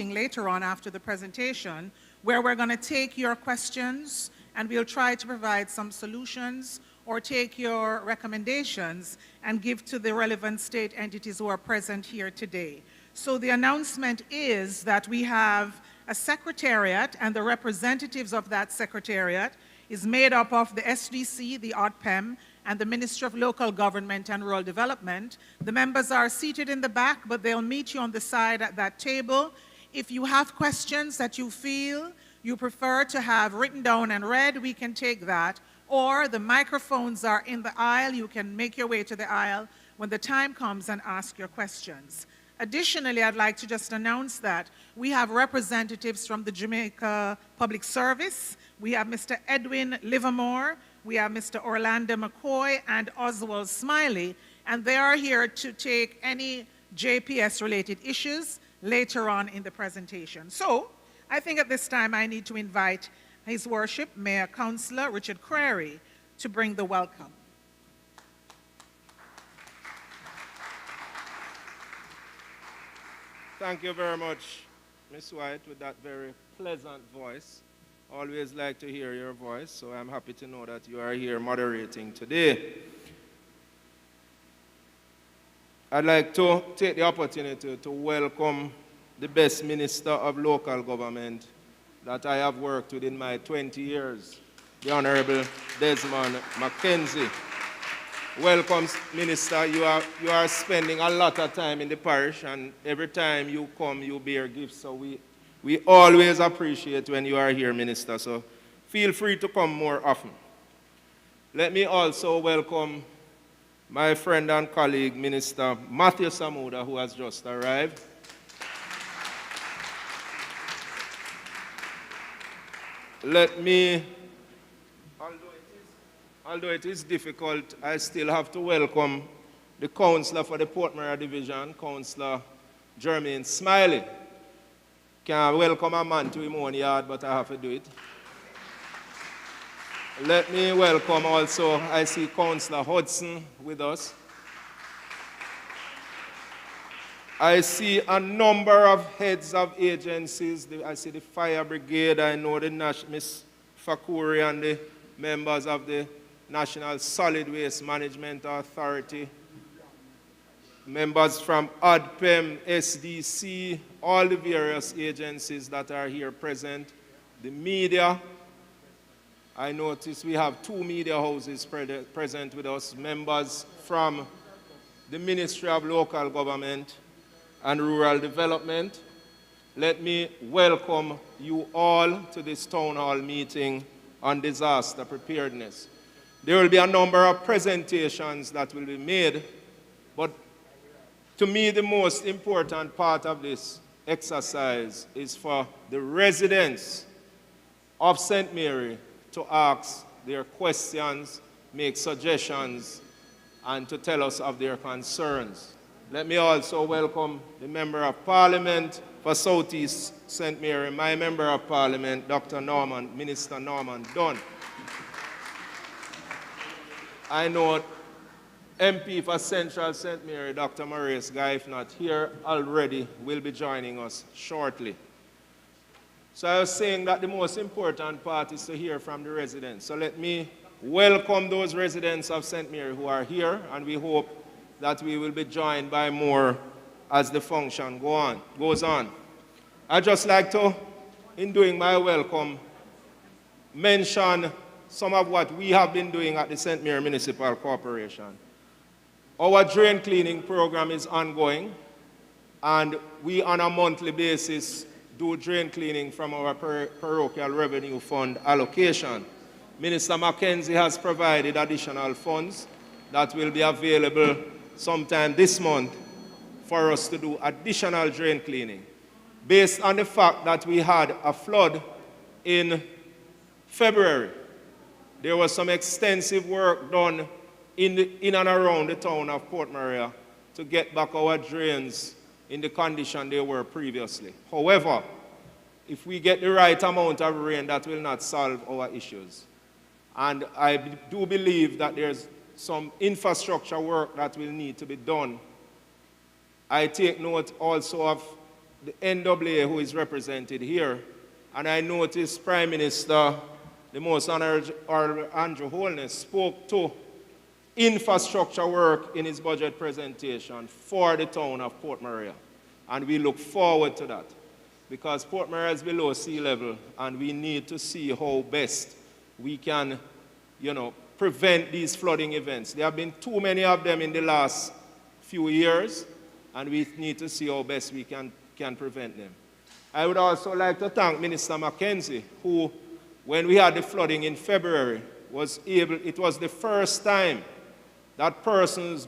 later on after the presentation, where we're going to take your questions and we'll try to provide some solutions or take your recommendations and give to the relevant state entities who are present here today. So the announcement is that we have a secretariat, and the representatives of that secretariat is made up of the SDC, the ODPEM, and the Ministry of Local Government and Rural Development. The members are seated in the back, but they'll meet you on the side at that table. If you have questions that you feel you prefer to have written down and read, we can take that. Or the microphones are in the aisle. You can make your way to the aisle when the time comes and ask your questions. Additionally, I'd like to just announce that we have representatives from the Jamaica Public Service. We have Mr. Edwin Livermore, we have Mr. Orlando McCoy, and Oswald Smiley, and they are here to take any JPS-related issues later on in the presentation. So, I think at this time I need to invite His Worship, Mayor Councillor Richard Crary, to bring the welcome. Thank you very much, Ms. White, with that very pleasant voice. Always like to hear your voice, so I'm happy to know that you are here moderating today. I'd like to take the opportunity to welcome the best Minister of Local Government that I have worked with in my 20 years, the Honorable Desmond McKenzie. Welcome, Minister. You are spending a lot of time in the parish, and every time you come, you bear gifts. So we always appreciate when you are here, Minister. So feel free to come more often. Let me also welcome my friend and colleague, Minister Matthew Samuda, who has just arrived. Let me, although it is difficult, I still have to welcome the Councillor for the Port Maria Division, Councillor Jermaine Smiley. Can't welcome a man to his own yard, but I have to do it. Let me welcome also, I see Councillor Hudson with us. I see a number of heads of agencies. I see the Fire Brigade. I know the Miss Fakuri and the members of the National Solid Waste Management Authority. Members from ODPEM, SDC, all the various agencies that are here present. The media. I notice we have 2 media houses present with us. Members from the Ministry of Local Government and Rural Development. Let me welcome you all to this town hall meeting on disaster preparedness. There will be a number of presentations that will be made, but to me the most important part of this exercise is for the residents of St. Mary to ask their questions, make suggestions, and to tell us of their concerns. Let me also welcome the Member of Parliament for Southeast St. Mary, my Member of Parliament, Dr. Norman, Minister Norman Dunn. I know MP for Central St. Mary, Dr. Maurice Guy, if not here already, will be joining us shortly. So I was saying that the most important part is to hear from the residents. So let me welcome those residents of St. Mary who are here, and we hope that we will be joined by more as the function goes on. I'd just like to, in doing my welcome, mention some of what we have been doing at the St. Mary Municipal Corporation. Our drain cleaning program is ongoing, and we on a monthly basis do drain cleaning from our parochial revenue fund allocation. Minister McKenzie has provided additional funds that will be available sometime this month for us to do additional drain cleaning. Based on the fact that we had a flood in February, there was some extensive work done in and around the town of Port Maria to get back our drains in the condition they were previously. However, if we get the right amount of rain, that will not solve our issues. And I do believe that there's some infrastructure work that will need to be done. I take note also of the NAA who is represented here, and I noticed Prime Minister, the Most Honorable Andrew Holness, spoke to infrastructure work in his budget presentation for the town of Port Maria. And we look forward to that, because Port Maria is below sea level, and we need to see how best we can, prevent these flooding events. There have been too many of them in the last few years, and we need to see how best we can prevent them. I would also like to thank Minister McKenzie, who, when we had the flooding in February, it was the first time that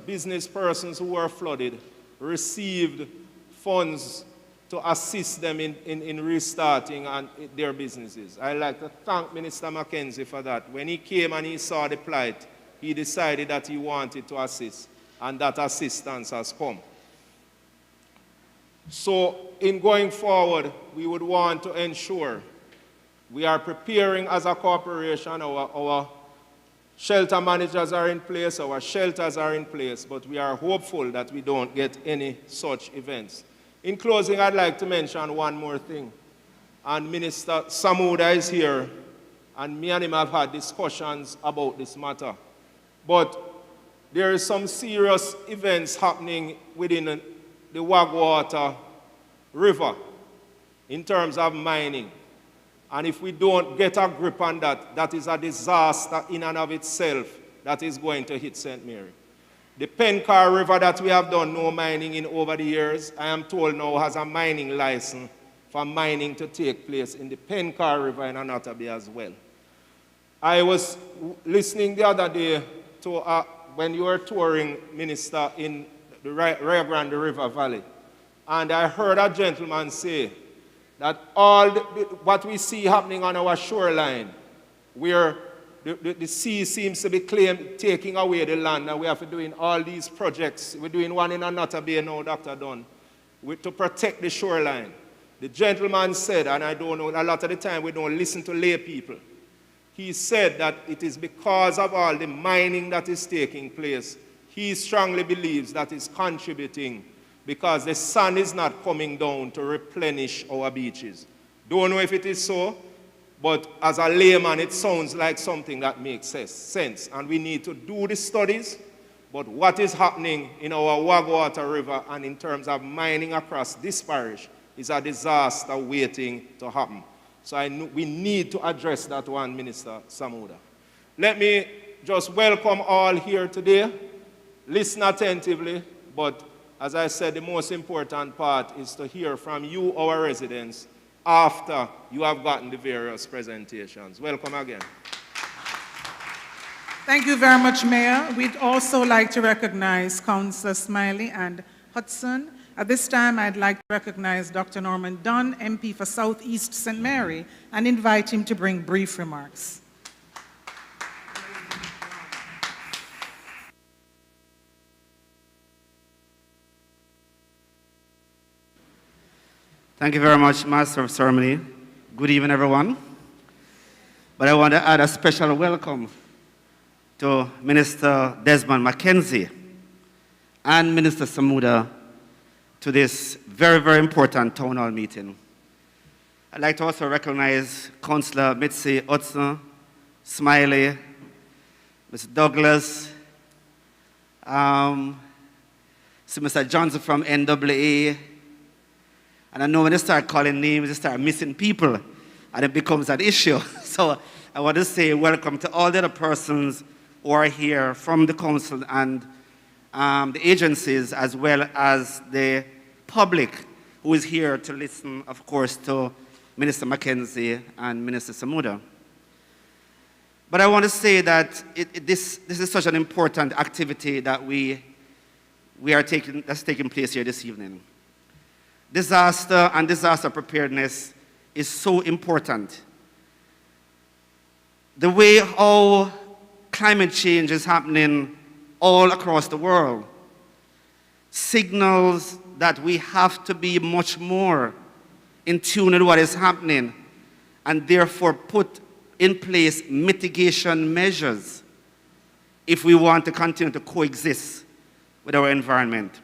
business persons who were flooded, received funds to assist them in restarting their businesses. I'd like to thank Minister McKenzie for that. When he came and he saw the plight, he decided that he wanted to assist, and that assistance has come. So in going forward, we would want to ensure we are preparing as a corporation. Our shelter managers are in place, our shelters are in place, but we are hopeful that we don't get any such events. In closing, I'd like to mention one more thing. And Minister Samuda is here, and me and him have had discussions about this matter. But there is some serious events happening within the Wagwater River in terms of mining. And if we don't get a grip on that, that is a disaster in and of itself that is going to hit St. Mary. The Pencar River that we have done no mining in over the years, I am told now has a mining license for mining to take place in the Pencar River in Anatabi as well. I was listening the other day to when you were touring, Minister, in the Rio Grande River Valley, and I heard a gentleman say that what we see happening on our shoreline, where the sea seems to be taking away the land, and we have to do in all these projects. We're doing one in Anata Bay now, Dr. Dunn, to protect the shoreline. The gentleman said, and I don't know, a lot of the time we don't listen to lay people. He said that it is because of all the mining that is taking place. He strongly believes that is contributing, because the sun is not coming down to replenish our beaches. Don't know if it is so, but as a layman, it sounds like something that makes sense. And we need to do the studies, but what is happening in our Wagwater River and in terms of mining across this parish is a disaster waiting to happen. So we need to address that one, Minister Samuda. Let me just welcome all here today. Listen attentively, but as I said, the most important part is to hear from you, our residents, after you have gotten the various presentations. Welcome again. Thank you very much, Mayor. We'd also like to recognize Councillor Smiley and Hudson. At this time, I'd like to recognize Dr. Norman Dunn, MP for South East St. Mary, and invite him to bring brief remarks. Thank you very much, Master of Ceremony. Good evening, everyone. But I want to add a special welcome to Minister Desmond McKenzie and Minister Samuda to this very, very important town hall meeting. I'd like to also recognize Councillor Mitzi Hudson, Smiley, Mr. Douglas, Mr. Johnson from NAA. And I know when they start calling names, they start missing people, and it becomes an issue. So I want to say welcome to all the other persons who are here from the council and the agencies, as well as the public who is here to listen, of course, to Minister McKenzie and Minister Samuda. But I want to say that this is such an important activity that that's taking place here this evening. Disaster and disaster preparedness is so important. The way how climate change is happening all across the world signals that we have to be much more in tune with what is happening, and therefore put in place mitigation measures if we want to continue to coexist with our environment.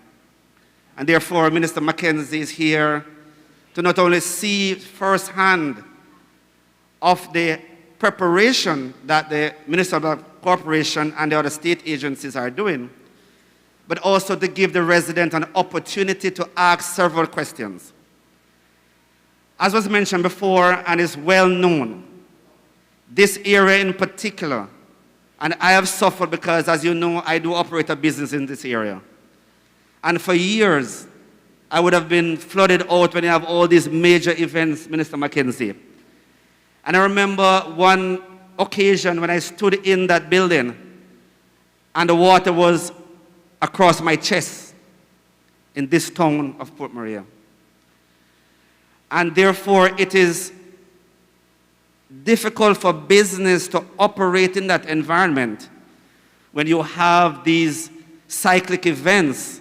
And therefore, Minister McKenzie is here to not only see firsthand of the preparation that the Minister of Corporation and the other state agencies are doing, but also to give the resident an opportunity to ask several questions. As was mentioned before and is well known, this area in particular, and I have suffered because, as you know, I do operate a business in this area. And for years, I would have been flooded out when you have all these major events, Minister McKenzie. And I remember one occasion when I stood in that building and the water was across my chest in this town of Port Maria. And therefore, it is difficult for business to operate in that environment when you have these cyclic events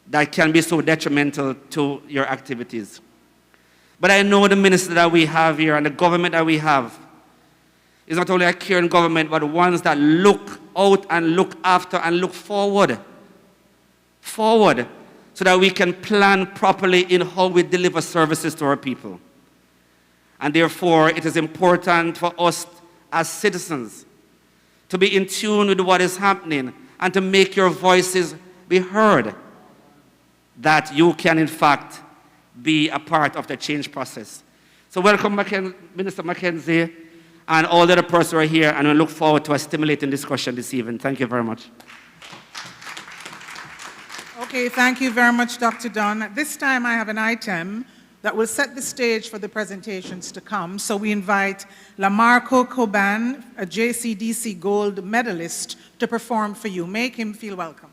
that can be so detrimental to your activities. But I know the minister that we have here and the government that we have is not only a caring government, but ones that look out and look after and look forward, so that we can plan properly in how we deliver services to our people. And therefore, it is important for us as citizens to be in tune with what is happening and to make your voices be heard, that you can, in fact, be a part of the change process. So welcome, Minister McKenzie, and all the other persons who are here, and we look forward to a stimulating discussion this evening. Thank you very much. Okay, thank you very much, Dr. Dunn. At this time, I have an item that will set the stage for the presentations to come. So we invite Lamarco Coban, a JCDC Gold medalist, to perform for you. Make him feel welcome.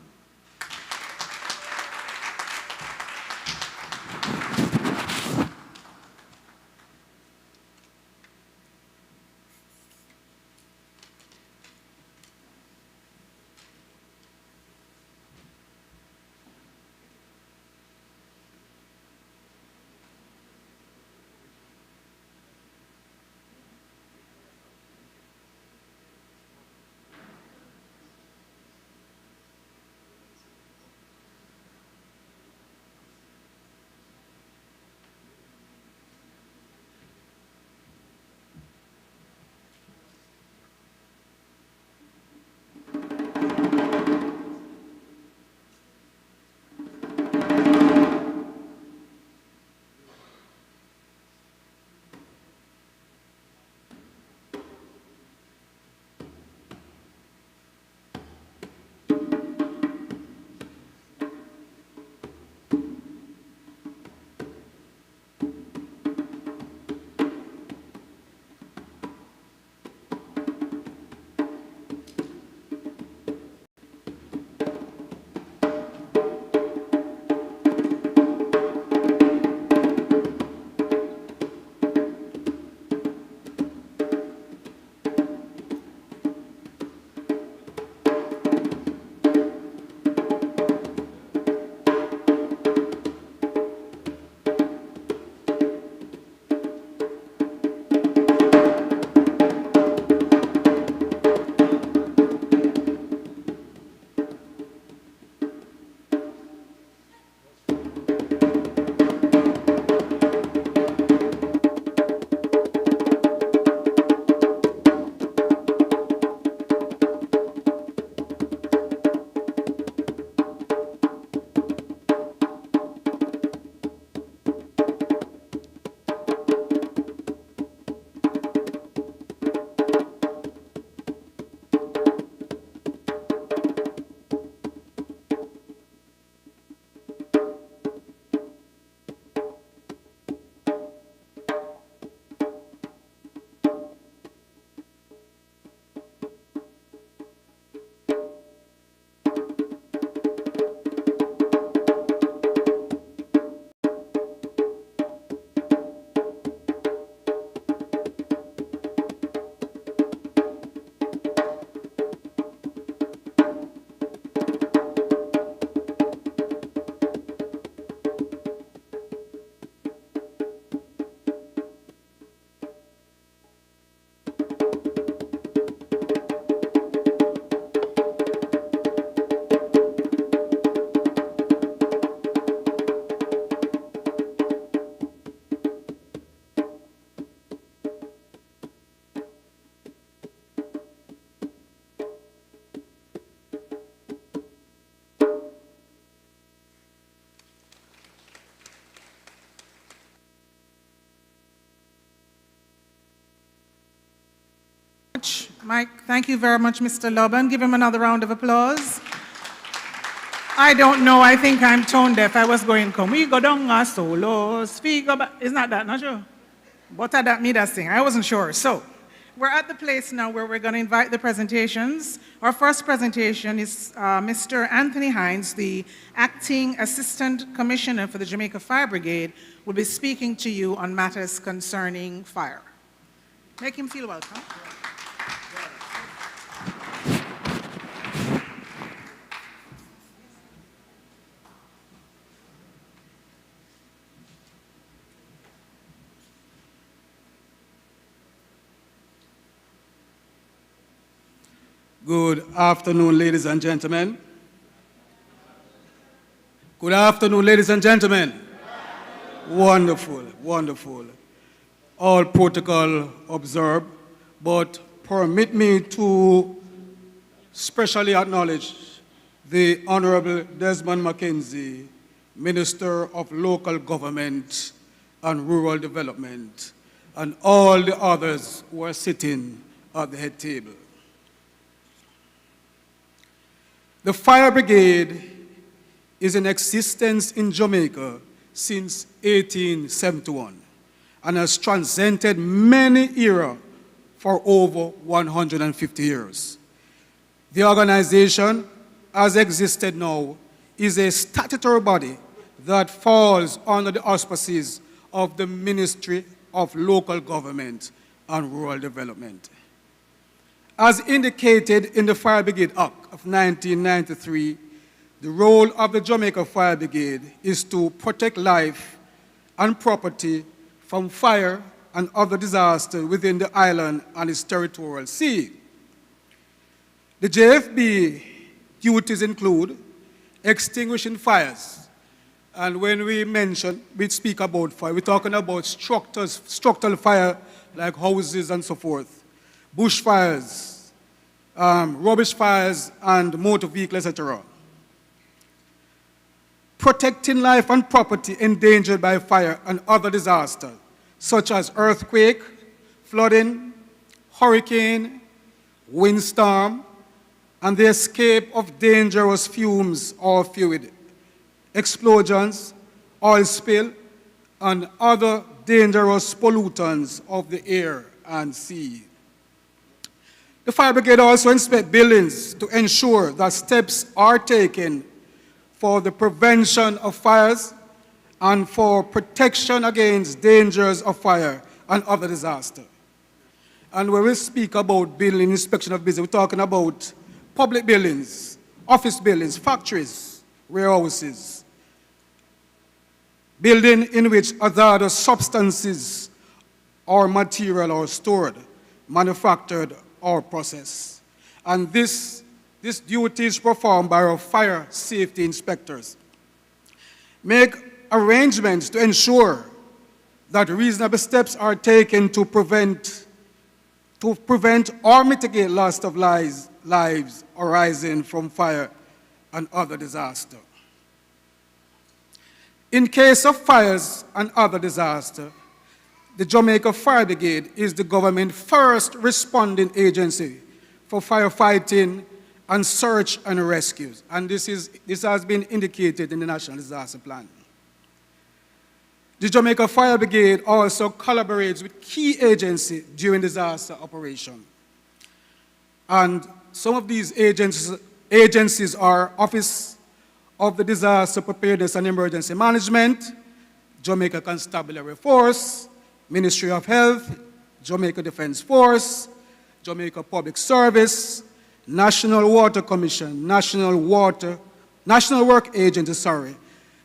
Mike, thank you very much, Mr. Lubban. Give him another round of applause. I don't know. I think I'm tone deaf. I was going, come we go down a solo, speak about. It's not that, not sure. But that me that thing. I wasn't sure. So, we're at the place now where we're going to invite the presentations. Our first presentation is Mr. Anthony Hines, the Acting Assistant Commissioner for the Jamaica Fire Brigade, will be speaking to you on matters concerning fire. Make him feel welcome. Good afternoon, ladies and gentlemen. Good afternoon, ladies and gentlemen. Wonderful, wonderful. All protocol observed, but permit me to specially acknowledge the Honorable Desmond McKenzie, Minister of Local Government and Rural Development, and all the others who are sitting at the head table. The Fire Brigade is in existence in Jamaica since 1871 and has transcended many eras for over 150 years. The organization, as existed now, is a statutory body that falls under the auspices of the Ministry of Local Government and Rural Development. As indicated in the Fire Brigade Act of 1993, the role of the Jamaica Fire Brigade is to protect life and property from fire and other disasters within the island and its territorial sea. The JFB duties include extinguishing fires. And when we speak about fire, we're talking about structural fire like houses and so forth, bushfires, rubbish fires, and motor vehicles, etc. Protecting life and property endangered by fire and other disasters, such as earthquake, flooding, hurricane, windstorm, and the escape of dangerous fumes or fluid, explosions, oil spill, and other dangerous pollutants of the air and sea. The Fire Brigade also inspects buildings to ensure that steps are taken for the prevention of fires and for protection against dangers of fire and other disasters. And when we speak about building inspection of buildings, we're talking about public buildings, office buildings, factories, warehouses, buildings in which hazardous substances or material are stored, manufactured, or processed. And this duty is performed by our fire safety inspectors. Make arrangements to ensure that reasonable steps are taken to prevent or mitigate loss of lives arising from fire and other disasters. In case of fires and other disasters, the Jamaica Fire Brigade is the government's first responding agency for firefighting and search and rescues. And this has been indicated in the National Disaster Plan. The Jamaica Fire Brigade also collaborates with key agencies during disaster operation. And some of these agencies are Office of the Disaster Preparedness and Emergency Management, Jamaica Constabulary Force, Ministry of Health, Jamaica Defense Force, Jamaica Public Service, National Water Commission, National Work Agency,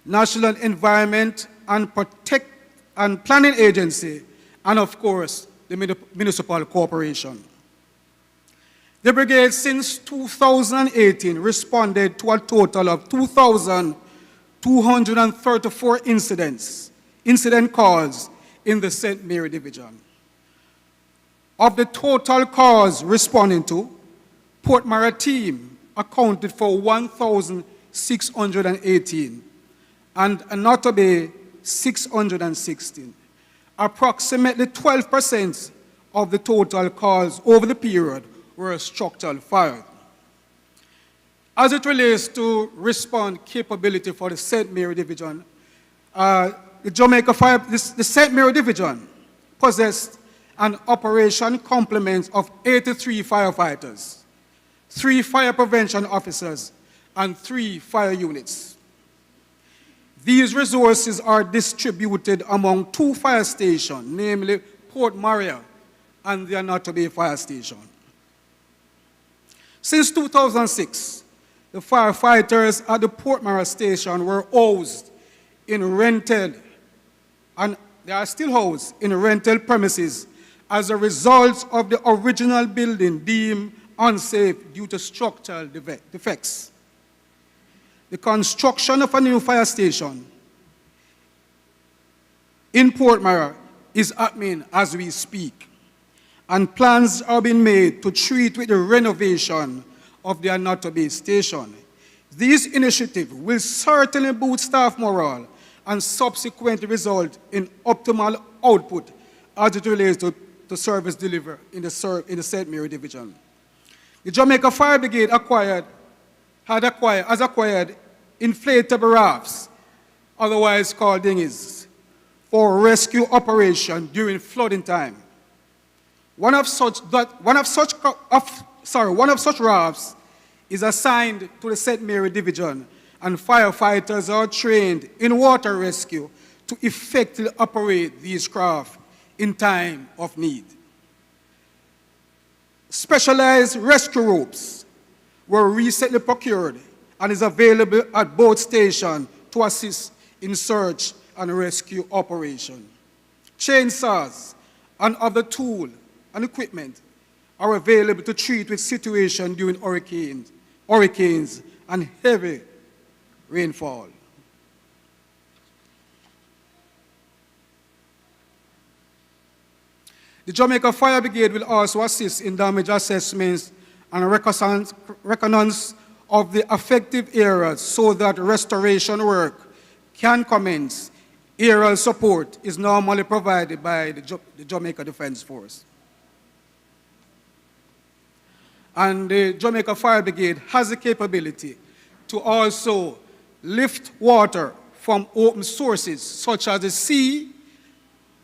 National Environment and Planning Agency, and of course, the Municipal Corporation. The brigade since 2018 responded to a total of 2,234 incident calls in the St. Mary Division. Of the total calls responding to, Port Maritime accounted for 1,618 and Anota Bay 616. Approximately 12% of the total calls over the period were structural fires. As it relates to response capability for the St. Mary Division, the St. Mary Division possessed an operation complement of 83 firefighters, 3 fire prevention officers, and 3 fire units. These resources are distributed among 2 fire stations, namely Port Maria and the Anatomy Fire Station. Since 2006, the firefighters at the Port Maria station were housed in rented, and they are still housed in rental premises as a result of the original building deemed unsafe due to structural defects. The construction of a new fire station in Port Maria is happening as we speak, and plans are being made to treat with the renovation of the Anatomy station. This initiative will certainly boost staff morale and subsequently result in optimal output as it relates to service delivery in the St. Mary Division. The Jamaica Fire Brigade has acquired inflatable rafts, otherwise called dinghies, for rescue operation during flooding time. One of such rafts is assigned to the St. Mary Division, and firefighters are trained in water rescue to effectively operate these craft in time of need. Specialized rescue ropes were recently procured and is available at both stations to assist in search and rescue operation. Chainsaws and other tools and equipment are available to treat with situations during hurricanes and heavy rainfall. The Jamaica Fire Brigade will also assist in damage assessments and reconnaissance of the affected areas so that restoration work can commence. Aerial support is normally provided by the Jamaica Defense Force. And the Jamaica Fire Brigade has the capability to also lift water from open sources such as the sea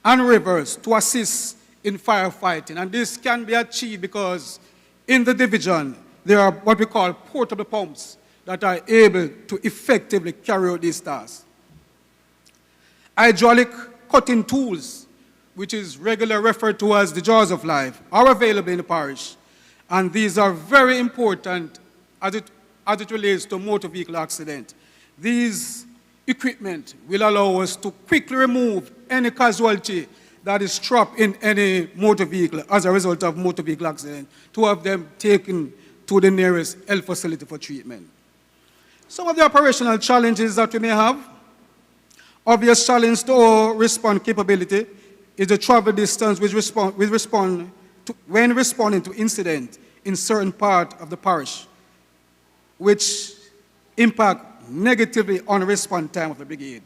and rivers to assist in firefighting. And this can be achieved because in the division there are what we call portable pumps that are able to effectively carry out these tasks. Hydraulic cutting tools, which is regularly referred to as the jaws of life, are available in the parish. And these are very important as it relates to motor vehicle accident. These equipment will allow us to quickly remove any casualty that is trapped in any motor vehicle as a result of motor vehicle accident, to have them taken to the nearest health facility for treatment. Some of the operational challenges that we may have. Obvious challenge to our response capability is the travel distance when responding to incident in certain part of the parish, which impact negatively on the response time of the brigade.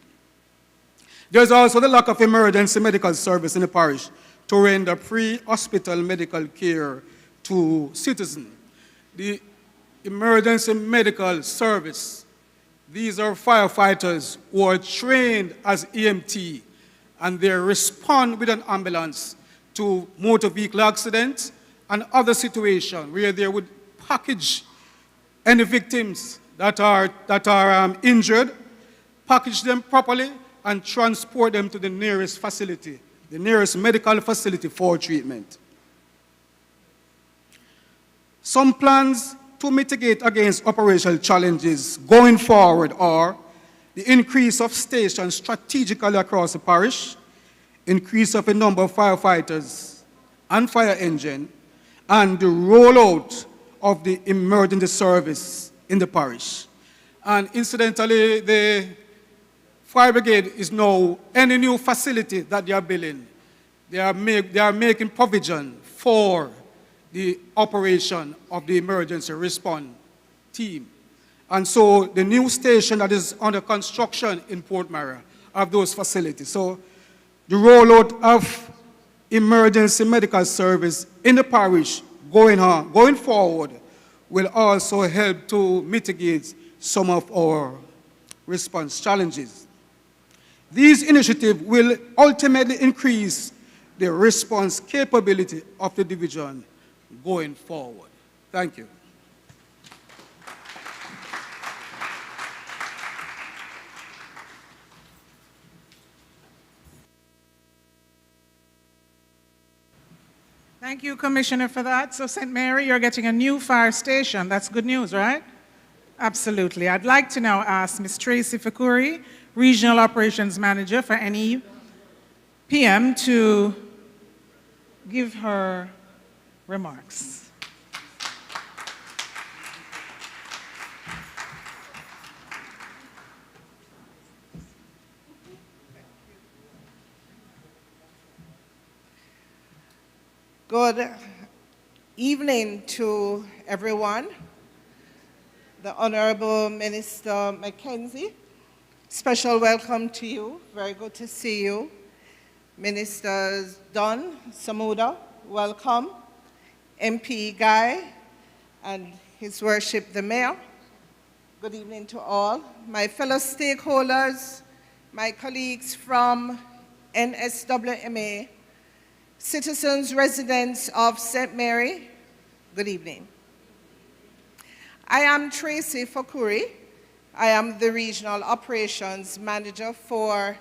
There's also the lack of emergency medical service in the parish to render pre-hospital medical care to citizens. The emergency medical service, these are firefighters who are trained as EMT, and they respond with an ambulance to motor vehicle accidents and other situations where they would package any victims that are injured, package them properly, and transport them to the nearest facility, the nearest medical facility for treatment. Some plans to mitigate against operational challenges going forward are the increase of stations strategically across the parish, increase of the number of firefighters and fire engine, and the rollout of the emergency service in the parish. And incidentally, the fire brigade is now any new facility that they are building. They are making provision for the operation of the emergency response team. And so the new station that is under construction in Port Maria have those facilities. So the rollout of emergency medical service in the parish going forward will also help to mitigate some of our response challenges. These initiatives will ultimately increase the response capability of the division going forward. Thank you. Thank you, Commissioner, for that. So, St. Mary, you're getting a new fire station. That's good news, right? Absolutely. I'd like to now ask Ms. Tracy Fakuri, Regional Operations Manager for NEPM, to give her remarks. Good evening to everyone. The Honorable Minister McKenzie, special welcome to you. Very good to see you. Ministers Don Samuda, welcome. MP Guy and His Worship the Mayor. Good evening to all. My fellow stakeholders, my colleagues from NSWMA, citizens, residents of St. Mary, good evening. I am Tracy Fakuri. I am the Regional Operations Manager for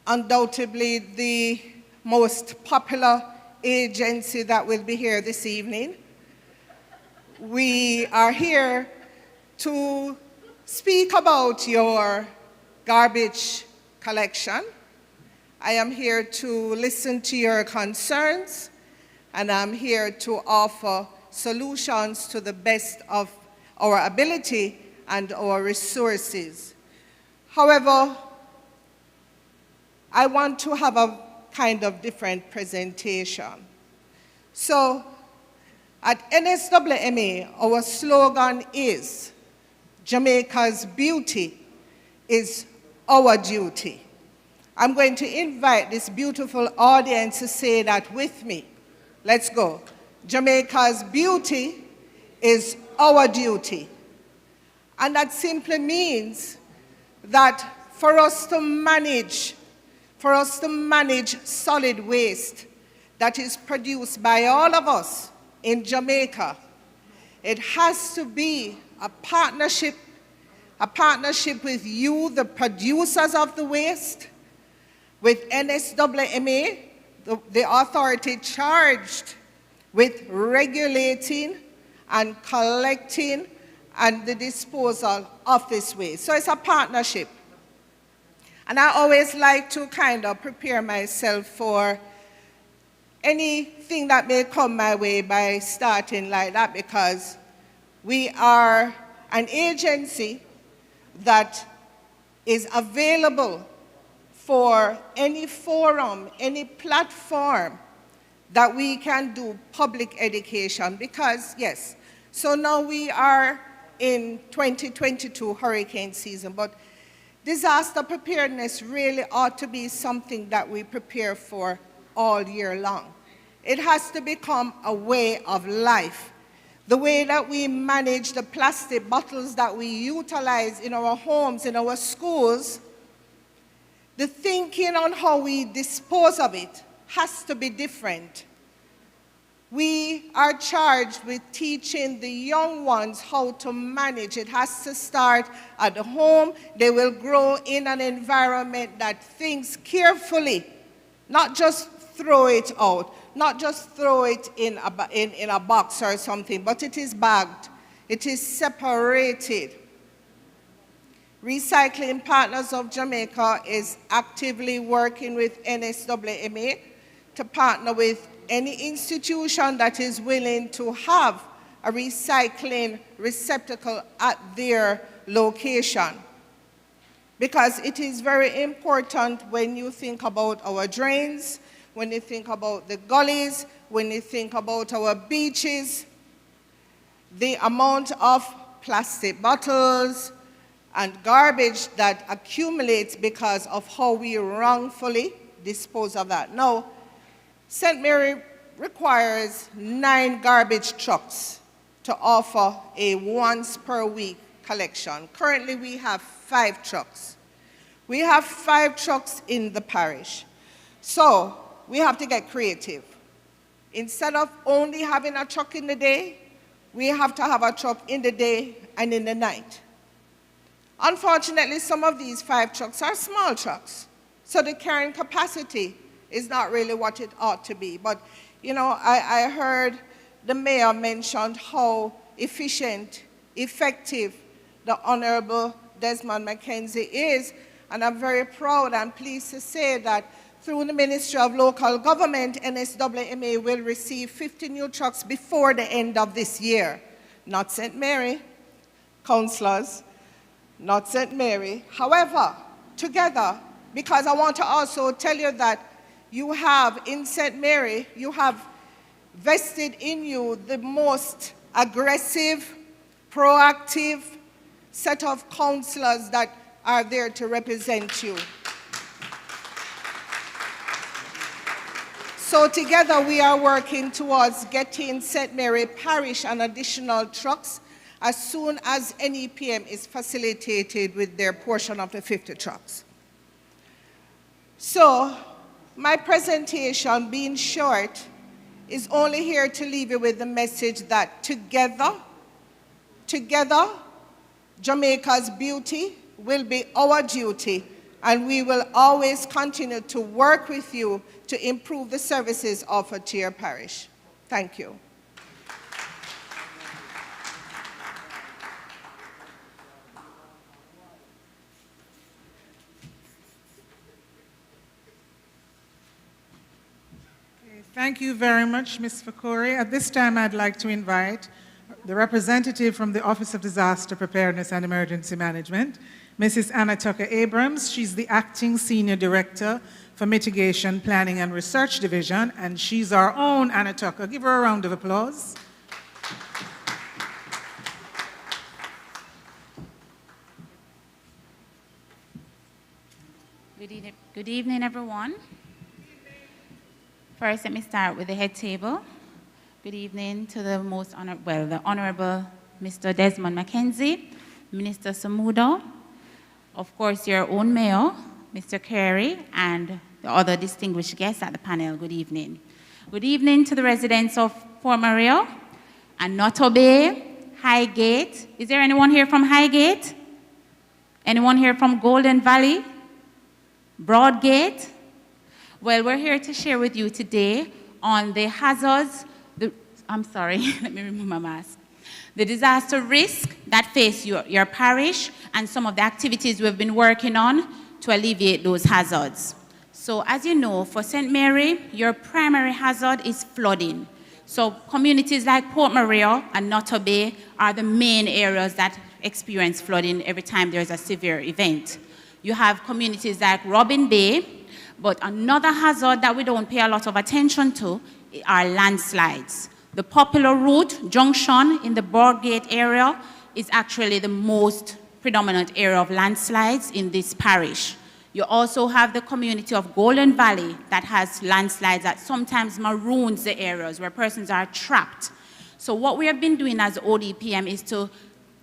undoubtedly the most popular agency that will be here this evening. We are here to speak about your garbage collection. I am here to listen to your concerns, and I'm here to offer solutions to the best of our ability and our resources. However, I want to have a kind of different presentation. So, at NSWMA, our slogan is, Jamaica's beauty is our duty. I'm going to invite this beautiful audience to say that with me. Let's go. Jamaica's beauty is our duty. And that simply means that for us to manage solid waste that is produced by all of us in Jamaica, it has to be a partnership with you, the producers of the waste, with NSWMA, the authority charged with regulating and collecting and the disposal of this waste. So it's a partnership. And I always like to kind of prepare myself for anything that may come my way by starting like that, because we are an agency that is available for any forum, any platform that we can do public education, because, yes, so now we are in 2022 hurricane season, but disaster preparedness really ought to be something that we prepare for all year long. It has to become a way of life. The way that we manage the plastic bottles that we utilize in our homes, in our schools, the thinking on how we dispose of it has to be different. We are charged with teaching the young ones how to manage. It has to start at home. They will grow in an environment that thinks carefully, not just throw it out, not just throw it in a box or something, but it is bagged, it is separated. Recycling Partners of Jamaica is actively working with NSWMA to partner with any institution that is willing to have a recycling receptacle at their location. Because it is very important when you think about our drains, when you think about the gullies, when you think about our beaches, the amount of plastic bottles and garbage that accumulates because of how we wrongfully dispose of that. Now, St. Mary requires 9 garbage trucks to offer a once per week collection. Currently, we have 5 trucks. We have 5 trucks in the parish. So we have to get creative. Instead of only having a truck in the day, we have to have a truck in the day and in the night. Unfortunately, some of these 5 trucks are small trucks, so the carrying capacity is not really what it ought to be. But, you know, I heard the mayor mention how efficient, effective the Honorable Desmond McKenzie is, and I'm very proud and pleased to say that through the Ministry of Local Government, NSWMA will receive 50 new trucks before the end of this year. Not St. Mary, councillors, not St. Mary. However, together, because I want to also tell you that you have, in St. Mary, you have vested in you the most aggressive, proactive set of councillors that are there to represent you. So together we are working towards getting St. Mary Parish an additional trucks as soon as NEPM is facilitated with their portion of the 50 trucks. So my presentation, being short, is only here to leave you with the message that together, Jamaica's beauty will be our duty, and we will always continue to work with you to improve the services offered to your parish. Thank you. Thank you very much, Ms. Fakori. At this time, I'd like to invite the representative from the Office of Disaster Preparedness and Emergency Management, Mrs. Anna Tucker Abrams. She's the Acting Senior Director for Mitigation, Planning and Research Division, and she's our own Anna Tucker. Give her a round of applause. Good evening, everyone. First, let me start with the head table. Good evening to the the Honorable Mr. Desmond McKenzie, Minister Samudo, of course, your own Mayor, Mr. Carey, and the other distinguished guests at the panel. Good evening. Good evening to the residents of Port Maria and Noto Bay, Highgate. Is there anyone here from Highgate? Anyone here from Golden Valley? Broadgate? Well, we're here to share with you today on the hazards, let me remove my mask. The disaster risk that face your parish and some of the activities we've been working on to alleviate those hazards. So as you know, for St. Mary, your primary hazard is flooding. So communities like Port Maria and Noto Bay are the main areas that experience flooding every time there's a severe event. You have communities like Robin Bay, but another hazard that we don't pay a lot of attention to are landslides. The popular route, junction in the Broadgate area, is actually the most predominant area of landslides in this parish. You also have the community of Golden Valley that has landslides that sometimes maroons the areas where persons are trapped. So what we have been doing as ODPM is to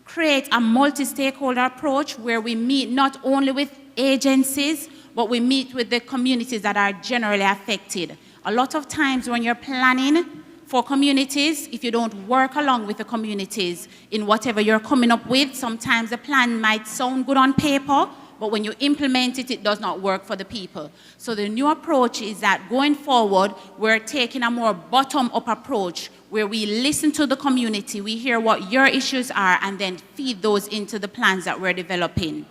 create a multi-stakeholder approach where we meet not only with agencies, but we meet with the communities that are generally affected. A lot of times when you're planning for communities, if you don't work along with the communities in whatever you're coming up with, sometimes the plan might sound good on paper, but when you implement it, it does not work for the people. So the new approach is that going forward, we're taking a more bottom-up approach where we listen to the community, we hear what your issues are, and then feed those into the plans that we're developing.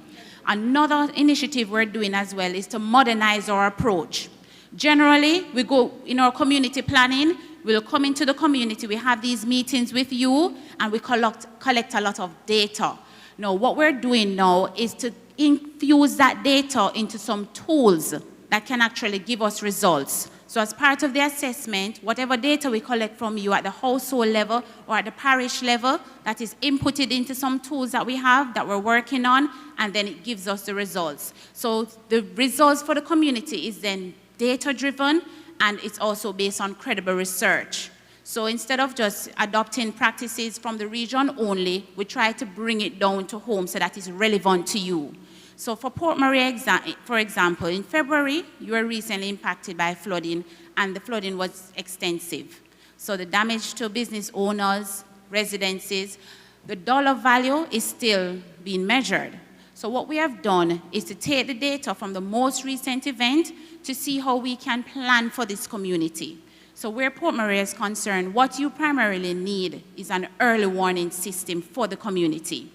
Another initiative we're doing as well is to modernize our approach. Generally, we go in our community planning, we'll come into the community, we have these meetings with you, and we collect a lot of data. Now, what we're doing now is to infuse that data into some tools that can actually give us results. So as part of the assessment, whatever data we collect from you at the household level or at the parish level, that is inputted into some tools that we have that we're working on, and then it gives us the results. So the results for the community is then data-driven, and it's also based on credible research. So instead of just adopting practices from the region only, we try to bring it down to home so that it's relevant to you. So for Port Maria, for example, in February, you were recently impacted by flooding, and the flooding was extensive. So the damage to business owners, residences, the dollar value is still being measured. So what we have done is to take the data from the most recent event to see how we can plan for this community. So where Port Maria is concerned, what you primarily need is an early warning system for the community.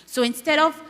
So instead of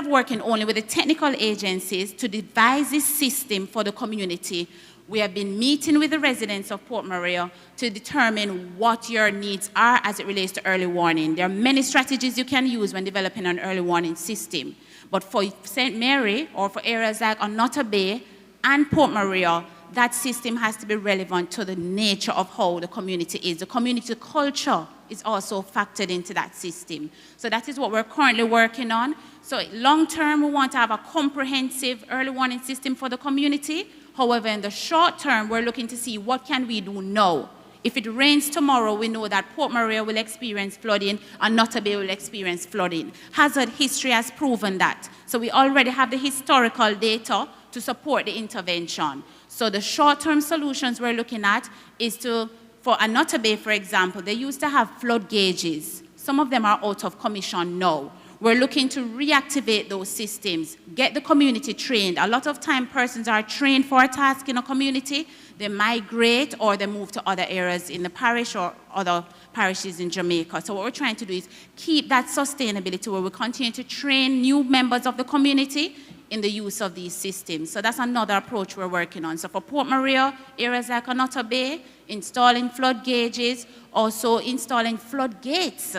working only with the technical agencies to devise this system for the community, we have been meeting with the residents of Port Maria to determine what your needs are as it relates to early warning. There are many strategies you can use when developing an early warning system. But for St. Mary, or for areas like Onoto Bay and Port Maria, that system has to be relevant to the nature of how the community is. The community culture is also factored into that system. So that is what we're currently working on. So long term, we want to have a comprehensive early warning system for the community. However, in the short term, we're looking to see what can we do now. If it rains tomorrow, we know that Port Maria will experience flooding and Onoto Bay will experience flooding. Hazard history has proven that. So we already have the historical data to support the intervention. So the short-term solutions we're looking at is for Onoto Bay, for example, they used to have flood gauges. Some of them are out of commission now. We're looking to reactivate those systems, get the community trained. A lot of time persons are trained for a task in a community, they migrate or they move to other areas in the parish or other parishes in Jamaica. So what we're trying to do is keep that sustainability where we continue to train new members of the community in the use of these systems. So that's another approach we're working on. So for Port Maria, areas like Onoto Bay, installing flood gauges, also installing floodgates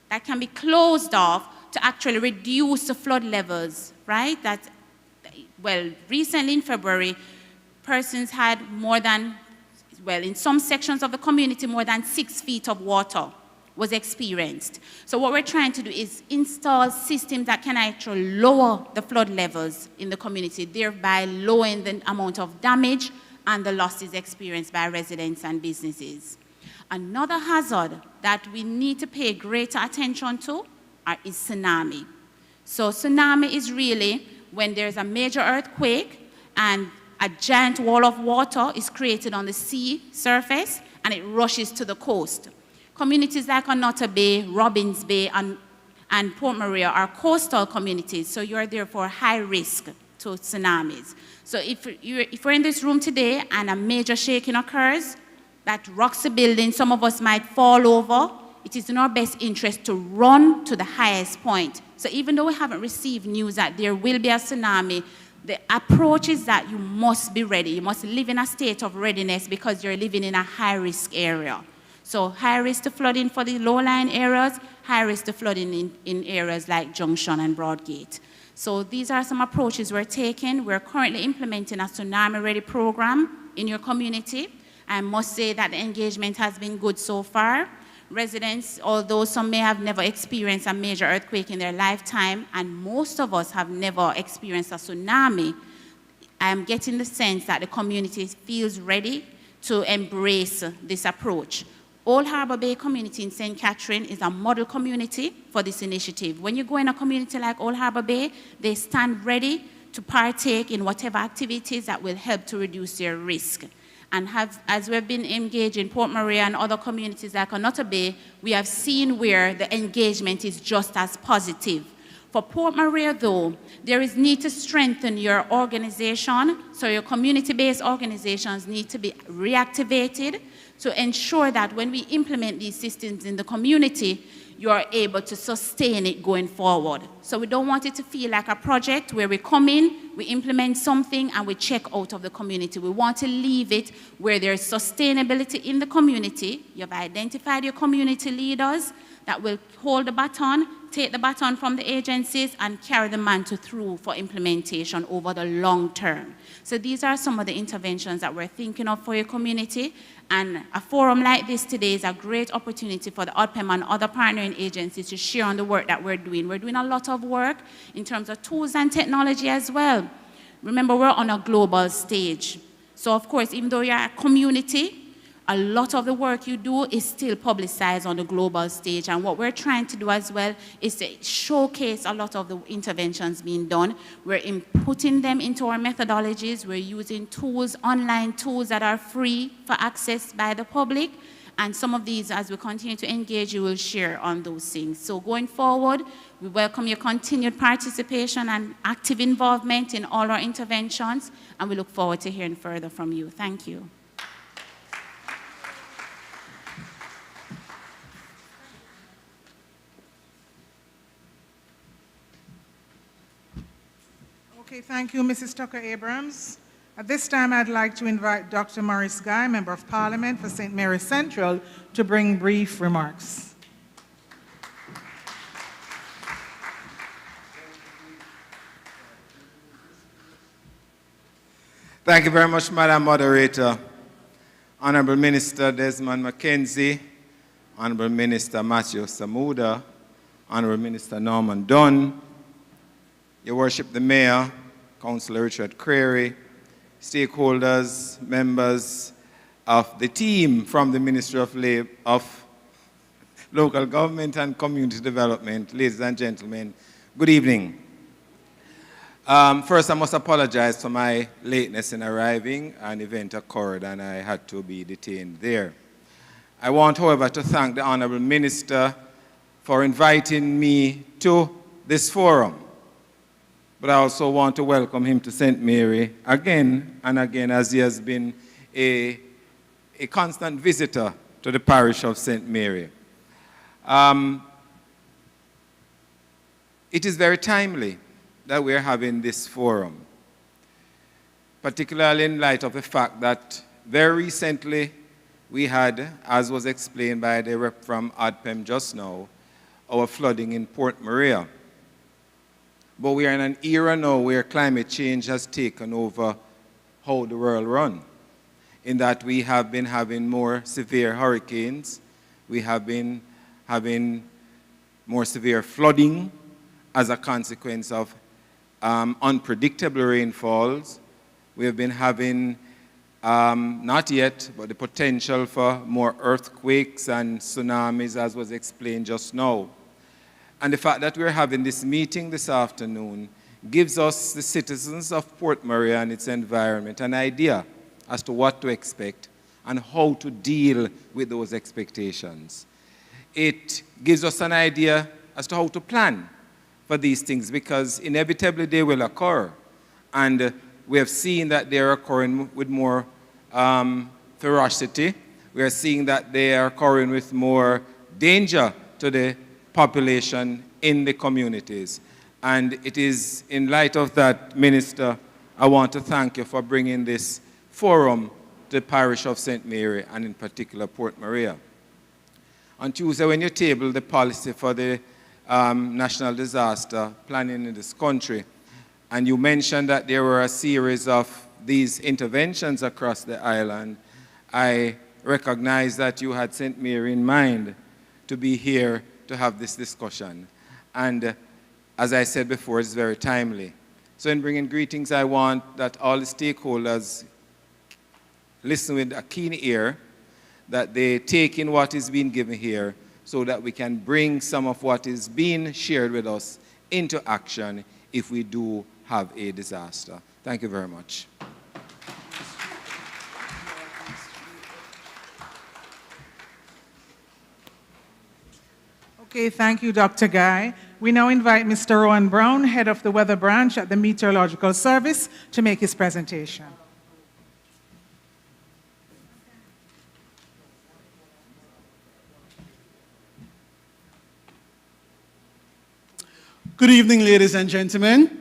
that can be closed off to actually reduce the flood levels, right? Recently in February, persons had in some sections of the community, more than 6 feet of water was experienced. So what we're trying to do is install systems that can actually lower the flood levels in the community, thereby lowering the amount of damage and the losses experienced by residents and businesses. Another hazard that we need to pay greater attention to is tsunami. So tsunami is really when there's a major earthquake and a giant wall of water is created on the sea surface and it rushes to the coast. Communities like Onoto Bay, Robbins Bay, and Port Maria are coastal communities, so you're therefore high risk to tsunamis. So if we're in this room today and a major shaking occurs, that rocks the building, some of us might fall over, it is in our best interest to run to the highest point. So even though we haven't received news that there will be a tsunami, the approach is that you must be ready. You must live in a state of readiness because you're living in a high-risk area. So high risk to flooding for the low-lying areas, high risk to flooding in areas like Junction and Broadgate. So these are some approaches we're taking. We're currently implementing a tsunami-ready program in your community. I must say that the engagement has been good so far. Residents, although some may have never experienced a major earthquake in their lifetime, and most of us have never experienced a tsunami, I'm getting the sense that the community feels ready to embrace this approach. Old Harbour Bay community in St. Catherine is a model community for this initiative. When you go in a community like Old Harbour Bay, they stand ready to partake in whatever activities that will help to reduce their risk. And as we've been engaged in Port Maria and other communities like Onoto Bay, we have seen where the engagement is just as positive. For Port Maria, though, there is need to strengthen your organization, so your community-based organizations need to be reactivated to ensure that when we implement these systems in the community, you are able to sustain it going forward. So we don't want it to feel like a project where we come in, we implement something, and we check out of the community. We want to leave it where there's sustainability in the community. You've identified your community leaders that will hold the baton, take the baton from the agencies, and carry the mantle through for implementation over the long term. So these are some of the interventions that we're thinking of for your community. And a forum like this today is a great opportunity for the ODPEM and other partnering agencies to share on the work that we're doing. We're doing a lot of work in terms of tools and technology as well. Remember, we're on a global stage. So of course, even though you're a community, a lot of the work you do is still publicized on the global stage. And what we're trying to do as well is to showcase a lot of the interventions being done. We're inputting them into our methodologies. We're using tools, online tools that are free for access by the public. And some of these, as we continue to engage, you will share on those things. So going forward, we welcome your continued participation and active involvement in all our interventions. And we look forward to hearing further from you. Thank you. Okay, thank you, Mrs. Tucker-Abrams. At this time, I'd like to invite Dr. Maurice Guy, Member of Parliament for St. Mary Central, to bring brief remarks. Thank you very much, Madam Moderator. Honorable Minister Desmond McKenzie, Honorable Minister Matthew Samuda, Honorable Minister Norman Dunn, Your Worship the Mayor, Councillor Richard Creary, stakeholders, members of the team from the Ministry of Local Government and Community Development, ladies and gentlemen, good evening. First, I must apologize for my lateness in arriving. An event occurred and I had to be detained there. I want, however, to thank the Honourable Minister for inviting me to this forum. But I also want to welcome him to St. Mary again and again, as he has been a constant visitor to the parish of St. Mary. It is very timely that we are having this forum, particularly in light of the fact that very recently we had, as was explained by the rep from ADPEM just now, our flooding in Port Maria. But we are in an era now where climate change has taken over how the world runs, in that we have been having more severe hurricanes, we have been having more severe flooding as a consequence of unpredictable rainfalls. We have been having, not yet, but the potential for more earthquakes and tsunamis, as was explained just now. And the fact that we're having this meeting this afternoon gives us, the citizens of Port Maria and its environment, an idea as to what to expect and how to deal with those expectations. It gives us an idea as to how to plan for these things, because inevitably they will occur. And we have seen that they are occurring with more ferocity. We are seeing that they are occurring with more danger to the population in the communities. And it is in light of that, Minister, I want to thank you for bringing this forum to the parish of St. Mary, and in particular Port Maria. On Tuesday, when you tabled the policy for the national disaster planning in this country, and you mentioned that there were a series of these interventions across the island, I recognize that you had St. Mary in mind to be here to have this discussion. And as I said before, it's very timely. So in bringing greetings, I want that all the stakeholders listen with a keen ear, that they take in what is being given here, so that we can bring some of what is being shared with us into action if we do have a disaster. Thank you very much. Okay, thank you, Dr. Guy. We now invite Mr. Rowan Brown, head of the weather branch at the Meteorological Service, to make his presentation. Good evening, ladies and gentlemen.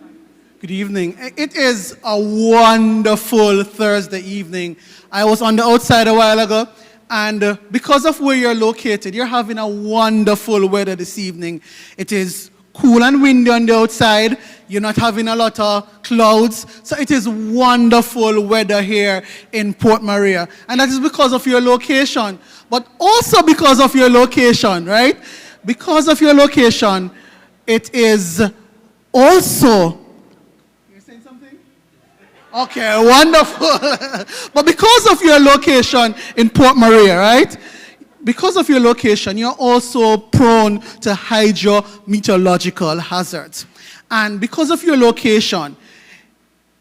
Good evening. It is a wonderful Thursday evening. I was on the outside a while ago, and because of where you're located, you're having a wonderful weather this evening. It is cool and windy on the outside. You're not having a lot of clouds. So it is wonderful weather here in Port Maria. And that is because of your location. But also because of your location, right? Because of your location, it is also... You're saying something? Okay, wonderful. But because of your location in Port Maria, right? Because of your location, you're also prone to hydrometeorological hazards. And because of your location,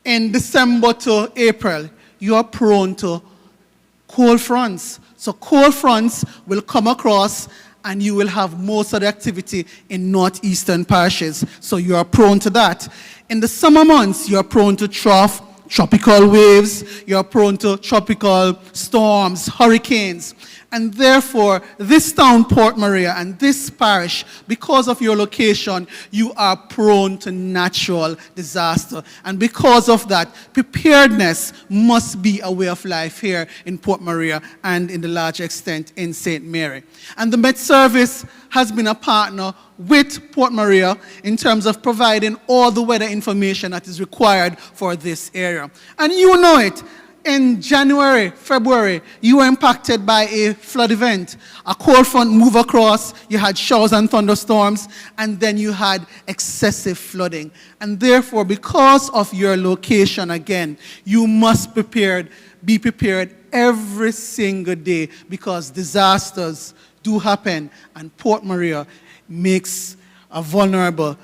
in December to April, you are prone to cold fronts. So cold fronts will come across and you will have most of the activity in northeastern parishes. So you are prone to that. In the summer months, you are prone to tropical waves, you are prone to tropical storms, hurricanes. And therefore, this town, Port Maria, and this parish, because of your location, you are prone to natural disaster. And because of that, preparedness must be a way of life here in Port Maria and in the large extent in St. Mary. And the Met Service has been a partner with Port Maria in terms of providing all the weather information that is required for this area. And you know it. In January, February, you were impacted by a flood event. A cold front moved across, you had showers and thunderstorms, and then you had excessive flooding. And therefore, because of your location again, you must be prepared every single day because disasters do happen, and Port Maria makes a vulnerable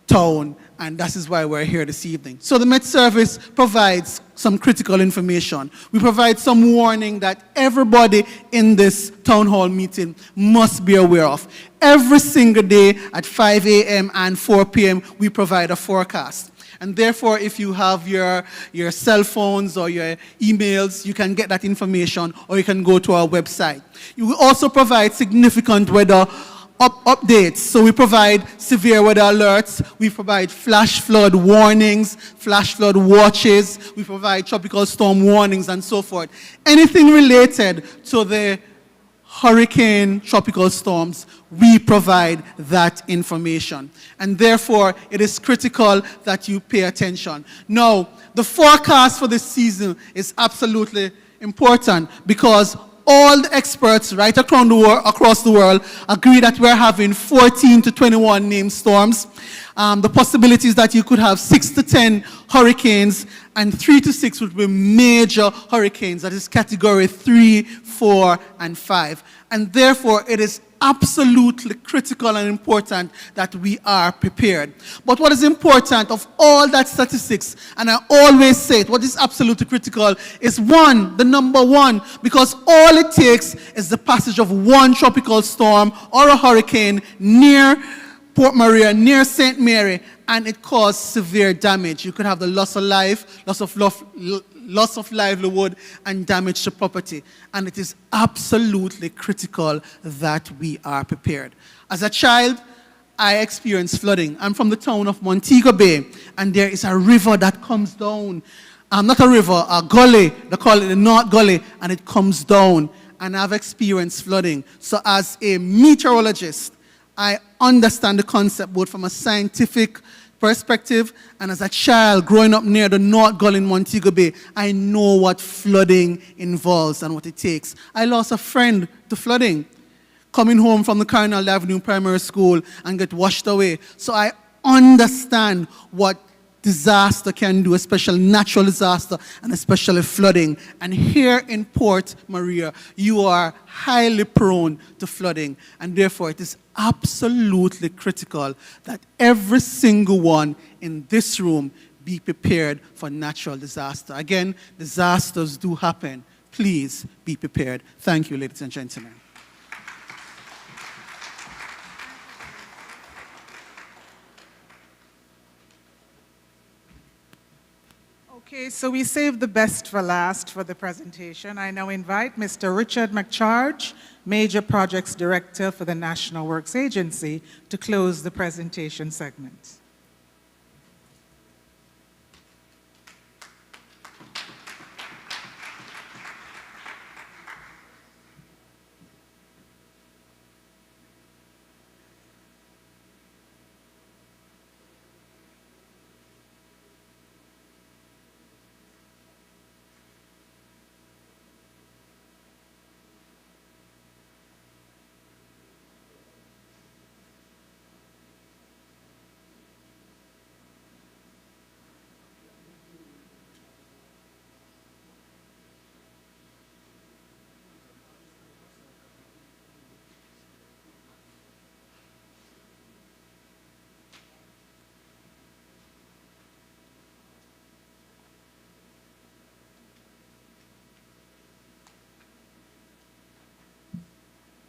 town, and that is why we're here this evening. So the Met Service provides some critical information. We provide some warning that everybody in this town hall meeting must be aware of. Every single day at 5 a.m. and 4 p.m. we provide a forecast. And therefore, if you have your cell phones or your emails, you can get that information, or you can go to our website. You will also provide significant weather updates. So we provide severe weather alerts, we provide flash flood warnings, flash flood watches, we provide tropical storm warnings and so forth. Anything related to the hurricane, tropical storms, we provide that information. And therefore, it is critical that you pay attention. Now, the forecast for this season is absolutely important because all the experts right across the world agree that we're having 14 to 21 named storms. The possibilities that you could have 6 to 10 hurricanes, and 3 to 6 would be major hurricanes. That is category 3, 4, and 5. And therefore, it is absolutely critical and important that we are prepared. But what is important of all that statistics, and I always say it, what is absolutely critical is the number one, because all it takes is the passage of one tropical storm or a hurricane near Port Maria, near St. Mary, and it caused severe damage. You could have the loss of life, loss of livelihood, and damage to property. And it is absolutely critical that we are prepared. As a child, I experienced flooding. I'm from the town of Montego Bay, and there is a river that comes down. Not a river, a gully. They call it the North Gully, and it comes down. And I've experienced flooding. So as a meteorologist, I understand the concept both from a scientific perspective, and as a child growing up near the North Gully in Montego Bay, I know what flooding involves and what it takes. I lost a friend to flooding, coming home from the Cardinal Avenue Primary School and get washed away. So I understand what disaster can do, especially natural disaster and especially flooding. And here in Port Maria, you are highly prone to flooding, and therefore it is absolutely critical that every single one in this room be prepared for natural disaster. Again, disasters do happen. Please be prepared. Thank you, ladies and gentlemen. Okay, so we saved the best for last for the presentation. I now invite Mr. Richard McCharge, Major Projects Director for the National Works Agency, to close the presentation segment.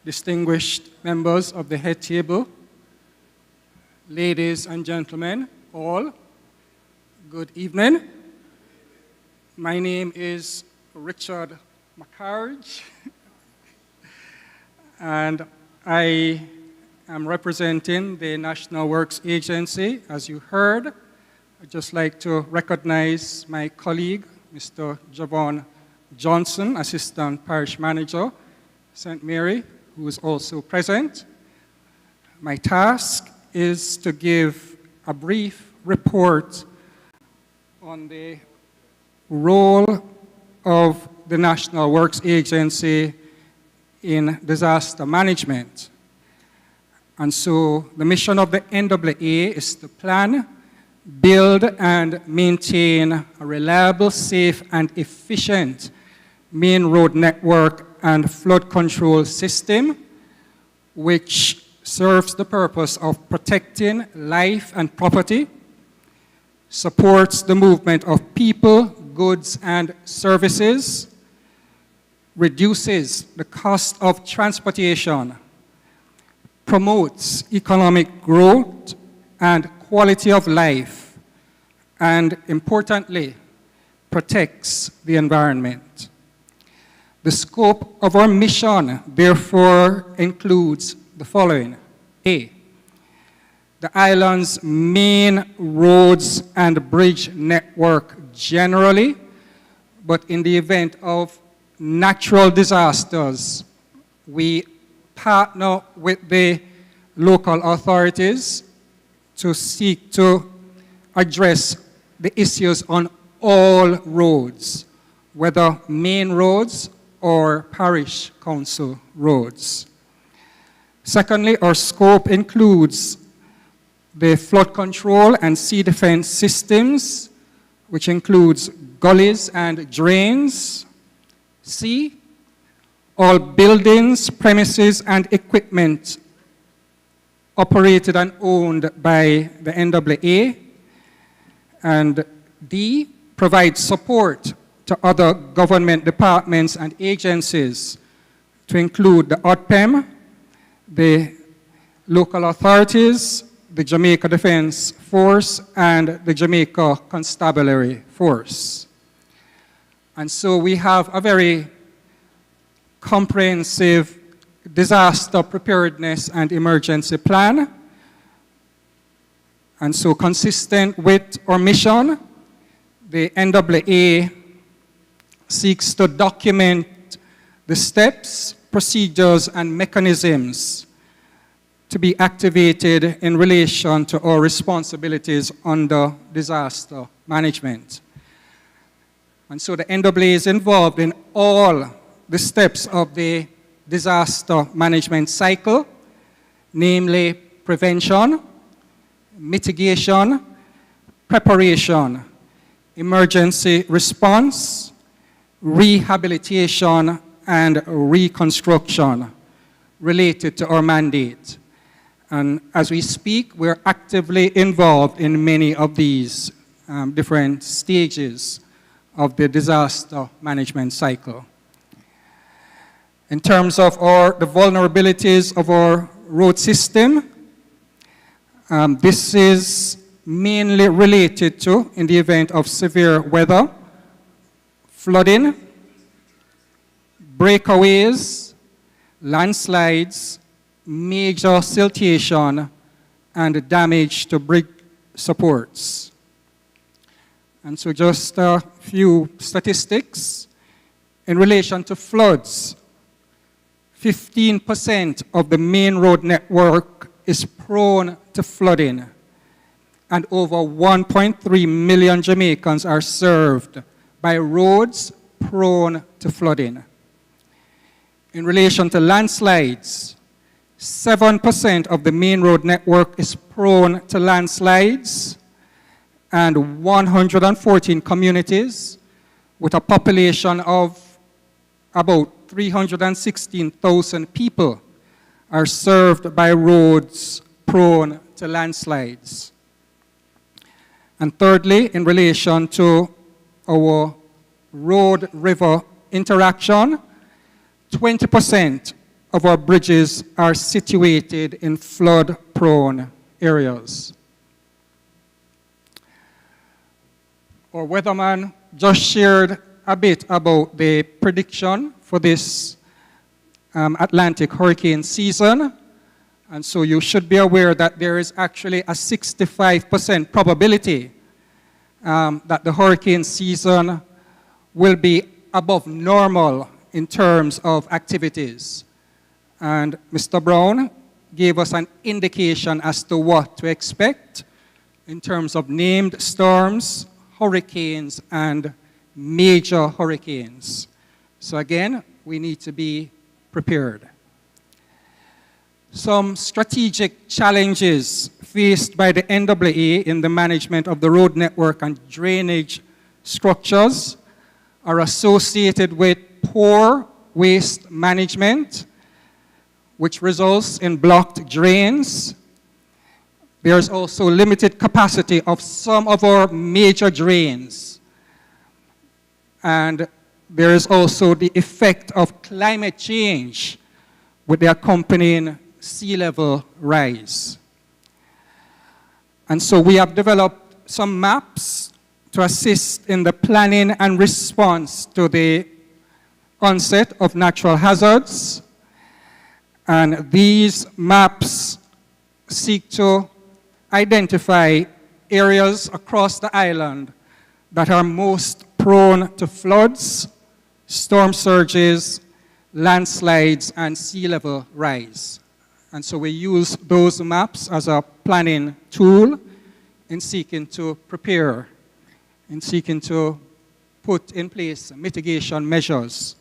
distinguished members of the head table, ladies and gentlemen, all, good evening. My name is Richard McCarriage, and I am representing the National Works Agency. As you heard, I'd just like to recognize my colleague, Mr. Javon Johnson, Assistant Parish Manager, St. Mary, who is also present. My task is to give a brief report on the role of the National Works Agency in disaster management. And so the mission of the NAA is to plan, build, and maintain a reliable, safe, and efficient main road network and flood control system, which serves the purpose of protecting life and property, supports the movement of people, goods, and services, reduces the cost of transportation, promotes economic growth and quality of life, and importantly, protects the environment. The scope of our mission, therefore, includes the following. A, the island's main roads and bridge network generally, but in the event of natural disasters, we partner with the local authorities to seek to address the issues on all roads, whether main roads or parish council roads. Secondly, our scope includes the flood control and sea defense systems, which includes gullies and drains. C, all buildings, premises, and equipment operated and owned by the NAA. And D, provide support to other government departments and agencies, to include the ODPEM, the local authorities, the Jamaica Defense Force, and the Jamaica Constabulary Force. And so we have a very comprehensive disaster preparedness and emergency plan. And so consistent with our mission, the NAA seeks to document the steps, procedures, and mechanisms to be activated in relation to our responsibilities under disaster management. And so the NAA is involved in all the steps of the disaster management cycle, namely prevention, mitigation, preparation, emergency response, rehabilitation, and reconstruction related to our mandate. And as we speak, we're actively involved in many of these different stages of the disaster management cycle. In terms of the vulnerabilities of our road system, this is mainly related to, in the event of severe weather, flooding, breakaways, landslides, major siltation, and damage to bridge supports. And so just a few statistics. In relation to floods, 15% of the main road network is prone to flooding, and over 1.3 million Jamaicans are served by roads prone to flooding. In relation to landslides, 7% of the main road network is prone to landslides, and 114 communities with a population of about 316,000 people are served by roads prone to landslides. And thirdly, in relation to our road-river interaction, 20% of our bridges are situated in flood-prone areas. Our weatherman just shared a bit about the prediction for this Atlantic hurricane season. And so you should be aware that there is actually a 65% probability that the hurricane season will be above normal in terms of activities. And Mr. Brown gave us an indication as to what to expect in terms of named storms, hurricanes, and major hurricanes. So again, we need to be prepared. Some strategic challenges faced by the NAA in the management of the road network and drainage structures are associated with poor waste management, which results in blocked drains. There's also limited capacity of some of our major drains. And there is also the effect of climate change with the accompanying sea level rise. And so we have developed some maps to assist in the planning and response to the onset of natural hazards. And these maps seek to identify areas across the island that are most prone to floods, storm surges, landslides, and sea level rise. And so we use those maps as a planning tool in seeking to prepare, in seeking to put in place mitigation measures,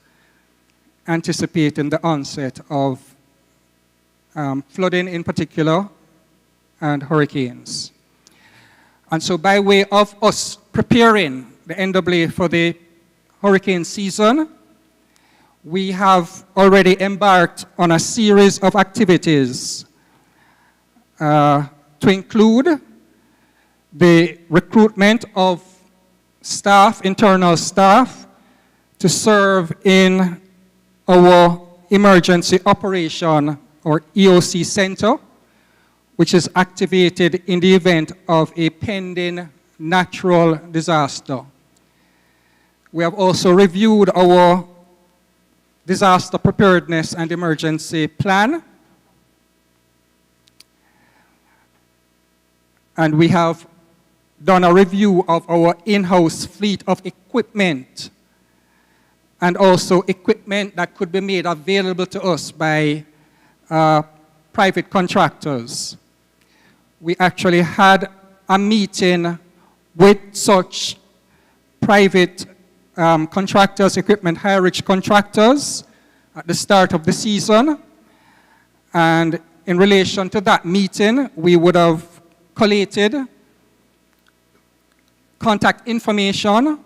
anticipating the onset of flooding in particular and hurricanes. And so by way of us preparing the NAA for the hurricane season, we have already embarked on a series of activities to include the recruitment of staff, internal staff, to serve in our emergency operation or EOC center, which is activated in the event of a pending natural disaster. We have also reviewed our disaster preparedness and emergency plan. And we have done a review of our in-house fleet of equipment and also equipment that could be made available to us by private contractors. We actually had a meeting with such private contractors, equipment high-rich contractors at the start of the season. And in relation to that meeting, we would have collated contact information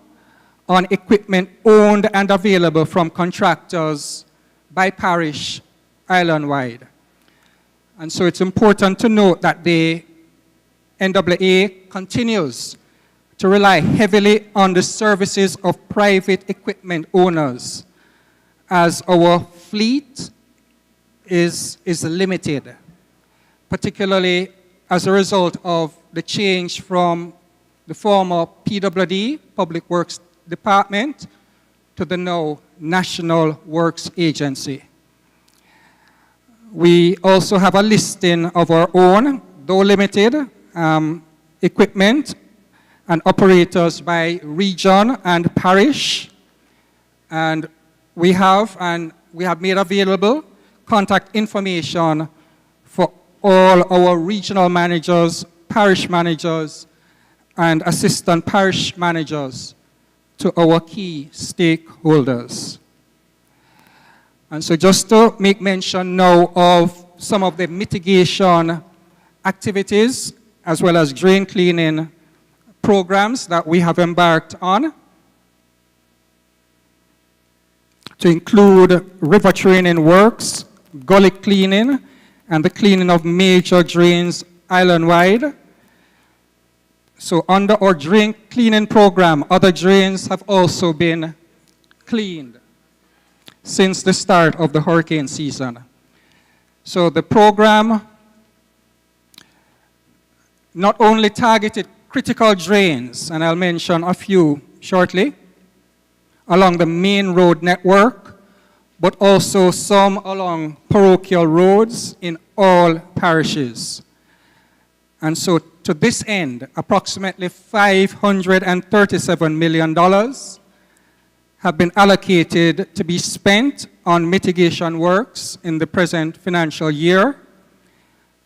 on equipment owned and available from contractors by parish island-wide. And so it's important to note that the NAA continues to rely heavily on the services of private equipment owners, as our fleet is limited, particularly as a result of the change from the former PWD, Public Works Department, to the now National Works Agency. We also have a listing of our own, though limited, equipment and operators by region and parish. And we have made available contact information for all our regional managers, parish managers, and assistant parish managers to our key stakeholders. And so just to make mention now of some of the mitigation activities as well as drain cleaning programs that we have embarked on, to include river training works, gully cleaning, and the cleaning of major drains island-wide. So under our drain cleaning program, other drains have also been cleaned since the start of the hurricane season. So the program not only targeted critical drains, and I'll mention a few shortly, along the main road network, but also some along parochial roads in all parishes. And so to this end, approximately $537 million have been allocated to be spent on mitigation works in the present financial year,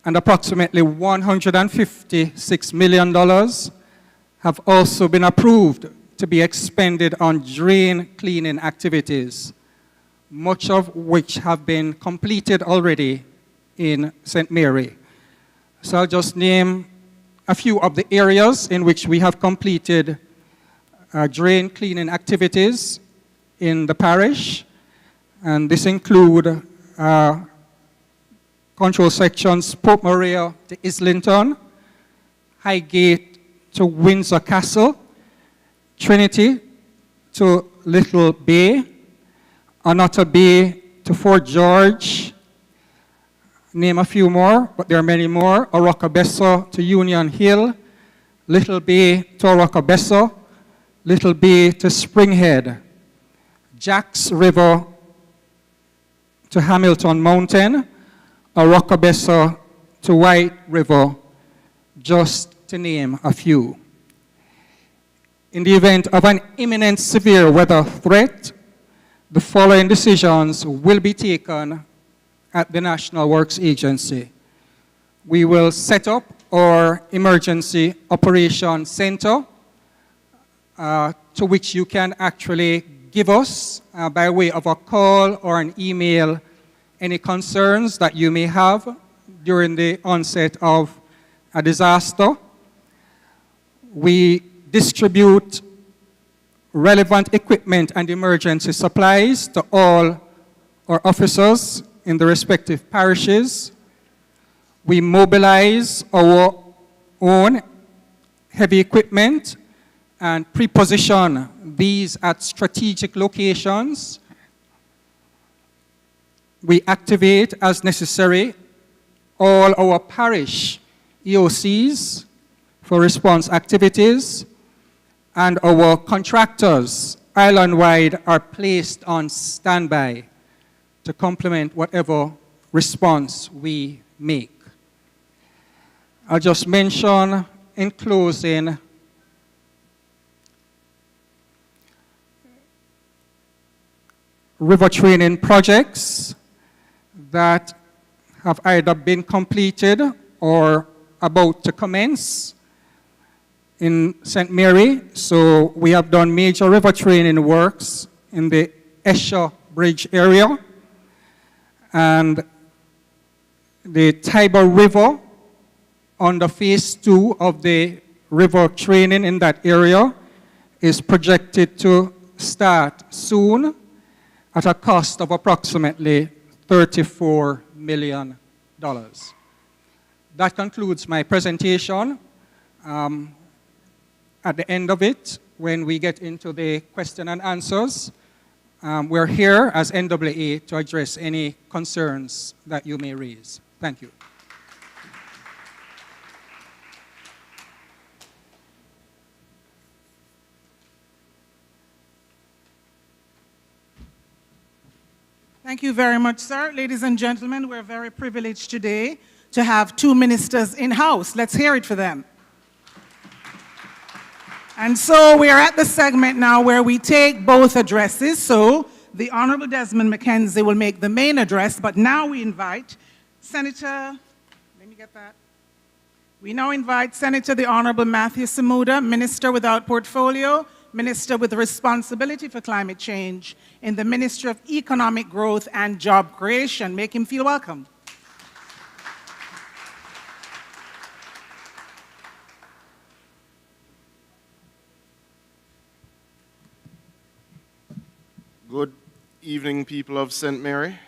and approximately $156 million have also been approved to be expended on drain cleaning activities, much of which have been completed already in St. Mary. So I'll just name a few of the areas in which we have completed drain cleaning activities in the parish, and this include control sections Port Maria to Islington, Highgate to Windsor Castle, Trinity to Little Bay, Onotta Bay to Fort George, name a few more, but there are many more, Orocobesso to Union Hill, Little Bay to Orocobesso, Little Bay to Springhead, Jacks River to Hamilton Mountain, Orocobesso to White River, just to name a few. In the event of an imminent severe weather threat, the following decisions will be taken at the National Works Agency. We will set up our Emergency Operations Center, to which you can actually give us, by way of a call or an email, any concerns that you may have during the onset of a disaster. We distribute relevant equipment and emergency supplies to all our officers in the respective parishes. We mobilize our own heavy equipment and pre-position these at strategic locations. We activate, as necessary, all our parish EOCs for response activities, and our contractors island-wide are placed on standby to complement whatever response we make. I'll just mention in closing river training projects that have either been completed or about to commence in St. Mary. So we have done major river training works in the Esher Bridge area, and the Tiber River under phase 2 of the river training in that area is projected to start soon at a cost of approximately $34 million. That concludes my presentation. At the end of it, when we get into the question and answers, we're here as NAA to address any concerns that you may raise. Thank you. Thank you very much, sir. Ladies and gentlemen, we're very privileged today to have two ministers in-house. Let's hear it for them. And so we are at the segment now where we take both addresses. So the Honorable Desmond McKenzie will make the main address, but now we invite Senator, let me get that. We now invite Senator the Honorable Matthew Samuda, Minister without portfolio, Minister with responsibility for climate change in the Ministry of Economic Growth and Job Creation. Make him feel welcome. Good evening, people of St. Mary.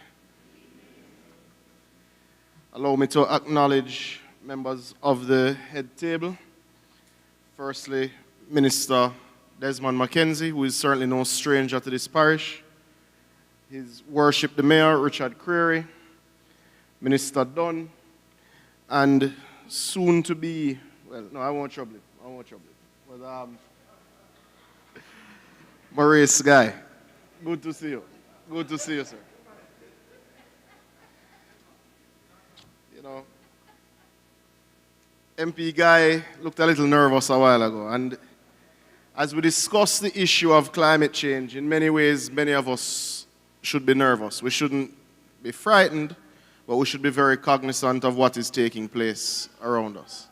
Allow me to acknowledge members of the head table. Firstly, Minister Desmond McKenzie, who is certainly no stranger to this parish. His Worship the Mayor, Richard Creary. Minister Dunn, and soon to be, well, no, I won't trouble it. But Maurice Guy, good to see you. Good to see you, sir. You know, MP Guy looked a little nervous a while ago, and as we discuss the issue of climate change, in many ways, many of us should be nervous. We shouldn't be frightened, but we should be very cognizant of what is taking place around us.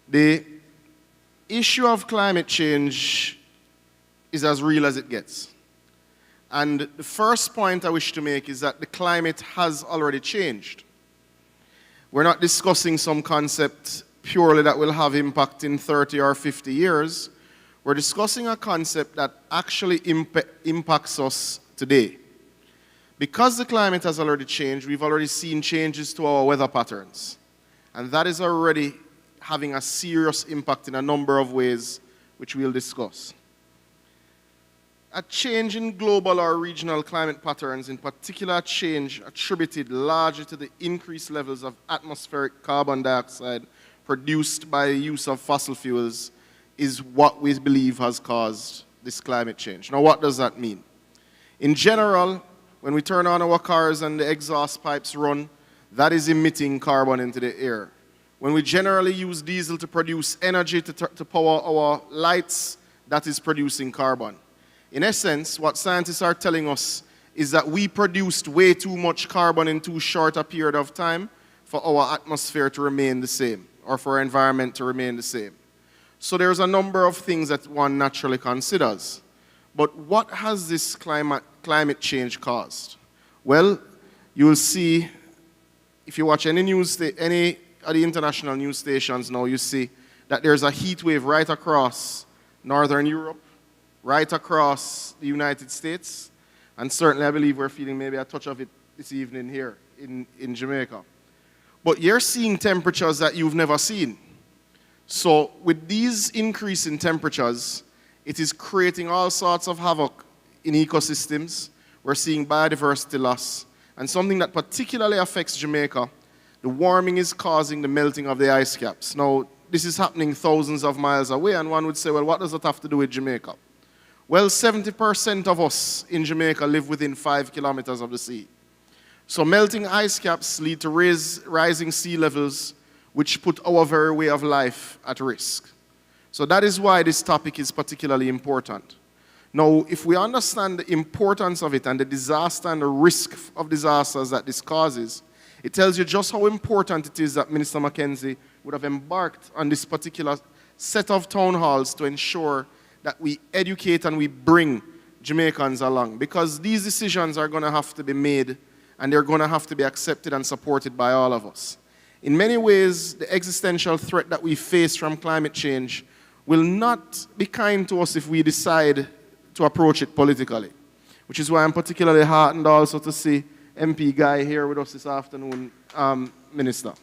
The issue of climate change is as real as it gets. And the first point I wish to make is that the climate has already changed. We're not discussing some concept purely that will have impact in 30 or 50 years. We're discussing a concept that actually impacts us today. Because the climate has already changed, we've already seen changes to our weather patterns. And that is already having a serious impact in a number of ways, which we'll discuss. A change in global or regional climate patterns, in particular change attributed largely to the increased levels of atmospheric carbon dioxide produced by the use of fossil fuels, is what we believe has caused this climate change. Now, what does that mean? In general, when we turn on our cars and the exhaust pipes run, that is emitting carbon into the air. When we generally use diesel to produce energy to power our lights, that is producing carbon. In essence, what scientists are telling us is that we produced way too much carbon in too short a period of time for our atmosphere to remain the same, or for our environment to remain the same. So there's a number of things that one naturally considers. But what has this climate change caused? Well, you will see, if you watch any of the international news stations now, you see that there's a heat wave right across Northern Europe, right across the United States, and certainly I believe we're feeling maybe a touch of it this evening here in Jamaica. But you're seeing temperatures that you've never seen. So with these increasing temperatures, it is creating all sorts of havoc in ecosystems. We're seeing biodiversity loss. And something that particularly affects Jamaica, the warming is causing the melting of the ice caps. Now, this is happening thousands of miles away, and one would say, well, what does that have to do with Jamaica? Well, 70% of us in Jamaica live within 5 kilometers of the sea. So melting ice caps lead to rising sea levels, which put our very way of life at risk. So that is why this topic is particularly important. Now, if we understand the importance of it and the disaster and the risk of disasters that this causes, it tells you just how important it is that Minister McKenzie would have embarked on this particular set of town halls to ensure that we educate and we bring Jamaicans along, because these decisions are going to have to be made and they're going to have to be accepted and supported by all of us. In many ways, the existential threat that we face from climate change will not be kind to us if we decide to approach it politically, which is why I'm particularly heartened also to see MP Guy here with us this afternoon, Minister.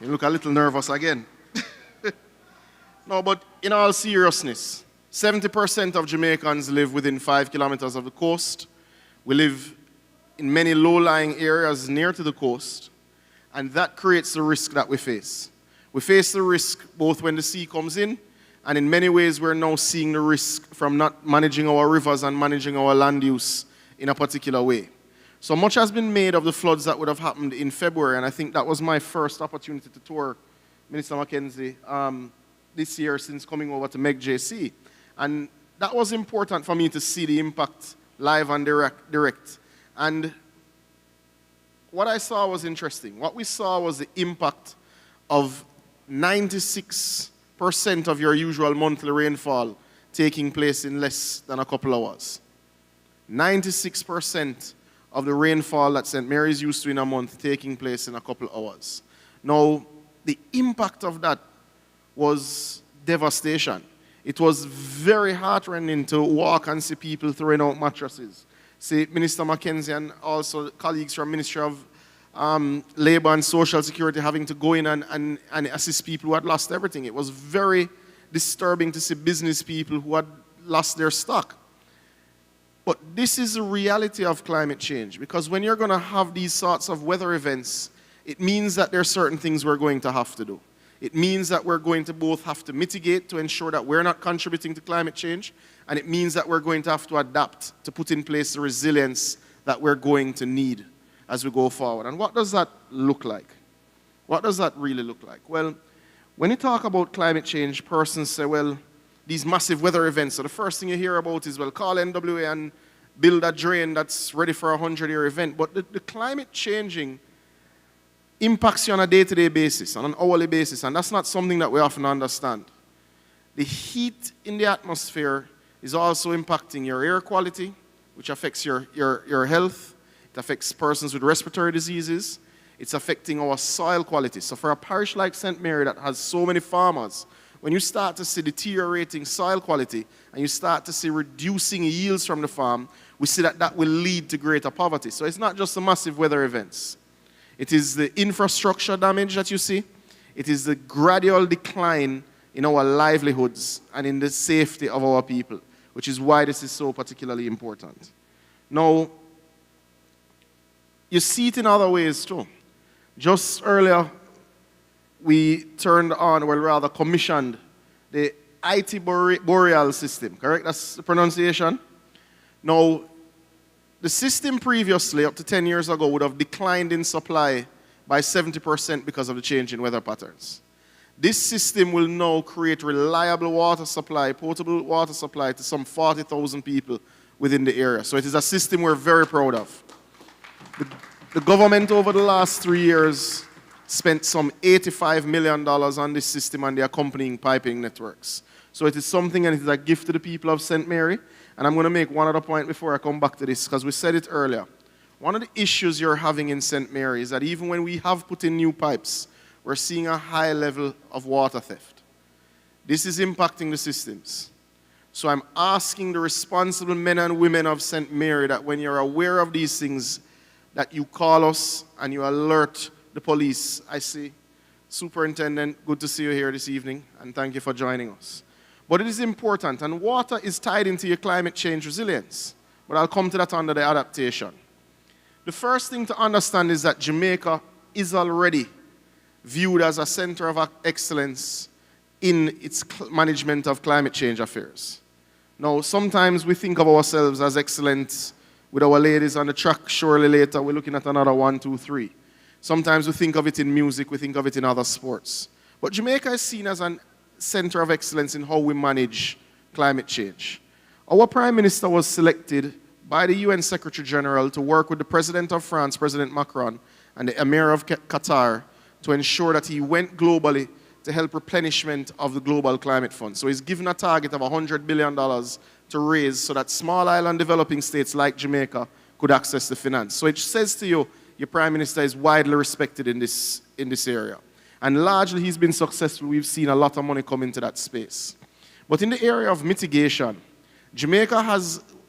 You look a little nervous again. No, but in all seriousness, 70% of Jamaicans live within 5 kilometers of the coast. We live in many low-lying areas near to the coast, and that creates the risk that we face. We face the risk both when the sea comes in, and in many ways we're now seeing the risk from not managing our rivers and managing our land use in a particular way. So much has been made of the floods that would have happened in February, and I think that was my first opportunity to tour Minister McKenzie this year since coming over to MEGJC. And that was important for me to see the impact live and direct. And what I saw was interesting. What we saw was the impact of 96% of your usual monthly rainfall taking place in less than a couple hours. 96% of the rainfall that St. Mary's used to in a month taking place in a couple hours. Now, the impact of that was devastation. It was very heart-rending to walk and see people throwing out mattresses. See Minister McKenzie and also colleagues from Ministry of Labour and Social Security having to go in and assist people who had lost everything. It was very disturbing to see business people who had lost their stock. But this is the reality of climate change, because when you're going to have these sorts of weather events, it means that there are certain things we're going to have to do. It means that we're going to both have to mitigate to ensure that we're not contributing to climate change, and it means that we're going to have to adapt to put in place the resilience that we're going to need as we go forward. And what does that look like? What does that really look like? Well, when you talk about climate change, persons say, well, these massive weather events, so the first thing you hear about is, well, call NWA and build a drain that's ready for a 100-year event. But the climate changing impacts you on a day-to-day basis, on an hourly basis, and that's not something that we often understand. The heat in the atmosphere is also impacting your air quality, which affects your health. It affects persons with respiratory diseases. It's affecting our soil quality. So for a parish like St. Mary that has so many farmers, when you start to see deteriorating soil quality and you start to see reducing yields from the farm, we see that that will lead to greater poverty. So it's not just the massive weather events. It is the infrastructure damage that you see. It is the gradual decline in our livelihoods and in the safety of our people, which is why this is so particularly important. Now, you see it in other ways too. Just earlier, we turned on, well, rather commissioned the IT boreal system, correct? That's the pronunciation. Now, the system previously, up to 10 years ago, would have declined in supply by 70% because of the change in weather patterns. This system will now create reliable water supply, potable water supply to some 40,000 people within the area. So it is a system we're very proud of. The government over the last 3 years spent some $85 million on this system and the accompanying piping networks. So it is something, and it is a gift to the people of St. Mary. And I'm going to make one other point before I come back to this, because we said it earlier. One of the issues you're having in St. Mary is that even when we have put in new pipes, we're seeing a high level of water theft. This is impacting the systems. So I'm asking the responsible men and women of St. Mary that when you're aware of these things, that you call us and you alert the police. I see Superintendent, good to see you here this evening, and thank you for joining us. But it is important, and water is tied into your climate change resilience. But I'll come to that under the adaptation. The first thing to understand is that Jamaica is already viewed as a center of excellence in its management of climate change affairs. Now, sometimes we think of ourselves as excellent with our ladies on the track. Surely later, we're looking at another 1, 2, 3. Sometimes we think of it in music, we think of it in other sports. But Jamaica is seen as a center of excellence in how we manage climate change. Our Prime Minister was selected by the UN Secretary General to work with the President of France, President Macron, and the Emir of Qatar to ensure that he went globally to help replenishment of the Global Climate Fund. So he's given a target of $100 billion to raise so that small island developing states like Jamaica could access the finance. So it says to you, your Prime Minister is widely respected in this area. And largely he's been successful. We've seen a lot of money come into that space. But in the area of mitigation, Jamaica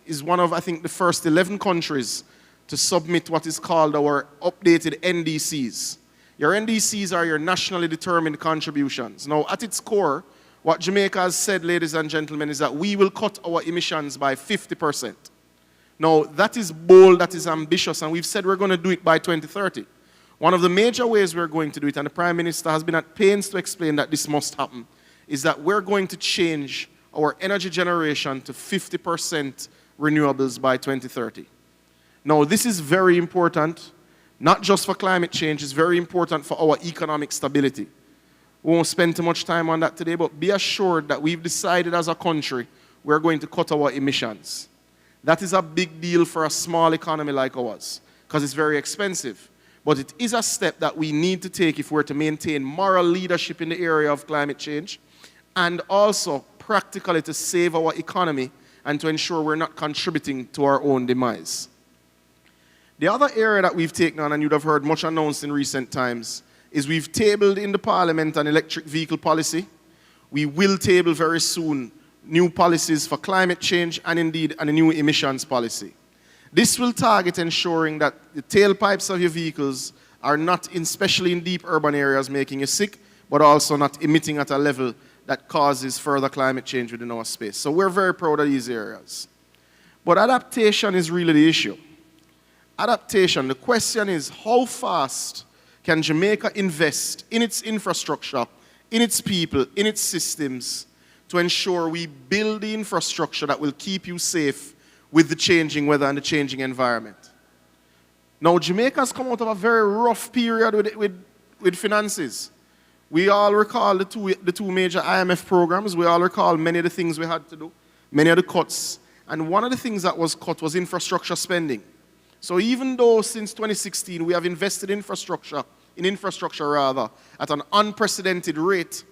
is one of, I think, the first 11 countries to submit what is called our updated NDCs. Your NDCs are your nationally determined contributions. Now, at its core, what Jamaica has said, ladies and gentlemen, is that we will cut our emissions by 50%. Now, that is bold, that is ambitious, and we've said we're going to do it by 2030. One of the major ways we're going to do it, and the Prime Minister has been at pains to explain that this must happen, is that we're going to change our energy generation to 50% renewables by 2030. Now, this is very important, not just for climate change, it's very important for our economic stability. We won't spend too much time on that today, but be assured that we've decided as a country we're going to cut our emissions. That is a big deal for a small economy like ours, because it's very expensive. But it is a step that we need to take if we're to maintain moral leadership in the area of climate change, and also practically to save our economy and to ensure we're not contributing to our own demise. The other area that we've taken on, and you'd have heard much announced in recent times, is we've tabled in the Parliament an electric vehicle policy. We will table very soon new policies for climate change and indeed a new emissions policy. This will target ensuring that the tailpipes of your vehicles are not, especially in deep urban areas, making you sick, but also not emitting at a level that causes further climate change within our space. So we're very proud of these areas. But adaptation is really the issue. Adaptation, the question is, how fast can Jamaica invest in its infrastructure, in its people, in its systems, to ensure we build the infrastructure that will keep you safe with the changing weather and the changing environment? Now, Jamaica's come out of a very rough period with finances. We all recall the two major IMF programs. We all recall many of the things we had to do, many of the cuts. And one of the things that was cut was infrastructure spending. So even though since 2016 we have invested in infrastructure at an unprecedented rate,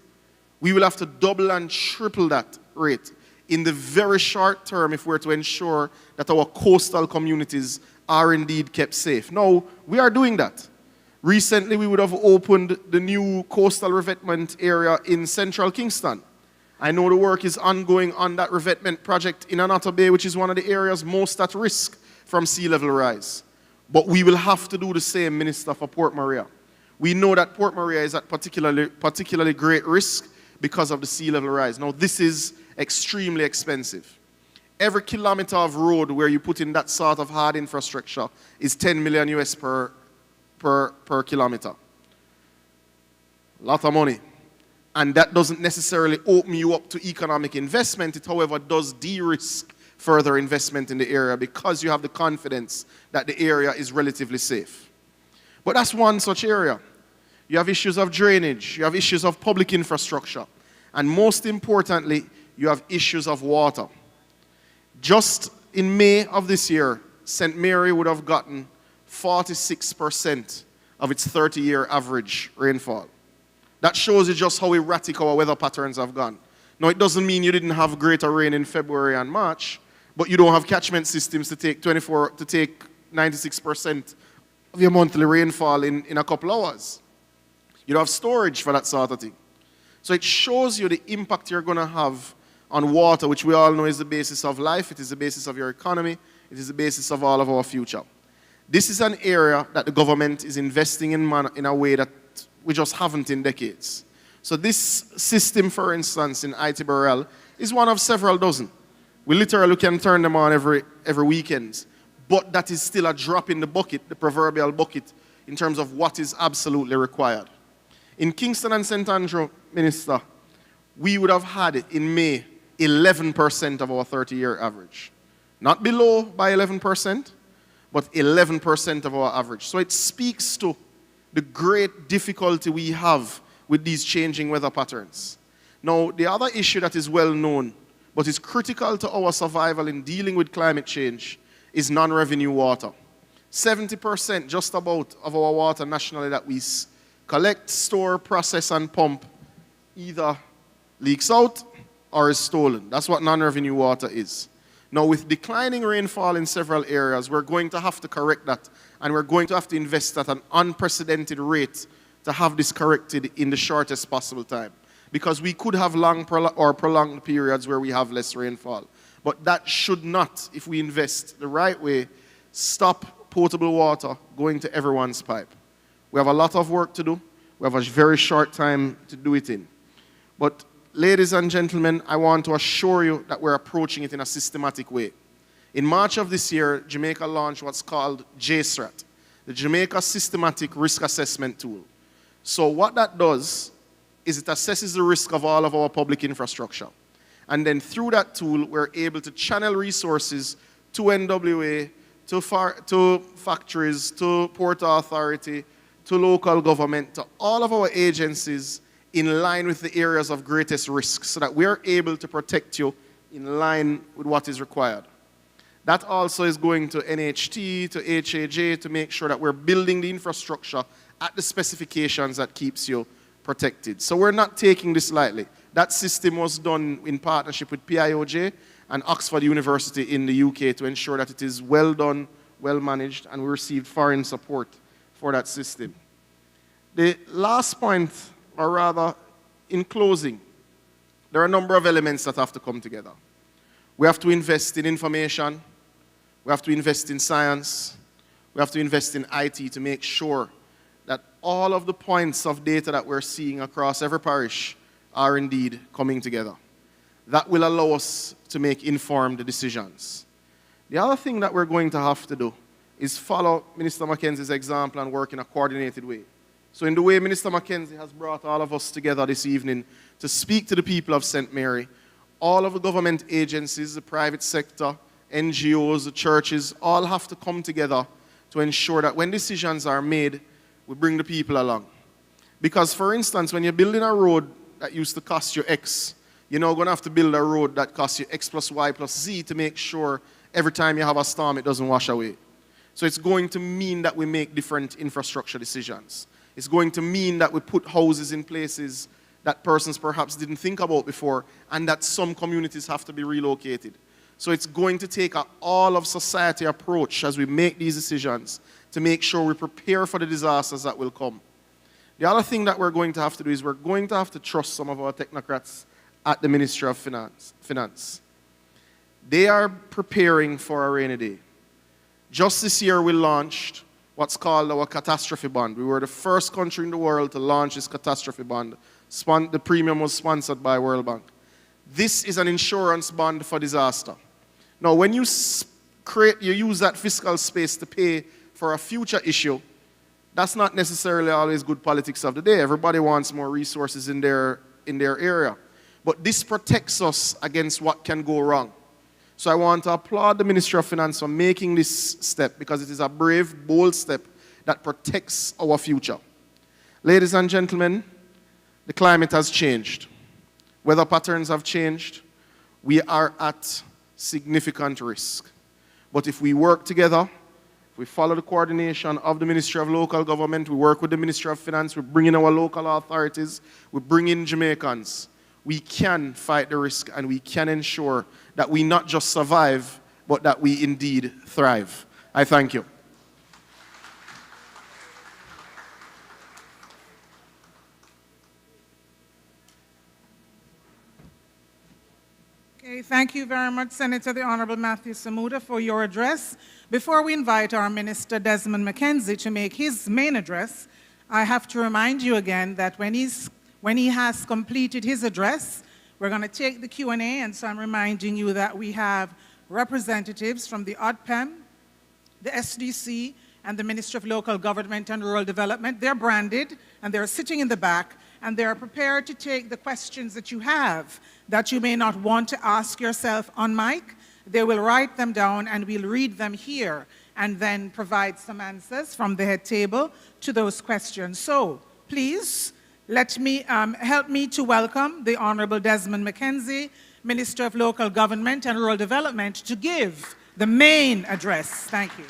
we will have to double and triple that rate in the very short term if we're to ensure that our coastal communities are indeed kept safe. Now, we are doing that. Recently, we would have opened the new coastal revetment area in central Kingston. I know the work is ongoing on that revetment project in Anata Bay, which is one of the areas most at risk from sea level rise. But we will have to do the same, Minister, for Port Maria. We know that Port Maria is at particularly great risk because of the sea level rise. Now, this is extremely expensive. Every kilometer of road where you put in that sort of hard infrastructure is 10 million US per kilometer. A lot of money. And that doesn't necessarily open you up to economic investment. It, however, does de-risk further investment in the area because you have the confidence that the area is relatively safe. But that's one such area. You have issues of drainage. You have issues of public infrastructure. And most importantly, you have issues of water. Just in May of this year, St. Mary would have gotten 46% of its 30-year average rainfall. That shows you just how erratic our weather patterns have gone. Now, it doesn't mean you didn't have greater rain in February and March, but you don't have catchment systems to take 96% of your monthly rainfall in a couple hours. You don't have storage for that sort of thing. So it shows you the impact you're going to have on water, which we all know is the basis of life. It is the basis of your economy. It is the basis of all of our future. This is an area that the government is investing in a way that we just haven't in decades. So this system, for instance, in ITBRL, is one of several dozen. We literally can turn them on every weekend. But that is still a drop in the bucket, the proverbial bucket, in terms of what is absolutely required. In Kingston and St. Andrew, Minister, we would have had in May 11% of our 30-year average. Not below by 11%, but 11% of our average. So it speaks to the great difficulty we have with these changing weather patterns. Now, the other issue that is well known, but is critical to our survival in dealing with climate change, is non-revenue water. 70% just about of our water nationally that we collect, store, process, and pump either leaks out or is stolen. That's what non-revenue water is. Now, with declining rainfall in several areas, we're going to have to correct that, and we're going to have to invest at an unprecedented rate to have this corrected in the shortest possible time. Because we could have prolonged periods where we have less rainfall. But that should not, if we invest the right way, stop potable water going to everyone's pipe. We have a lot of work to do. We have a very short time to do it in. But ladies and gentlemen, I want to assure you that we're approaching it in a systematic way. In March of this year, Jamaica launched what's called JISTV, the Jamaica Systematic Risk Assessment Tool. So what that does is it assesses the risk of all of our public infrastructure. And then through that tool, we're able to channel resources to NWA, to factories, to Port Authority, to local government, to all of our agencies in line with the areas of greatest risk so that we are able to protect you in line with what is required. That also is going to NHT, to HAJ to make sure that we're building the infrastructure at the specifications that keeps you protected. So we're not taking this lightly. That system was done in partnership with PIOJ and Oxford University in the UK to ensure that it is well done, well managed, and we received foreign support for that system. The last point, or rather, in closing, there are a number of elements that have to come together. We have to invest in information, we have to invest in science, we have to invest in IT to make sure that all of the points of data that we're seeing across every parish are indeed coming together. That will allow us to make informed decisions. The other thing that we're going to have to do is follow Minister McKenzie's example and work in a coordinated way. So in the way Minister McKenzie has brought all of us together this evening to speak to the people of St. Mary, all of the government agencies, the private sector, NGOs, the churches, all have to come together to ensure that when decisions are made, we bring the people along. Because, for instance, when you're building a road that used to cost you X, you're now going to have to build a road that costs you X plus Y plus Z to make sure every time you have a storm, it doesn't wash away. So it's going to mean that we make different infrastructure decisions. It's going to mean that we put houses in places that persons perhaps didn't think about before, and that some communities have to be relocated. So it's going to take an all-of-society approach as we make these decisions to make sure we prepare for the disasters that will come. The other thing that we're going to have to do is we're going to have to trust some of our technocrats at the Ministry of Finance. They are preparing for a rainy day. Just this year, we launched what's called our catastrophe bond. We were the first country in the world to launch this catastrophe bond. The premium was sponsored by World Bank. This is an insurance bond for disaster. Now, when you use that fiscal space to pay for a future issue, that's not necessarily always good politics of the day. Everybody wants more resources in their area. But this protects us against what can go wrong. So I want to applaud the Ministry of Finance for making this step, because it is a brave, bold step that protects our future. Ladies and gentlemen, the climate has changed. Weather patterns have changed. We are at significant risk. But if we work together, if we follow the coordination of the Ministry of Local Government, we work with the Ministry of Finance, we bring in our local authorities, we bring in Jamaicans, we can fight the risk and we can ensure that we not just survive, but that we indeed thrive. I thank you. Okay, thank you very much, Senator the Honorable Matthew Samuda, for your address. Before we invite our Minister Desmond McKenzie to make his main address, I have to remind you again that when he has completed his address, we're going to take the Q&A, and so I'm reminding you that we have representatives from the ADPEM, the SDC, and the Ministry of Local Government and Rural Development. They're branded, and they're sitting in the back, and they're prepared to take the questions that you have that you may not want to ask yourself on mic. They will write them down, and we'll read them here, and then provide some answers from the head table to those questions. So, please, let me help me to welcome the Honorable Desmond McKenzie, Minister of Local Government and Rural Development, to give the main address. Thank you.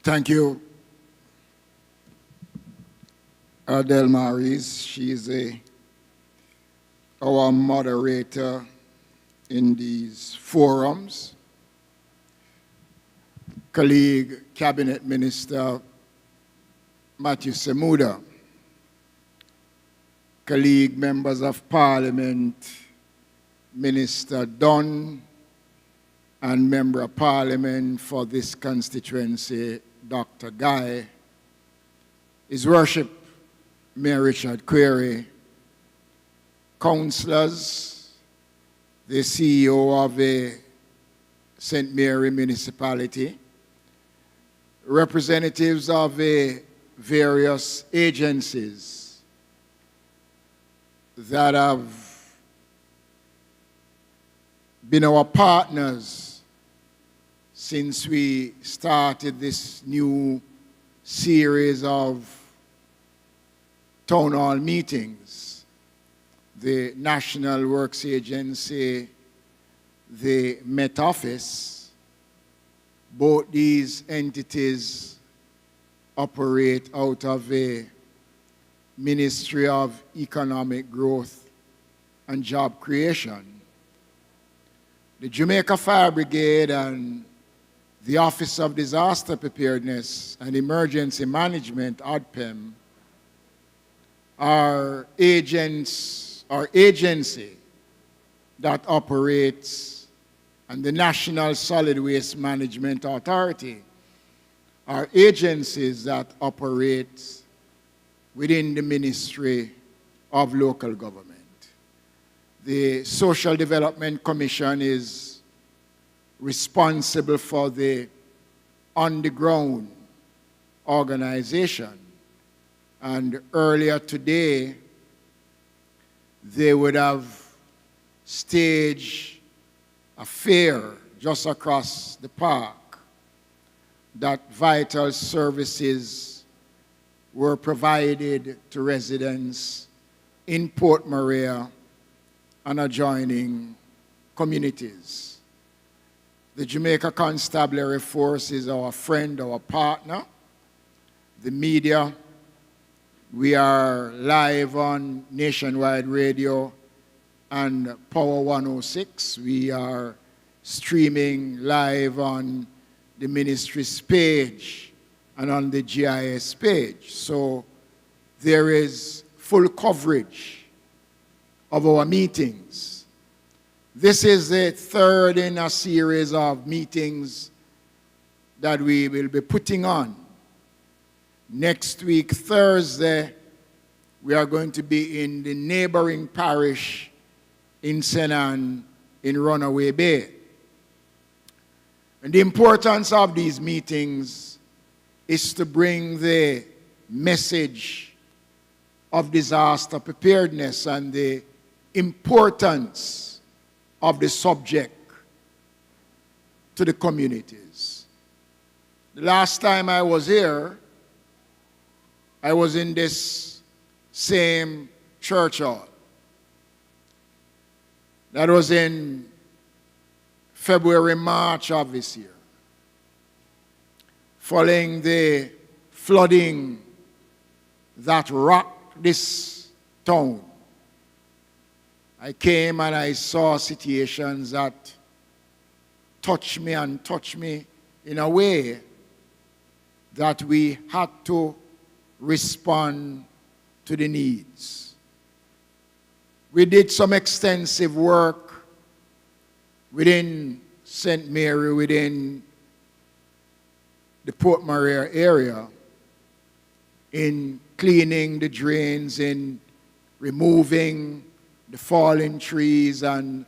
Thank you, Adele Maris. She's our moderator in these forums. Colleague, Cabinet Minister Matthew Samuda, colleague members of Parliament, Minister Dunn, and Member of Parliament for this constituency, Dr. Guy, His Worship Mayor Richard Query, councillors, the CEO of the St. Mary Municipality, representatives of the various agencies that have been our partners since we started this new series of town hall meetings. The National Works Agency, the Met Office, both these entities operate out of the Ministry of Economic Growth and Job Creation. The Jamaica Fire Brigade and the Office of Disaster Preparedness and Emergency Management, ADPEM, are agency that operates, and the National Solid Waste Management Authority are agencies that operate within the Ministry of local government. The Social Development Commission is responsible for the on-the-ground organization. And earlier today, they would have staged a fair just across the park that vital services were provided to residents in Port Maria and adjoining communities. The Jamaica Constabulary Force is our friend, our partner. The media, we are live on nationwide radio and Power 106. We are streaming live on the ministry's page and on the GIS page. So there is full coverage of our meetings. This is the third in a series of meetings that we will be putting on. Next week, Thursday, we are going to be in the neighboring parish in Senan in Runaway Bay. And the importance of these meetings is to bring the message of disaster preparedness and the importance of the subject to the communities. The last time I was here, I was in this same church hall. That was in February, March of this year. Following the flooding that rocked this town, I came and I saw situations that touched me in a way that we had to respond to the needs. We did some extensive work within St. Mary, within the Port Maria area, in cleaning the drains, in removing the fallen trees, and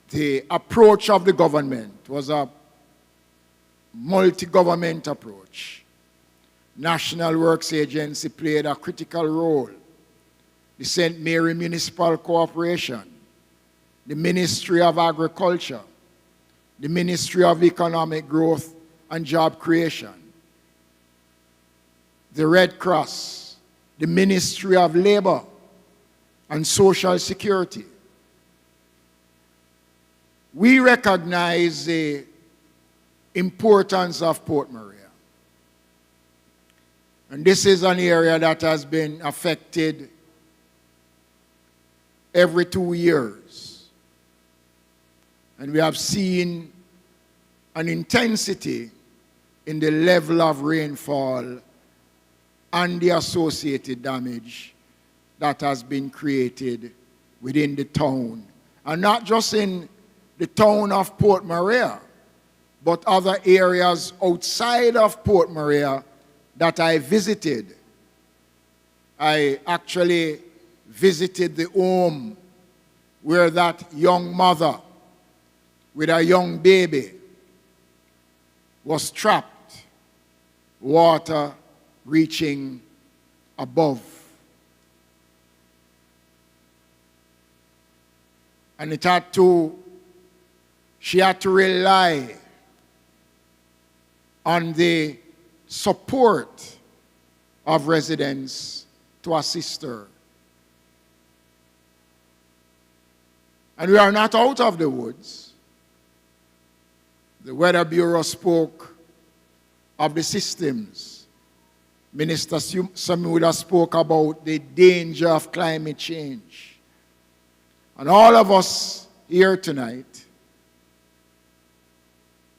the approach of the government was a multi-government approach. National Works Agency played a critical role. The St. Mary Municipal Corporation, the Ministry of Agriculture, the Ministry of Economic Growth and Job Creation, the Red Cross, the Ministry of Labor and Social Security. We recognize the importance of Port Maria. And this is an area that has been affected every 2 years. And we have seen an intensity in the level of rainfall and the associated damage that has been created within the town. And not just in the town of Port Maria, but other areas outside of Port Maria that I visited. I actually visited the home where that young mother with a young baby was trapped, water reaching above. And she had to rely on the support of residents to assist her. And we are not out of the woods. The Weather Bureau spoke of the systems. Minister Samuda spoke about the danger of climate change. And all of us here tonight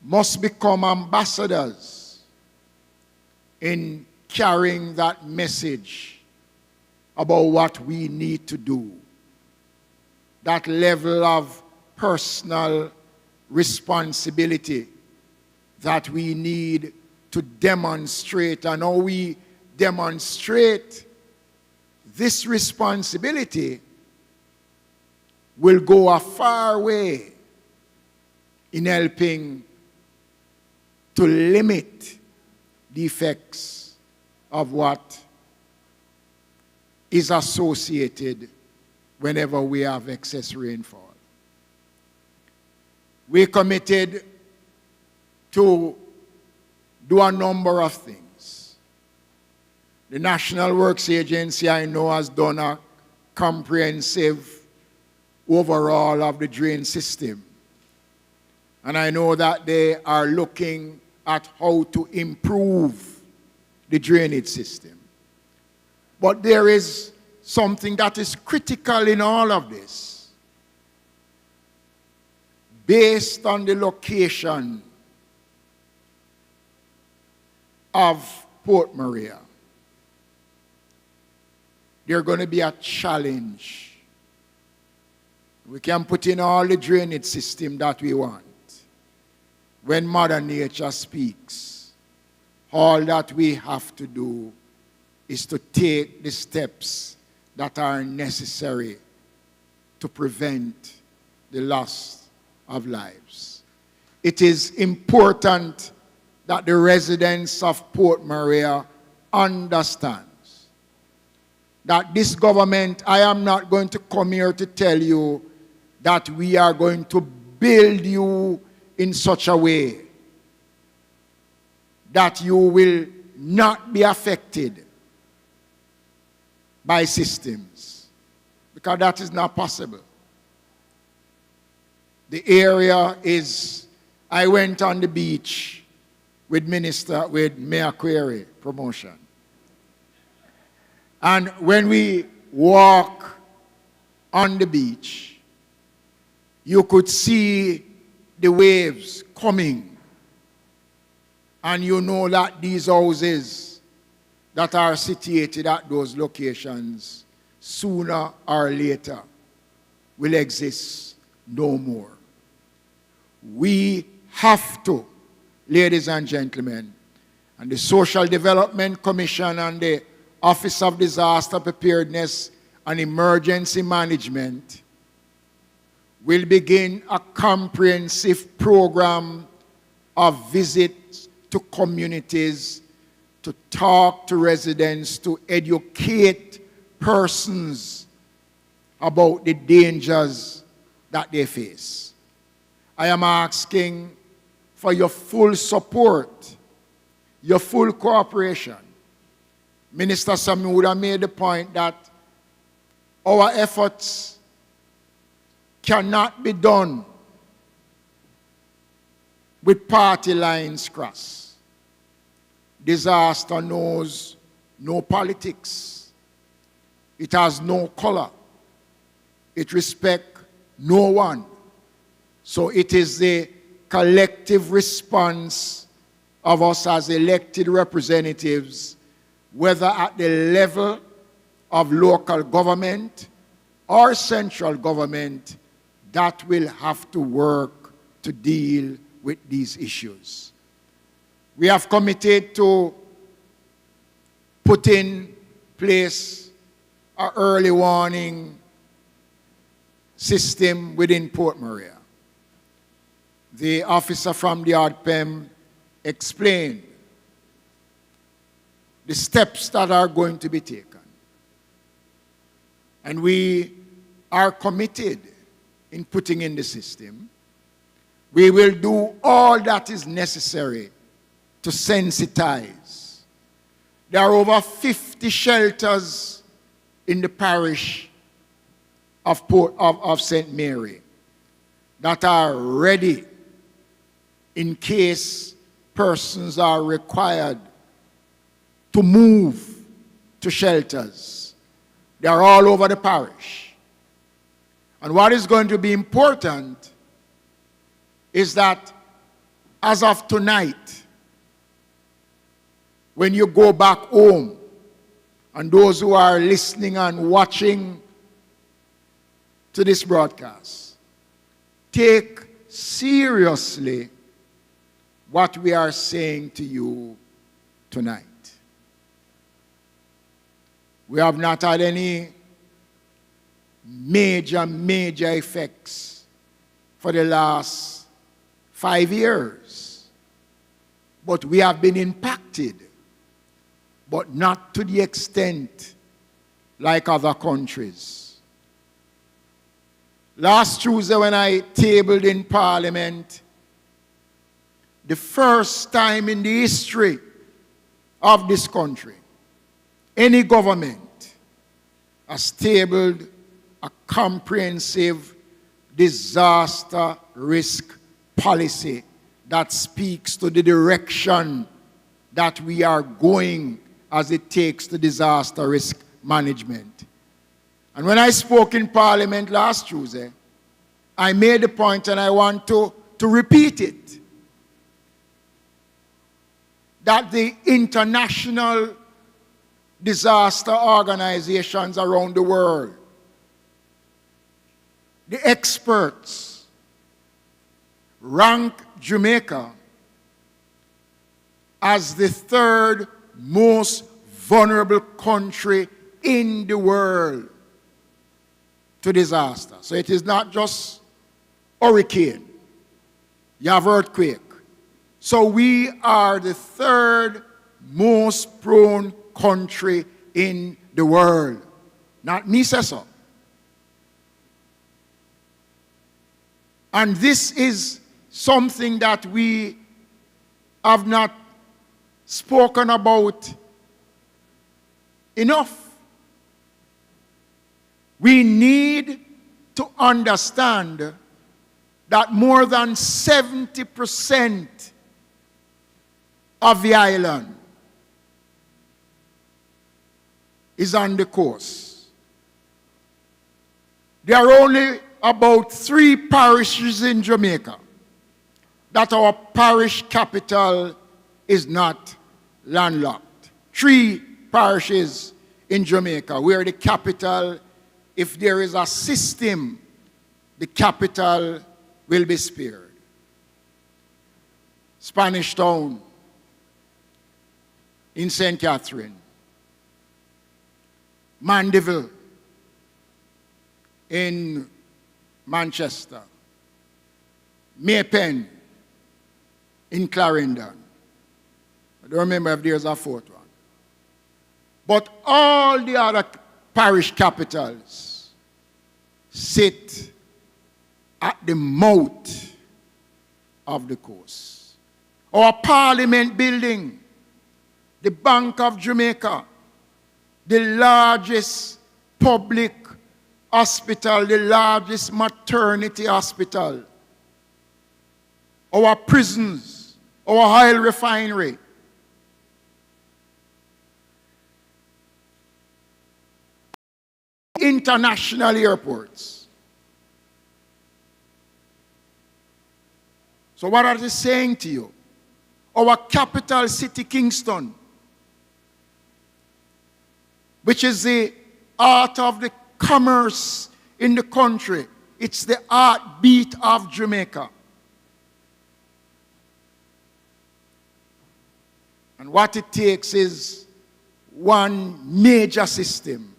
must become ambassadors in carrying that message about what we need to do. That level of personal responsibility that we need to demonstrate. And how we demonstrate this responsibility will go a far way in helping to limit the effects of what is associated whenever we have excess rainfall. We committed to do a number of things. The National Works Agency, I know, has done a comprehensive overhaul of the drain system. And I know that they are looking at how to improve the drainage system. But there is something that is critical in all of this. Based on the location of Port Maria, there's going to be a challenge. We can put in all the drainage system that we want. When Mother Nature speaks, all that we have to do is to take the steps that are necessary to prevent the loss of lives. It is important that the residents of Port Maria understand that this government, I am not going to come here to tell you that we are going to build you in such a way that you will not be affected by systems, because that is not possible. The area is, I went on the beach with Mayor Query promotion. And when we walk on the beach, you could see the waves coming. And you know that these houses that are situated at those locations, sooner or later, will exist no more. We have to, ladies and gentlemen, and the Social Development Commission and the Office of Disaster Preparedness and Emergency Management will begin a comprehensive program of visits to communities, to talk to residents, to educate persons about the dangers that they face. I am asking for your full support, your full cooperation. Minister Samuda made the point that our efforts cannot be done with party lines crossed. Disaster knows no politics. It has no color. It respects no one. So it is the collective response of us as elected representatives, whether at the level of local government or central government, that will have to work to deal with these issues. We have committed to put in place an early warning system within Port Maria. The officer from the ADPEM explained the steps that are going to be taken. And we are committed in putting in the system. We will do all that is necessary to sensitize. There are over 50 shelters in the parish of St. Mary that are ready in case persons are required to move to shelters. They are all over the parish. And what is going to be important is that as of tonight, when you go back home, and those who are listening and watching to this broadcast, take seriously what we are saying to you tonight. We have not had any major effects for the last 5 years. But we have been impacted, but not to the extent like other countries. Last Tuesday when I tabled in Parliament, the first time in the history of this country, any government has tabled a comprehensive disaster risk policy that speaks to the direction that we are going as it takes to disaster risk management. And when I spoke in Parliament last Tuesday, I made the point, and I want to repeat it, that the international disaster organizations around the world, the experts, rank Jamaica as the third most vulnerable country in the world to disaster. So it is not just hurricane, you have earthquake. So we are the third most prone country in the world. Not me say so. And this is something that we have not spoken about enough. We need to understand that more than 70% of the island is on the coast. There are only about 3 parishes in Jamaica that our parish capital is not landlocked. 3 parishes in Jamaica where the capital, if there is a system, the capital will be spared. Spanish Town in St. Catherine, Mandeville in Manchester, Maypen in Clarendon. I don't remember if there's a 4th one. But all the other parish capitals sit at the mouth of the coast. Our Parliament building, the Bank of Jamaica, the largest public hospital, the largest maternity hospital, our prisons, our oil refinery, international airports. So what are they saying to you? Our capital city, Kingston, which is the heart of the commerce in the country. It's the heartbeat of Jamaica. And what it takes is one major system.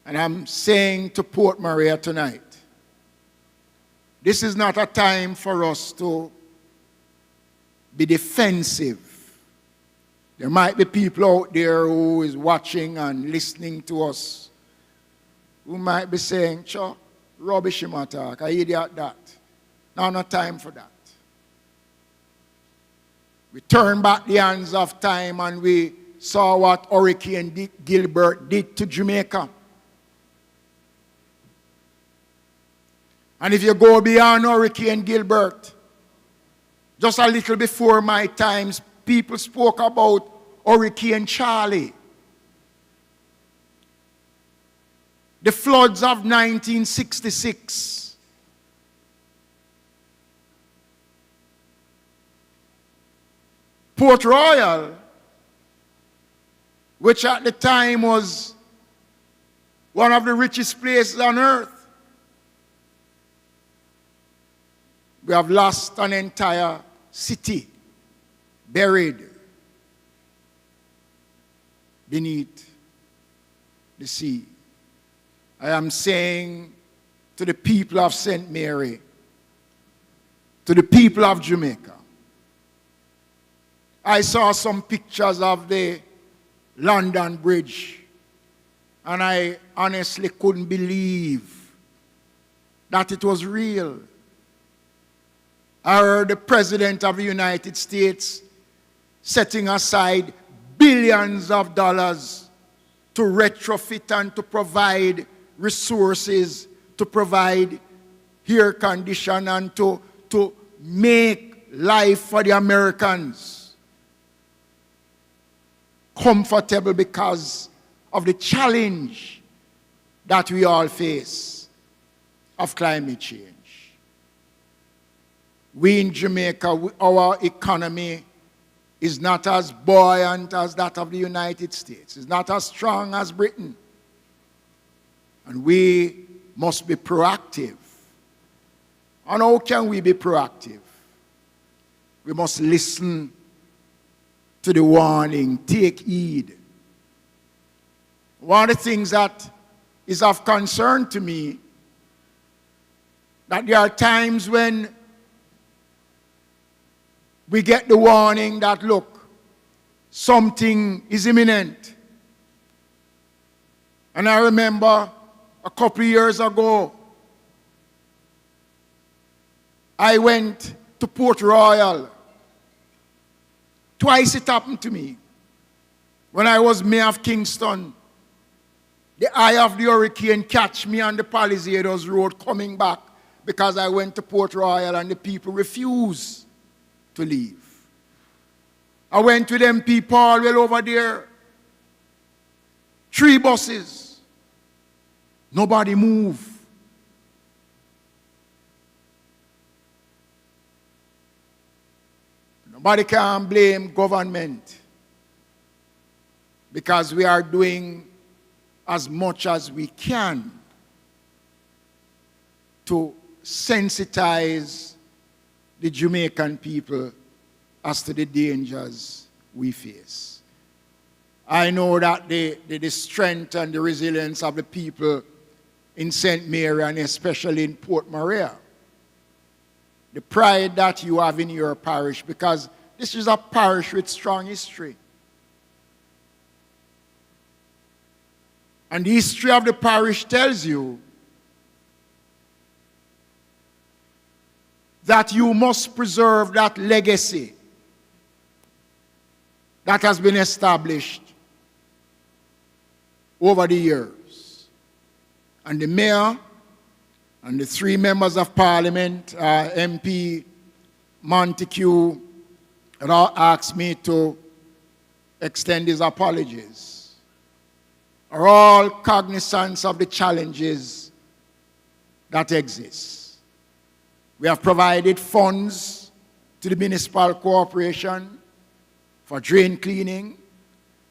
And I'm saying to Port Maria tonight, this is not a time for us to be defensive. There might be people out there who is watching and listening to us who might be saying, "Cho, rubbish him attack, I idiot that." Now, no time for that. We turn back the hands of time and we saw what Hurricane Gilbert did to Jamaica. And if you go beyond Hurricane Gilbert, just a little before my times, people spoke about Hurricane Charlie. The floods of 1966. Port Royal, which at the time was one of the richest places on earth, we have lost an entire city buried beneath the sea. I am saying to the people of St. Mary, to the people of Jamaica, I saw some pictures of the London Bridge, and I honestly couldn't believe that it was real. I heard the President of the United States setting aside billions of dollars to retrofit and to provide resources, to provide air condition, and to make life for the Americans comfortable because of the challenge that we all face of climate change. We in Jamaica, our economy is not as buoyant as that of the United States. It's not as strong as Britain. And we must be proactive. And how can we be proactive? We must listen to the warning, take heed. One of the things that is of concern to me, that there are times when we get the warning that, look, something is imminent. And I remember a couple of years ago, I went to Port Royal. Twice it happened to me. When I was mayor of Kingston, the eye of the hurricane catch me on the Palisades Road coming back because I went to Port Royal and the people refused to leave. I went with MP Paul over there. 3 buses. Nobody moved. Nobody can blame government because we are doing as much as we can to sensitize the Jamaican people as to the dangers we face. I know that the strength and the resilience of the people in St. Mary and especially in Port Maria, the pride that you have in your parish, because this is a parish with strong history. And the history of the parish tells you that you must preserve that legacy that has been established over the years. And the mayor and the 3 members of Parliament, MP Montague, had all asked me to extend his apologies, are all cognizant of the challenges that exist. We have provided funds to the municipal corporation for drain cleaning.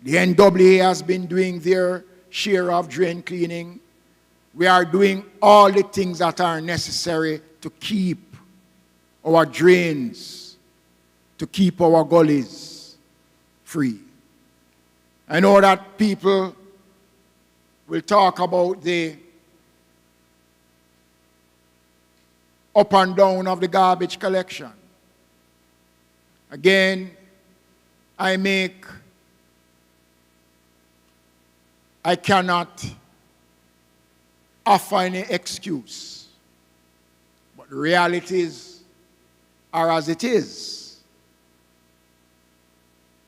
The NWA has been doing their share of drain cleaning. We are doing all the things that are necessary to keep our drains, to keep our gullies free. I know that people will talk about the up and down of the garbage collection. Again, I cannot offer any excuse. But the realities are as it is.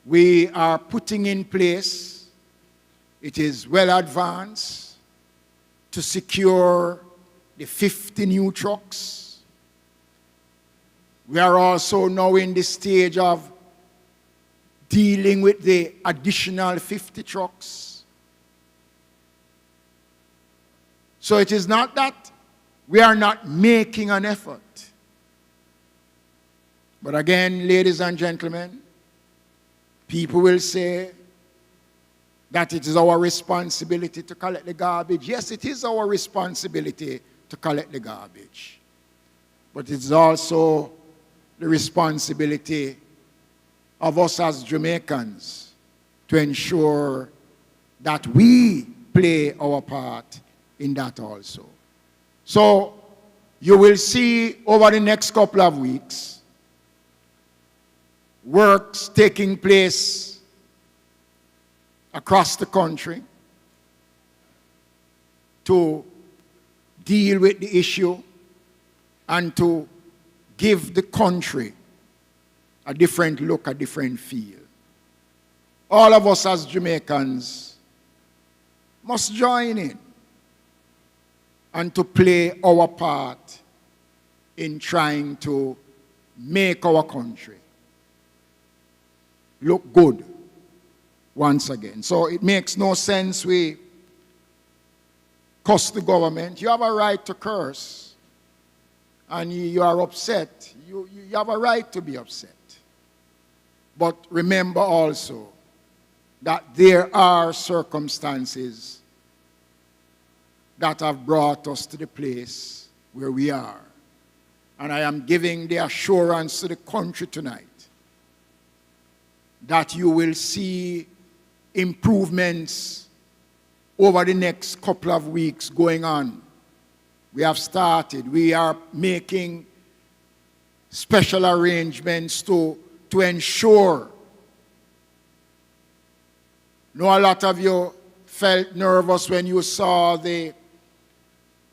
We are putting in place, it is well advanced, to secure the 50 new trucks. We are also now in the stage of dealing with the additional 50 trucks. So it is not that we are not making an effort. But again, ladies and gentlemen, people will say that it is our responsibility to collect the garbage. Yes, it is our responsibility to collect the garbage. But it's also the responsibility of us as Jamaicans to ensure that we play our part in that also. So you will see over the next couple of weeks works taking place across the country to deal with the issue and to give the country a different look, a different feel. All of us as Jamaicans must join in and to play our part in trying to make our country look good once again. So it makes no sense we curse the government. You have a right to curse, and you are upset. You have a right to be upset. But remember also that there are circumstances that have brought us to the place where we are. And I am giving the assurance to the country tonight that you will see improvements over the next couple of weeks going on. We have started. We are making special arrangements to ensure. I know a lot of you felt nervous when you saw the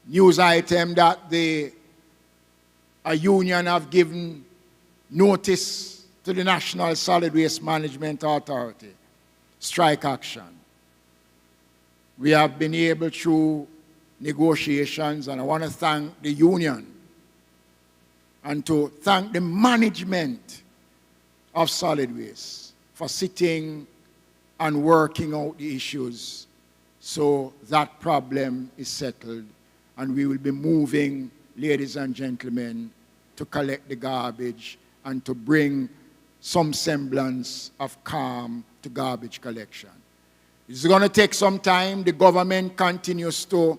news item that a union have given notice to the National Solid Waste Management Authority, strike action. We have been able through negotiations, and I want to thank the union and to thank the management of solid waste for sitting and working out the issues so that problem is settled, and we will be moving, ladies and gentlemen, to collect the garbage and to bring some semblance of calm to garbage collection. It's going to take some time. The government continues to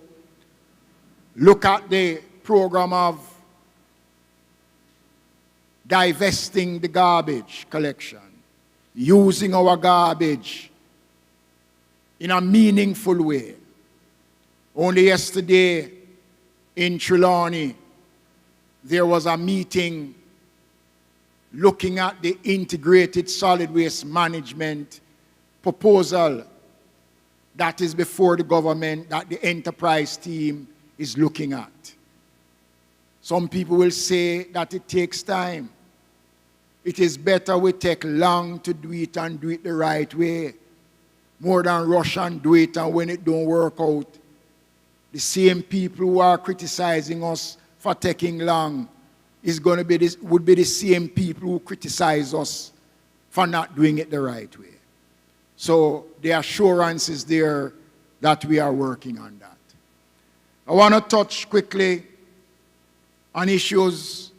look at the program of divesting the garbage collection, using our garbage in a meaningful way. Only yesterday in Trelawney, there was a meeting looking at the integrated solid waste management proposal that is before the government, that the enterprise team is looking at. Some people will say that it takes time. It is better we take long to do it and do it the right way, more than rush and do it, and when it don't work out, the same people who are criticizing us for taking long would be the same people who criticize us for not doing it the right way. So the assurance is there that we are working on that. I want to touch quickly on issues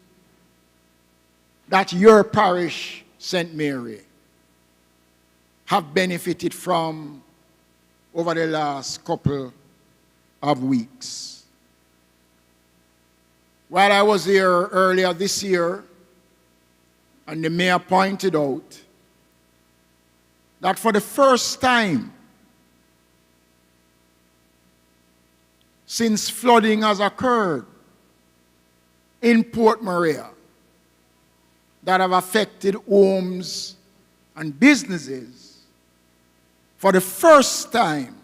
that your parish, St. Mary, have benefited from over the last couple of weeks. While I was here earlier this year, and the mayor pointed out that for the first time since flooding has occurred in Port Maria that have affected homes and businesses, for the first time,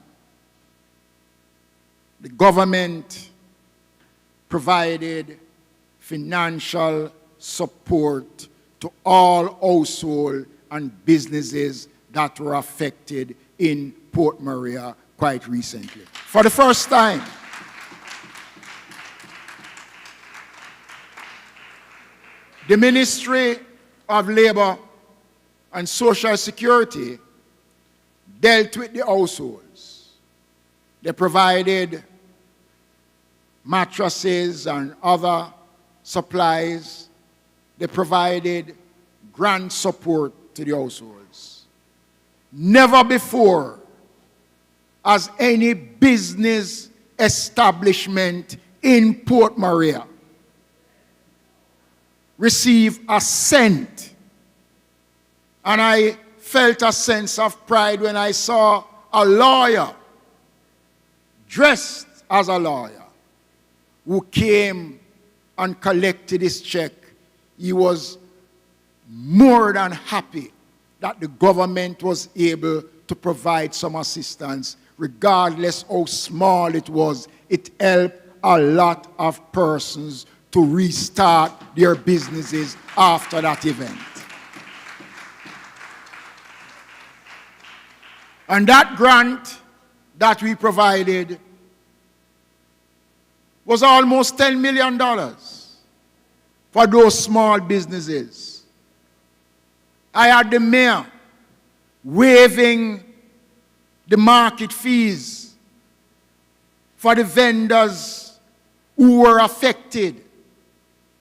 the government provided financial support to all households and businesses that were affected in Port Maria quite recently. For the first time. The Ministry of Labor and Social Security dealt with the households. They provided mattresses and other supplies. They provided grant support to the households. Never before has any business establishment in Port Maria received a cent And I felt a sense of pride when I saw a lawyer dressed as a lawyer who came and collected his check. He was more than happy that the government was able to provide some assistance, regardless how small it was. It helped a lot of persons to restart their businesses after that event. And that grant that we provided was almost $10 million for those small businesses. I had the mayor waiving the market fees for the vendors who were affected.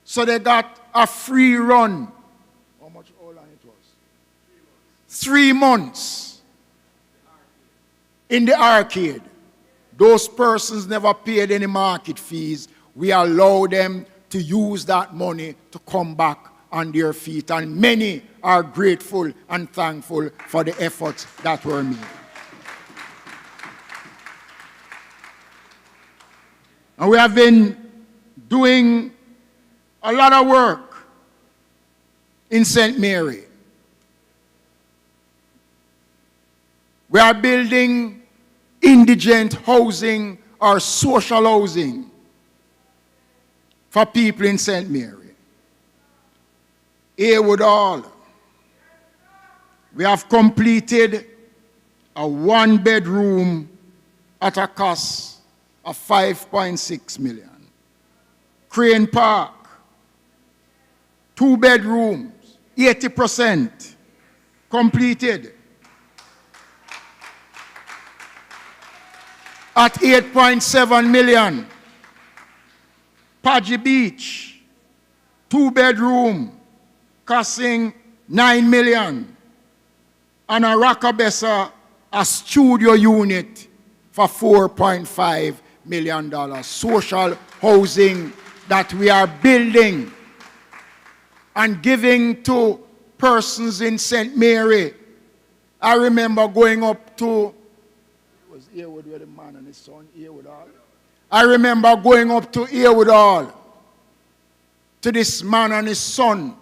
So they got a free run. How much all on it was? 3 months in the arcade. Those persons never paid any market fees. We allow them to use that money to come back on their feet. And many are grateful and thankful for the efforts that were made. And we have been doing a lot of work in St. Mary. We are building indigent housing or social housing for people in St. Mary. Haywood Hall. We have completed a 1-bedroom at a cost of $5.6 million. Crane Park, 2 bedrooms, 80% completed at $8.7 million. Padgy Beach, 2 bedroom, costing $9 million. And a Rockabessa, a studio unit for $4.5 million. Social housing that we are building and giving to persons in St. Mary. I remember going up to, it was Haywood where the man and his son, Haywood Hall. I remember going up to Haywood Hall to this man and his son.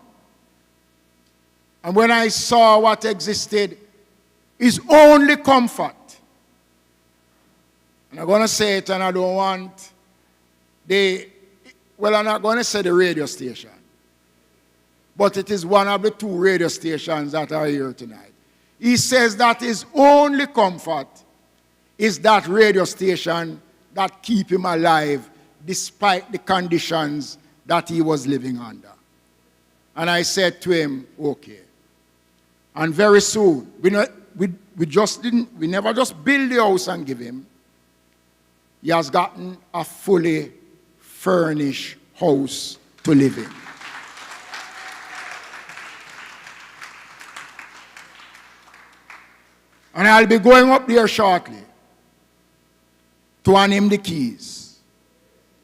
And when I saw what existed, his only comfort, and I'm going to say it and I don't want I'm not going to say the radio station, but it is one of the 2 radio stations that are here tonight. He says that his only comfort is that radio station that keep him alive despite the conditions that he was living under. And I said to him, okay. And very soon, we never just build the house and give him. He has gotten a fully furnished house to live in. And I'll be going up there shortly to hand him the keys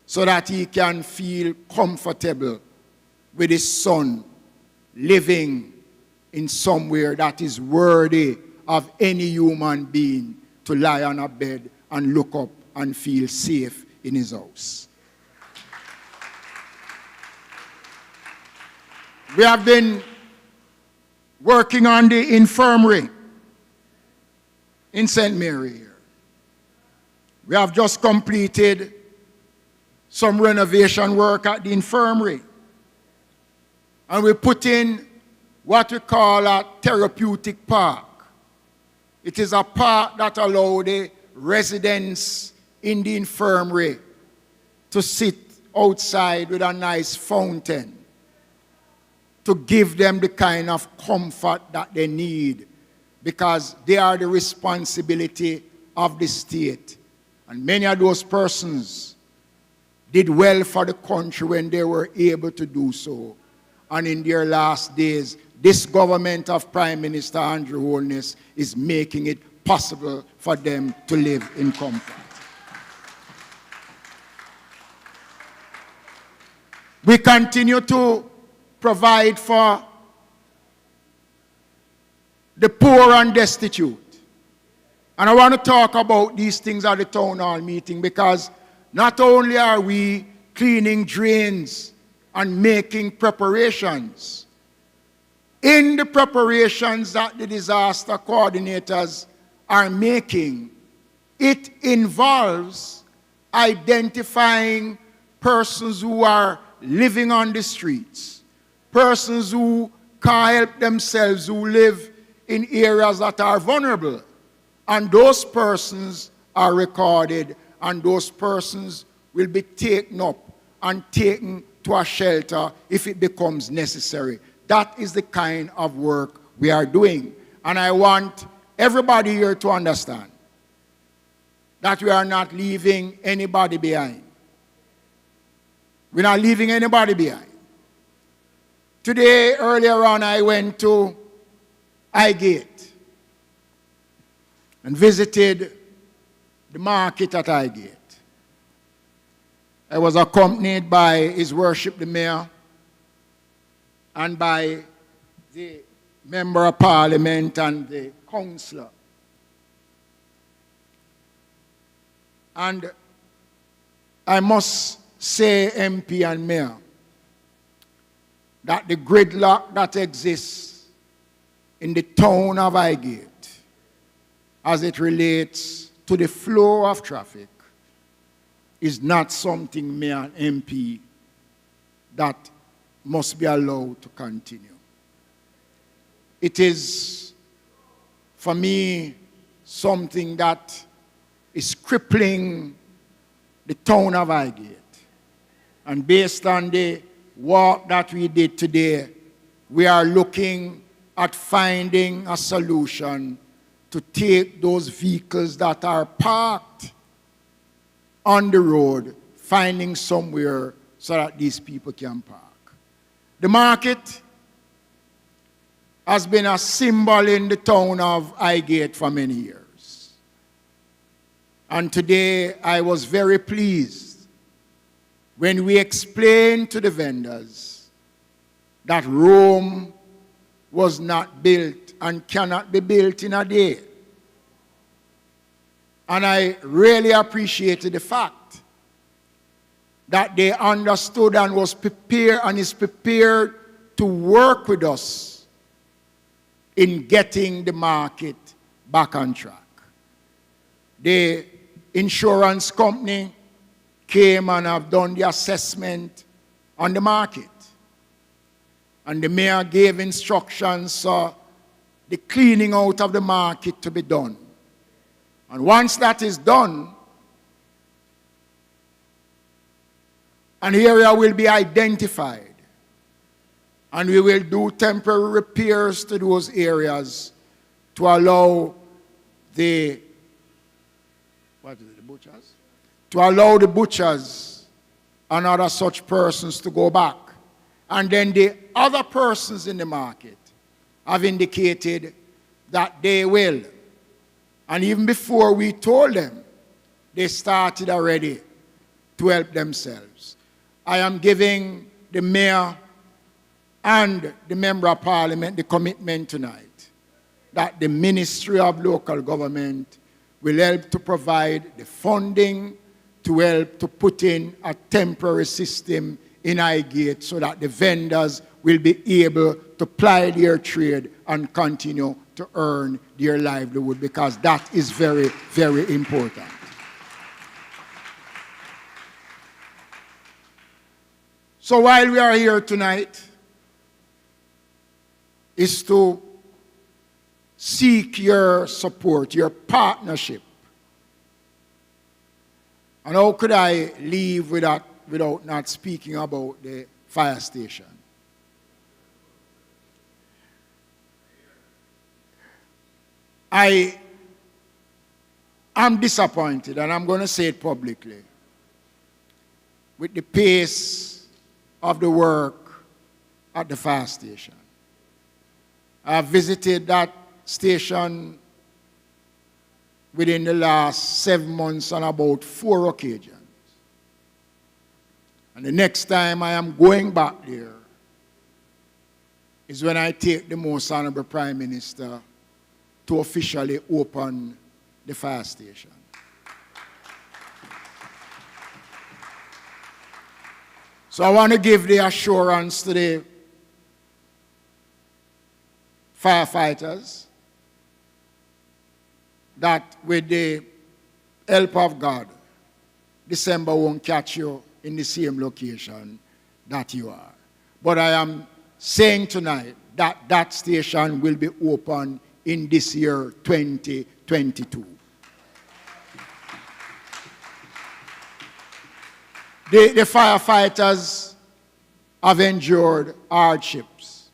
so that he can feel comfortable with his son living in somewhere that is worthy of any human being to lie on a bed and look up and feel safe in his house. We have been working on the infirmary in St. Mary here. We have just completed some renovation work at the infirmary. And we put in what we call a therapeutic park. It is a park that allows the residents in the infirmary to sit outside with a nice fountain to give them the kind of comfort that they need, because they are the responsibility of the state. And many of those persons did well for the country when they were able to do so. And in their last days, this government of Prime Minister Andrew Holness is making it possible for them to live in comfort. We continue to provide for the poor and destitute. And I want to talk about these things at the town hall meeting, because not only are we cleaning drains and making preparations, in the preparations that the disaster coordinators are making, it involves identifying persons who are living on the streets, persons who can't help themselves, who live in areas that are vulnerable. And those persons are recorded, and those persons will be taken up and taken to a shelter if it becomes necessary. That is the kind of work we are doing. And I want everybody here to understand that we are not leaving anybody behind. We're not leaving anybody behind. Today, earlier on, I went to Highgate and visited the market at Highgate. I was accompanied by His Worship the Mayor and by the Member of Parliament and the Councillor. And I must say, MP and Mayor, that the gridlock that exists in the town of Highgate as it relates to the flow of traffic is not something Mayor and MP that must be allowed to continue. It is, for me, something that is crippling the town of Highgate. And based on the work that we did today, we are looking at finding a solution to take those vehicles that are parked on the road, finding somewhere so that these people can park. The market has been a symbol in the town of Highgate for many years. And today I was very pleased when we explained to the vendors that Rome was not built and cannot be built in a day. And I really appreciated the fact that they understood and was prepared and is prepared to work with us in getting the market back on track. The insurance company came and have done the assessment on the market. And the mayor gave instructions for the cleaning out of the market to be done. And once that is done, an area will be identified, and we will do temporary repairs to those areas to allow the butchers? To allow the butchers and other such persons to go back. And then the other persons in the market have indicated that they will. And even before we told them, they started already to help themselves. I am giving the mayor and the member of parliament the commitment tonight that the Ministry of Local Government will help to provide the funding to help to put in a temporary system in Highgate so that the vendors will be able to ply their trade and continue to earn their livelihood, because that is very, very important. So while we are here tonight, is to seek your support, your partnership. And how could I leave without not speaking about the fire station? I am disappointed, and I'm going to say it publicly, with the pace of the work at the fire station. I visited that station within the last 7 months on about 4 occasions. And the next time I am going back there is when I take the Most Honorable Prime Minister to officially open the fire station. So I want to give the assurance to the firefighters that with the help of God, December won't catch you in the same location that you are. But I am saying tonight that that station will be open in this year, 2022. The firefighters have endured hardships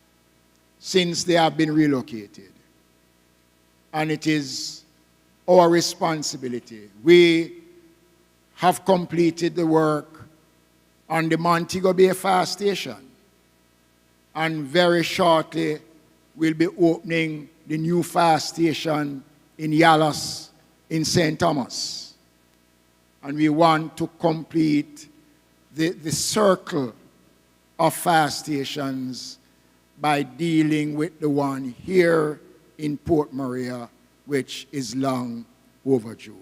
since they have been relocated. And it is our responsibility. We have completed the work on the Montego Bay Fire Station. And very shortly, we'll be opening the new fire station in Yalas in St. Thomas. And we want to complete the circle of fire stations by dealing with the one here in Port Maria, which is long overdue.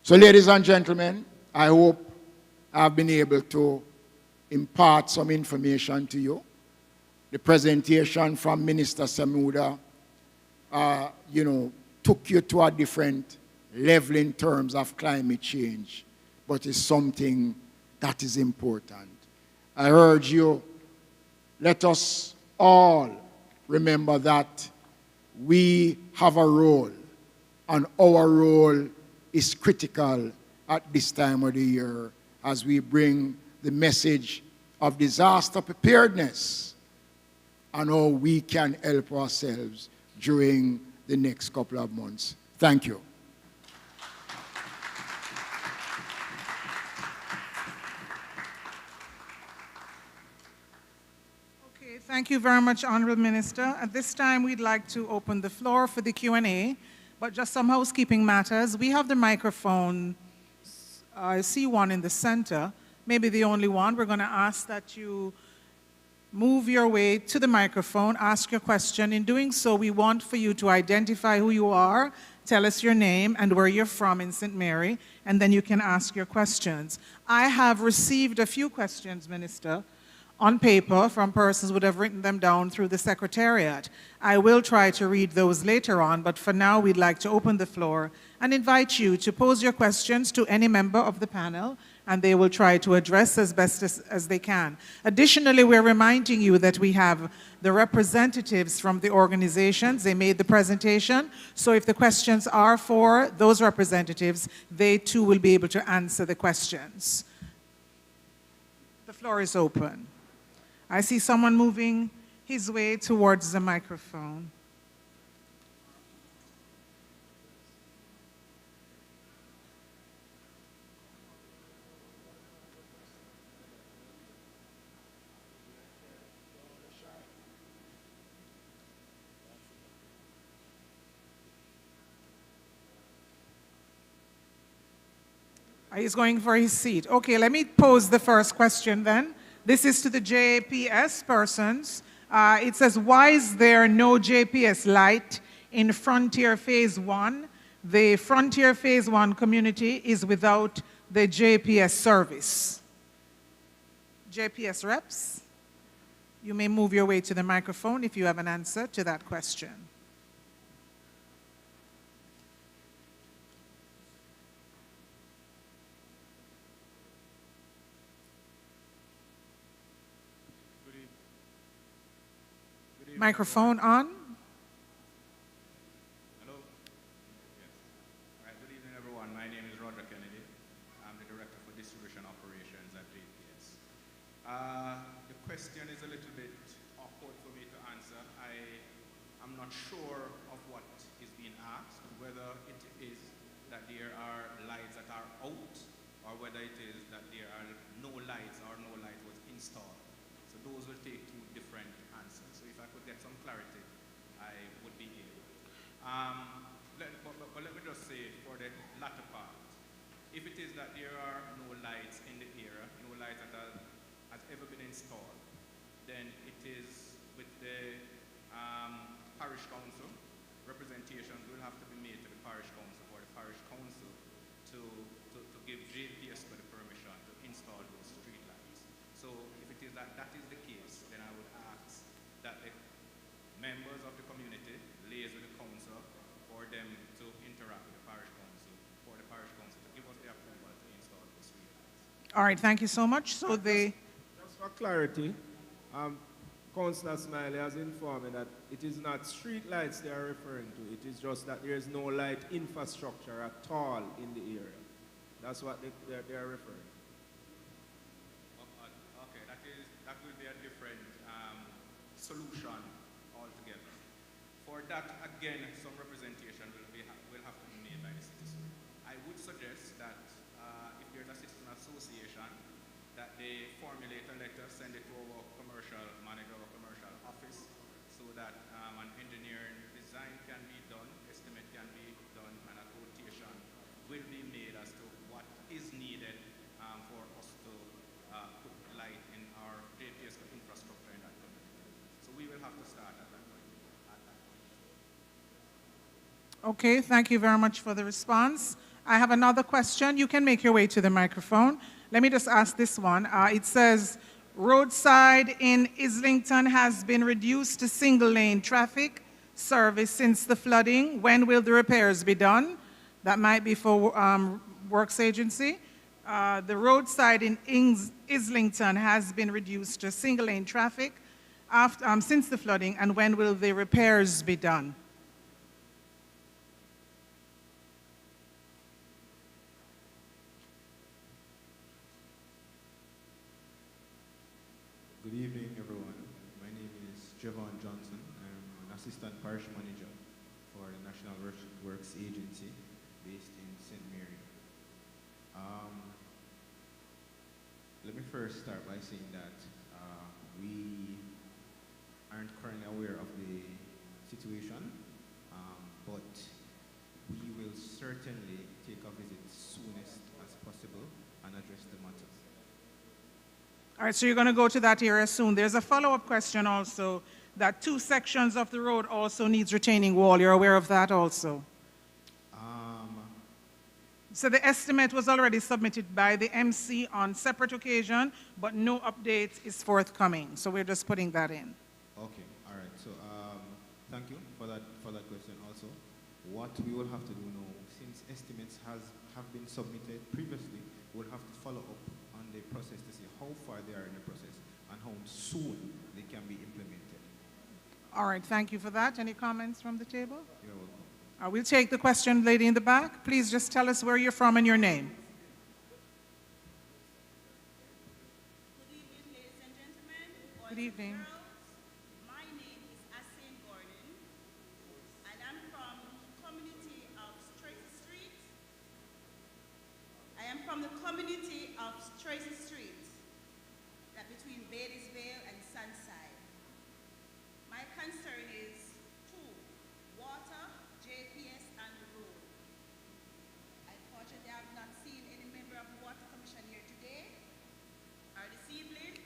So, ladies and gentlemen, I hope I've been able to impart some information to you. The presentation from Minister Samuda, took you to a different level in terms of climate change, but it's something that is important. I urge you, let us all remember that we have a role, and our role is critical at this time of the year as we bring the message of disaster preparedness and how we can help ourselves during the next couple of months. Thank you. Okay, thank you very much, Honorable Minister. At this time, we'd like to open the floor for the Q&A, but just some housekeeping matters. We have the microphone. I see one in the center, maybe the only one. We're going to ask that you move your way to the microphone, ask your question. In doing so, we want for you to identify who you are, tell us your name and where you're from in St. Mary, and then you can ask your questions. I have received a few questions, Minister, on paper from persons who would have written them down through the Secretariat. I will try to read those later on, but for now we'd like to open the floor and invite you to pose your questions to any member of the panel, and they will try to address as best as they can. Additionally, we're reminding you that we have the representatives from the organizations. They made the presentation, so if the questions are for those representatives, they too will be able to answer the questions. The floor is open. I see someone moving his way towards the microphone. He's going for his seat. Okay, let me pose the first question then. This is to the JPS persons. It says, why is there no JPS light in Frontier Phase 1? The Frontier Phase 1 community is without the JPS service. JPS reps, you may move your way to the microphone if you have an answer to that question. Microphone on. Hello. Yes. All right. Good evening, everyone. My name is Roger Kennedy. I'm the Director for Distribution Operations at JPS. The question is a little bit awkward for me to answer. I'm not sure of what is being asked, whether it is that there are lights that are out, or whether it is that there are no lights or no light was installed. So those will take two different answers. So if I could get some clarity, I would be able. But let me just say for the latter part, if it is that there are no lights in the area, no light that has ever been installed, then it is with the parish council, represented representations will have to be made to the parish council for the parish council to give JPS the permission to install those street lights. So if it is that is the case, then I would ask that the members of the community liaise with the council for them to interact with the parish council, for the parish council to give us the approval to install those street lights. All right, thank you so much. So Just for clarity, Councillor Smiley has informed me that it is not street lights they are referring to. It is just that there is no light infrastructure at all in the area. That's what they are referring to. Okay, that will be a different solution altogether. For that, again, some representation will have to be made by the citizen. I would suggest that if there's a citizen association, that they formulate a letter, send it to our commercial manager or commercial office, so that an engineering design can be done, estimate can be done, and a quotation will be made as to what is needed for us to put light in our JPS infrastructure in that community. So we will have to start at that point. Okay, thank you very much for the response. I have another question. You can make your way to the microphone. Let me just ask this one. It says, roadside in Islington has been reduced to single-lane traffic service since the flooding. When will the repairs be done? That might be for Works Agency. The roadside in Islington has been reduced to single-lane traffic since the flooding, and when will the repairs be done? Good evening, everyone. My name is Javon Johnson. I'm an assistant parish manager for the National Works Agency based in St. Mary. Let me first start by saying that we aren't currently aware of the situation, but we will certainly take a visit soonest as possible and address the matter. All right, so you're going to go to that area soon. There's a follow-up question also, that 2 sections of the road also needs retaining wall. You're aware of that also? So the estimate was already submitted by the MC on separate occasion, but no update is forthcoming. So we're just putting that in. Okay, all right. So thank you for that question also. What we will have to do now, since estimates have been submitted previously, we'll have to follow up on the process to see how far they are in the process and how soon they can be implemented. All right, thank you for that. Any comments from the table? You're welcome. We'll take the question, lady in the back. Please just tell us where you're from and your name. Good evening, ladies and gentlemen. Good evening. My name is Asin Gordon, and I'm from the community of Tracy Street. I am from the community of Tracy Street, that between Bailey'sville and Sunside. My concern is 2, water, JPS, and the road. Unfortunately, I have not seen any member of the Water Commission here today or this evening.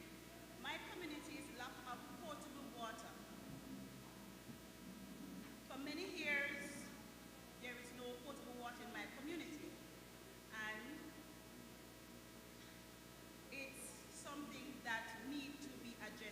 My community is lack of potable water. For many years, there is no potable water in my community, and it's something that needs to be addressed.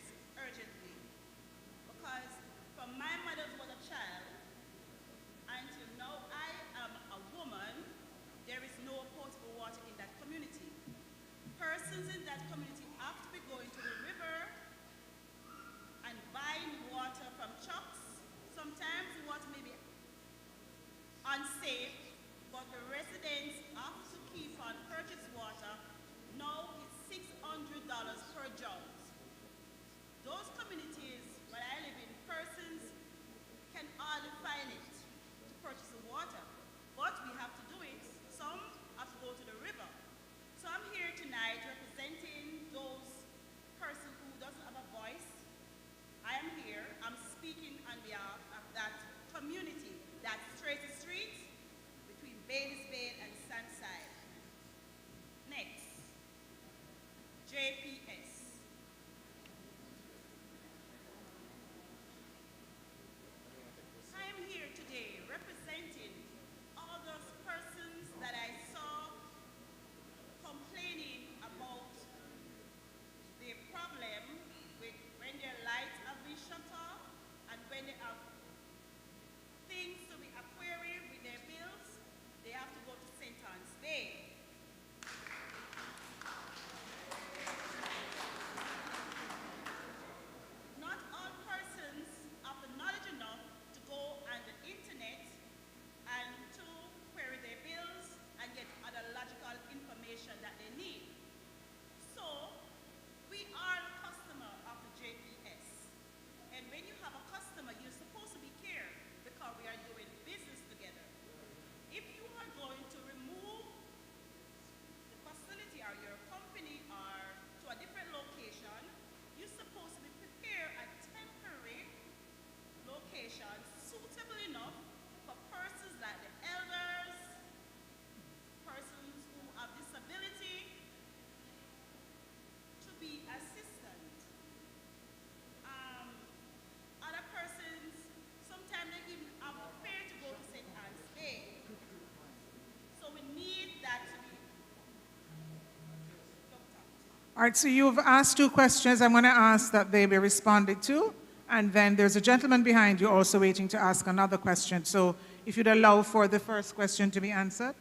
All right, so you've asked 2 questions. I'm going to ask that they be responded to. And then there's a gentleman behind you also waiting to ask another question. So if you'd allow for the first question to be answered.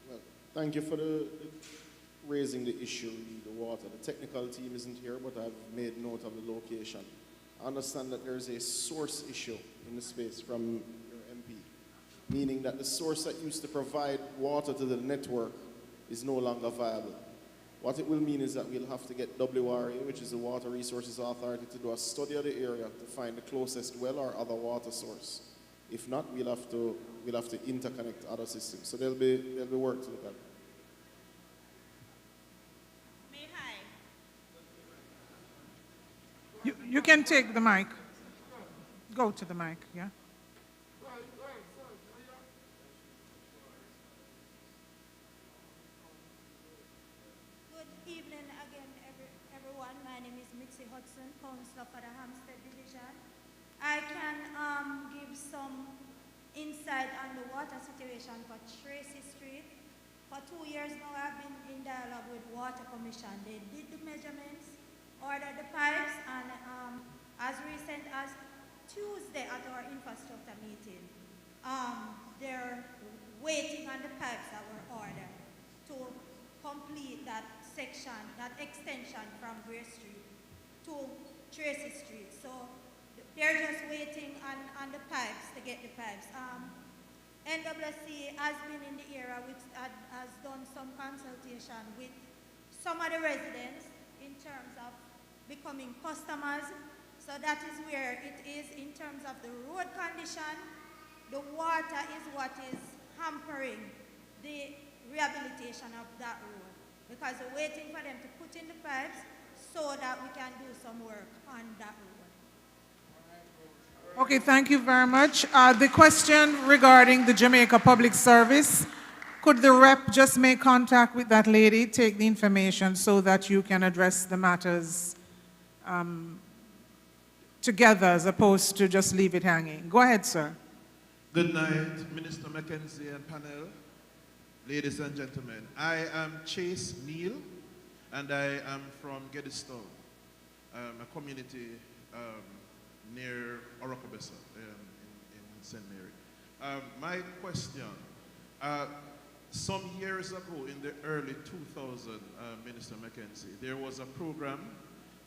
Well, thank you for raising the issue, the water. The technical team isn't here, but I've made note of the location. I understand that there's a source issue in the space from your MP, meaning that the source that used to provide water to the network is no longer viable. What it will mean is that we'll have to get WRA, which is the Water Resources Authority, to do a study of the area to find the closest well or other water source. If not, we'll have to interconnect other systems. So there'll be work to look at. You can take the mic. Go to the mic, yeah. Good evening again, everyone. My name is Mitzi Hudson, Councillor for the Hampstead Division. I can give some insight on the water situation for Tracy Street. For 2 years now, I've been in dialogue with Water Commission. They did the measurements, ordered the pipes, and as recent as Tuesday at our infrastructure meeting, they're waiting on the pipes that were ordered to complete that section, that extension from Gray Street to Tracy Street. So they're just waiting on the pipes to get the pipes. NWC has been in the area, which has done some consultation with some of the residents in terms of becoming customers. So that is where it is in terms of the road condition. The water is what is hampering the rehabilitation of that road, because we're waiting for them to put in the pipes so that we can do some work on that road. Okay, thank you very much. The question regarding the Jamaica Public Service, could the rep just make contact with that lady, take the information so that you can address the matters together as opposed to just leave it hanging? Go ahead, sir. Good night, Minister McKenzie and panel. Ladies and gentlemen, I am Chase Neal, and I am from Gettyston, a community near Orokobesa in St. Mary. My question, some years ago in the early 2000s, Minister McKenzie, there was a program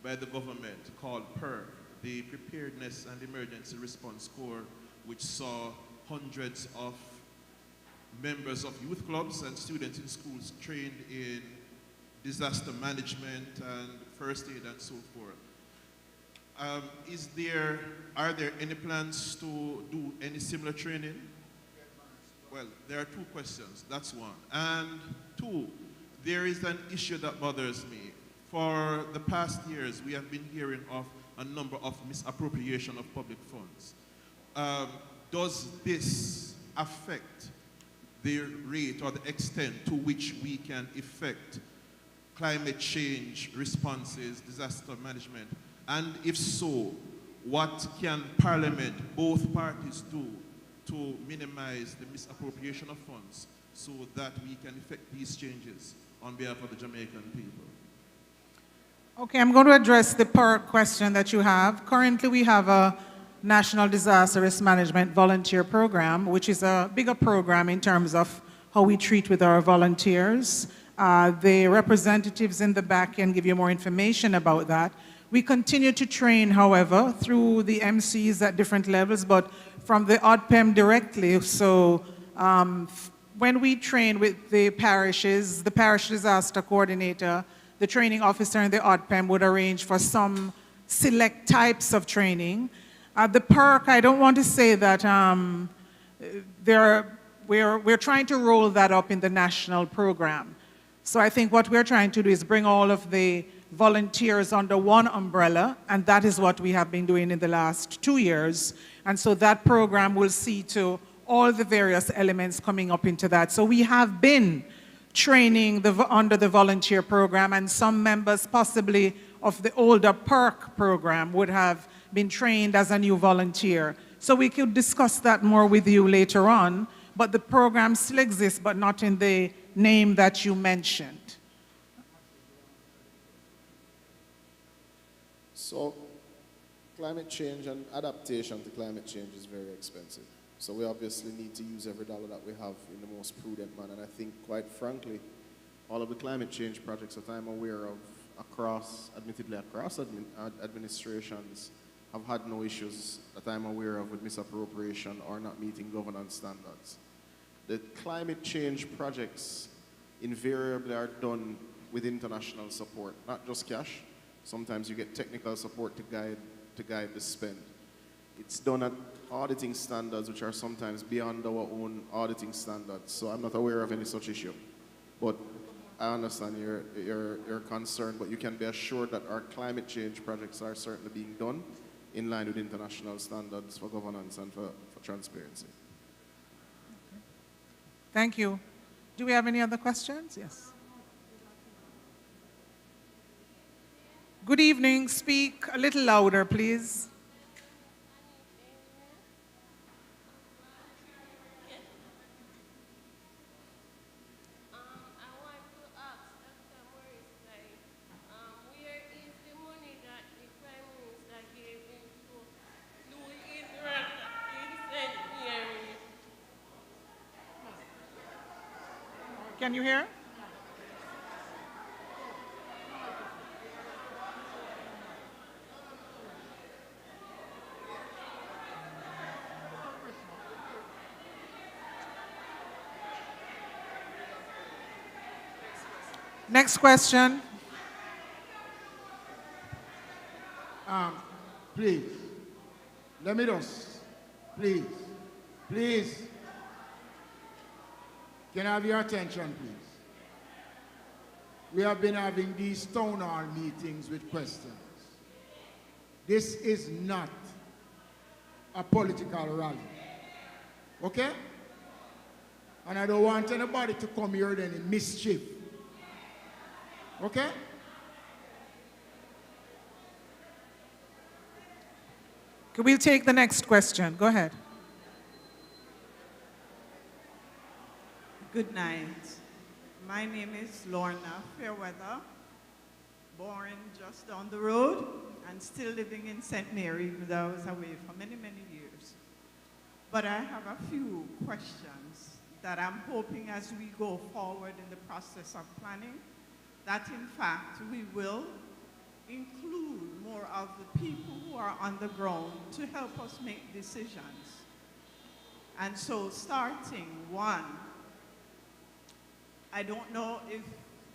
by the government called PERC, the Preparedness and Emergency Response Corps, which saw hundreds of members of youth clubs and students in schools trained in disaster management and first aid and so forth. Are there any plans to do any similar training? Well, there are 2 questions, that's one. And 2, there is an issue that bothers me. For the past years, we have been hearing of a number of misappropriation of public funds. Does this affect the rate or the extent to which we can effect climate change responses, disaster management? And if so, what can Parliament, both parties, do to minimize the misappropriation of funds so that we can effect these changes on behalf of the Jamaican people? Okay, I'm going to address the PERC question that you have. Currently, we have a National Disaster Risk Management Volunteer Program, which is a bigger program in terms of how we treat with our volunteers. The representatives in the back can give you more information about that. We continue to train, however, through the MCs at different levels, but from the ODPEM directly. So when we train with the parishes, the parish disaster coordinator, the training officer in the ODPEM would arrange for some select types of training. The PERC, I don't want to say that we're trying to roll that up in the national program. So I think what we're trying to do is bring all of the volunteers under one umbrella, and that is what we have been doing in the last 2 years. And so that program will see to all the various elements coming up into that. So we have been training under the volunteer program, and some members possibly of the older PERC program would have been trained as a new volunteer. So we could discuss that more with you later on, but the program still exists, but not in the name that you mentioned. So climate change and adaptation to climate change is very expensive. So we obviously need to use every dollar that we have in the most prudent manner. And I think, quite frankly, all of the climate change projects that I'm aware of admittedly across administrations have had no issues that I'm aware of with misappropriation or not meeting governance standards. The climate change projects invariably are done with international support, not just cash. Sometimes you get technical support to guide the spend. It's done at auditing standards which are sometimes beyond our own auditing standards. So I'm not aware of any such issue. But I understand your concern, but you can be assured that our climate change projects are certainly being done in line with international standards for governance and for transparency. Thank you. Do we have any other questions? Yes. Good evening. Speak a little louder, please. Can you hear? Next question. Please, let me just, please, can I have your attention, please? We have been having these town hall meetings with questions. This is not a political rally, okay? And I don't want anybody to come here with any mischief, okay? We'll take the next question. Go ahead. Good night. My name is Lorna Fairweather, born just down the road and still living in St. Mary, even though I was away for many, many years. But I have a few questions that I'm hoping as we go forward in the process of planning, that in fact we will include more of the people who are on the ground to help us make decisions. And so starting one, I don't know if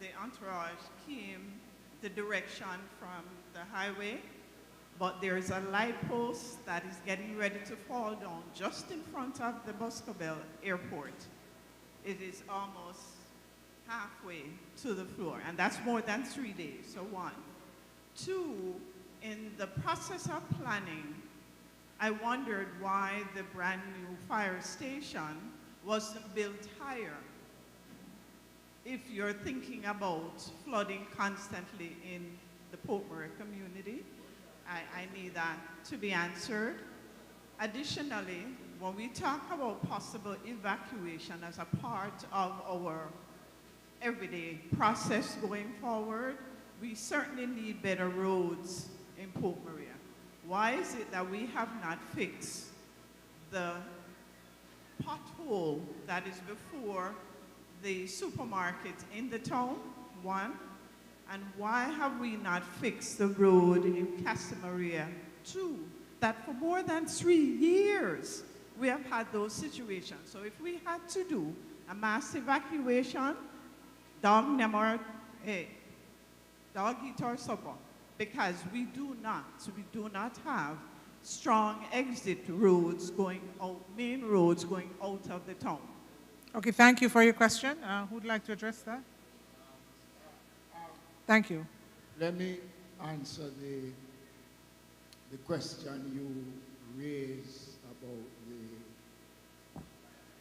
the entourage came the direction from the highway, but there's a light post that is getting ready to fall down just in front of the Boscobel Airport. It is almost halfway to the floor, and that's more than 3 days, so one. Two, in the process of planning, I wondered why the brand new fire station wasn't built higher. If you're thinking about flooding constantly in the Port Murray community, I need that to be answered. Additionally, when we talk about possible evacuation as a part of our everyday process going forward, we certainly need better roads in Port Maria. Why is it that we have not fixed the pothole that is before the supermarket in the town, one? And why have we not fixed the road in Casa Maria, two? That for more than 3 years, we have had those situations. So if we had to do a mass evacuation, dog eat our supper, because we do not have strong exit roads going out, main roads going out of the town. Okay, thank you for your question. Who'd like to address that? Thank you. Let me answer the question you raised about the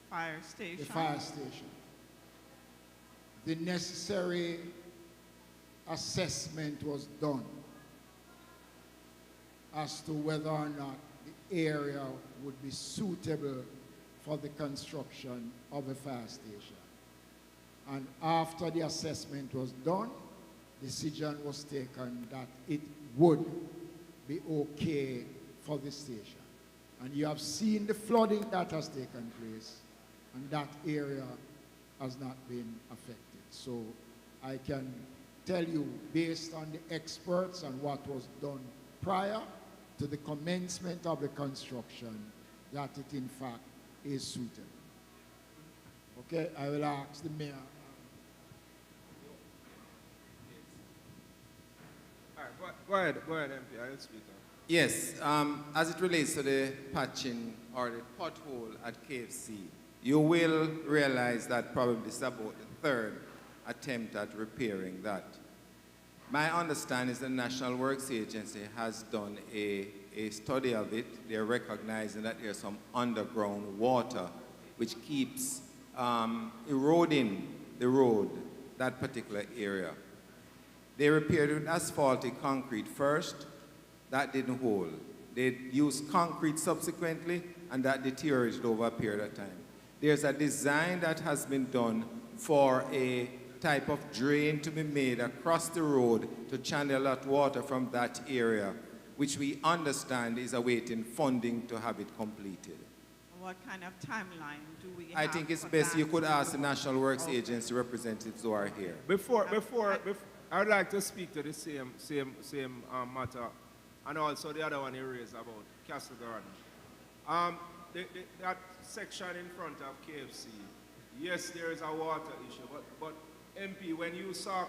fire station. The fire station. The necessary assessment was done as to whether or not the area would be suitable for the construction of a fire station. And after the assessment was done, decision was taken that it would be okay for the station. And you have seen the flooding that has taken place, and that area has not been affected. So I can tell you, based on the experts and what was done prior to the commencement of the construction, that it in fact is suitable. Okay, I will ask the mayor. All right, go ahead, MP. I will speak now. Yes, as it relates to the patching or the pothole at KFC, you will realize that probably this is about the third attempt at repairing that. My understanding is the National Works Agency has done a study of it. They're recognizing that there's some underground water which keeps eroding the road, that particular area. They repaired it with asphaltic concrete first. That didn't hold. They used concrete subsequently, and that deteriorated over a period of time. There's a design that has been done for a type of drain to be made across the road to channel that water from that area, which we understand is awaiting funding to have it completed. What kind of timeline do we have? I think it's best you could ask the National Works Agency representatives who are here. Before, I would like to speak to the same matter, and also the other one you raised about Castle Garden. That section in front of KFC, yes, there is a water issue, but MP, when you saw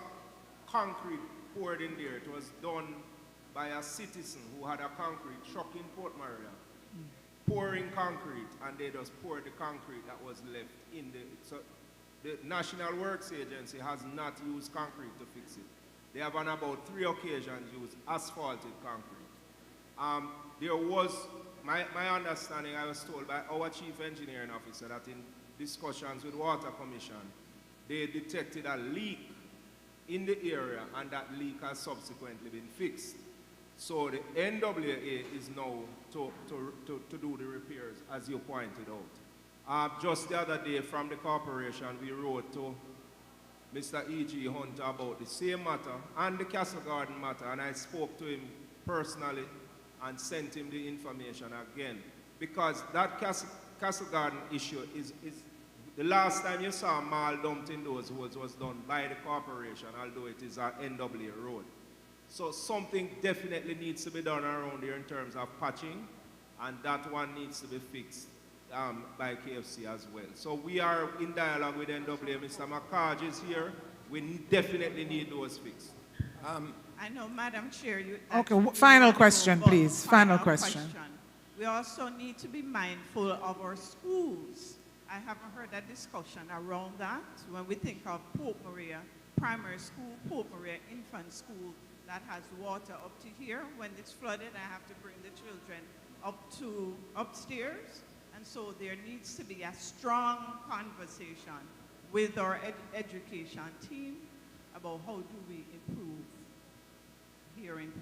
concrete poured in there, it was done by a citizen who had a concrete truck in Port Maria, pouring concrete, and they just poured the concrete that was left in the... So the National Works Agency has not used concrete to fix it. They have on about 3 occasions used asphalted concrete. There was, my understanding, I was told by our chief engineering officer that in discussions with Water Commission, they detected a leak in the area, and that leak has subsequently been fixed. So the NWA is now to do the repairs, as you pointed out. Just the other day from the corporation, we wrote to Mr. E.G. Hunter about the same matter and the Castle Garden matter, and I spoke to him personally and sent him the information again. Because that Castle Garden issue is the last time you saw a mall dumped in those woods was done by the corporation, although it is an NWA road. So something definitely needs to be done around here in terms of patching, and that one needs to be fixed by KFC as well. So we are in dialogue with NWA. Mr. McCarge is here. We definitely need those fixed. I know, Madam Chair, you... Okay, final question, please. Final question. We also need to be mindful of our schools. I haven't heard a discussion around that. When we think of Pope Maria Primary School, Pope Maria Infant School, that has water up to here. When it's flooded, I have to bring the children up to upstairs. And so there needs to be a strong conversation with our education team about how do we improve here in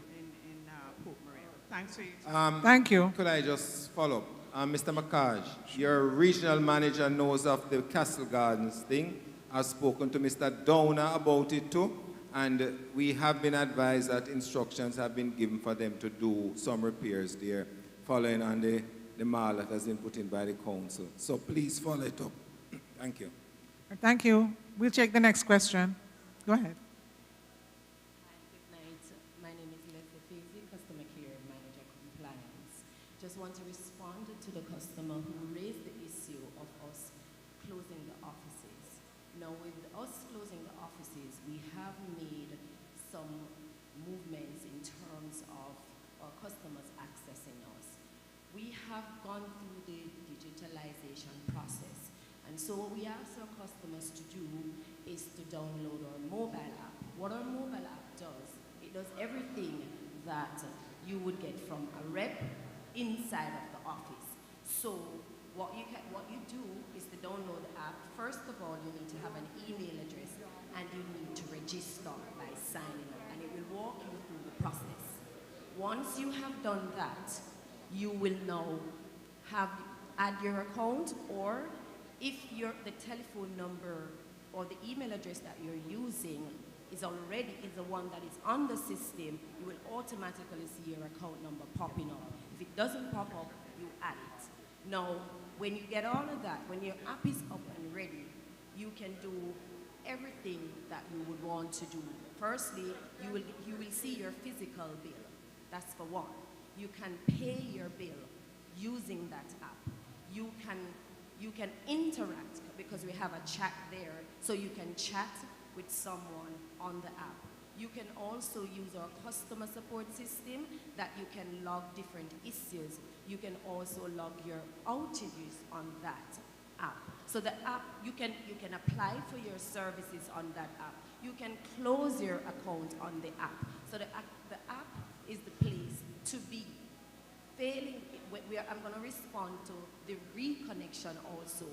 Pope Maria. Thanks for your time. Thank you. Could I just follow up? Mr. McCarge, your regional manager knows of the Castle Gardens thing. I've spoken to Mr. Downer about it too, and we have been advised that instructions have been given for them to do some repairs there, following on the mall that has been put in by the council. So please follow it up. Thank you. Thank you. We'll take the next question. Go ahead. Just want to respond to the customer who raised the issue of us closing the offices. Now, with us closing the offices, we have made some movements in terms of our customers accessing us. We have gone through the digitalization process, and so what we ask our customers to do is to download our mobile app. What our mobile app does, it does everything that you would get from a rep inside of the office. So what you do is to download the app. First of all, you need to have an email address, and you need to register by signing up, and it will walk you through the process. Once you have done that, you will now add your account, or if the telephone number or the email address that you're using is the one that is on the system, you will automatically see your account number popping up. If it doesn't pop up, you add it. Now, when you get all of that, when your app is up and ready, you can do everything that you would want to do. Firstly, you will see your physical bill. That's for one. You can pay your bill using that app. You can interact because we have a chat there, so you can chat with someone on the app. You can also use our customer support system that you can log different issues. You can also log your outages on that app. So the app, you can apply for your services on that app. You can close your account on the app. So the app is the place to be. Failing, I'm going to respond to the reconnection also.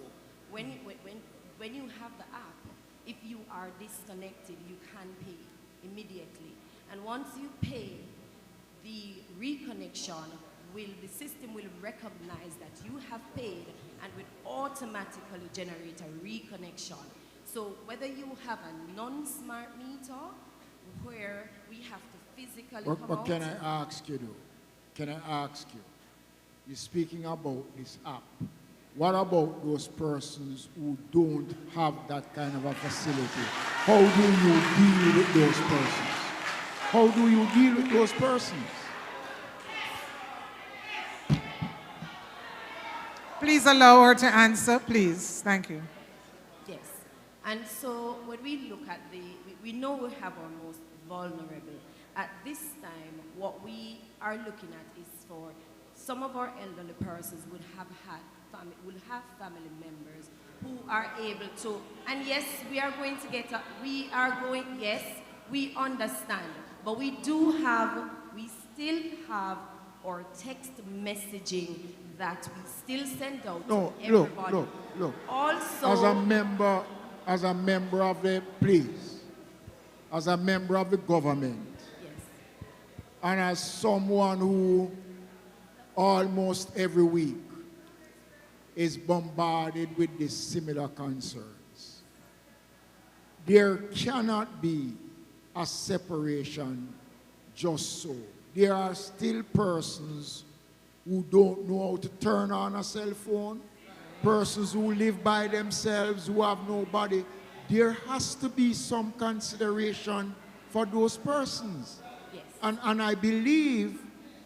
When you have the app, if you are disconnected, you can pay immediately. And once you pay, the reconnection the system will recognize that you have paid and will automatically generate a reconnection. So whether you have a non-smart meter where we have to physically come But out. can I ask you though? Can I ask you? You're speaking about this app. What about those persons who don't have that kind of a facility? How do you deal with those persons? How do you deal with those persons? Please allow her to answer, please. Thank you. Yes. And so when we look at we know we have our most vulnerable. At this time, what we are looking at is for some of our elderly persons would have family members who are able to, and yes, we understand, but we still have our text messaging that we still send out to everybody. Look. Also, as a member of the police, as a member of the government, yes, and as someone who almost every week is bombarded with these similar concerns, there cannot be a separation just so. There are still persons who don't know how to turn on a cell phone, persons who live by themselves, who have nobody. There has to be some consideration for those persons. yes. And I believe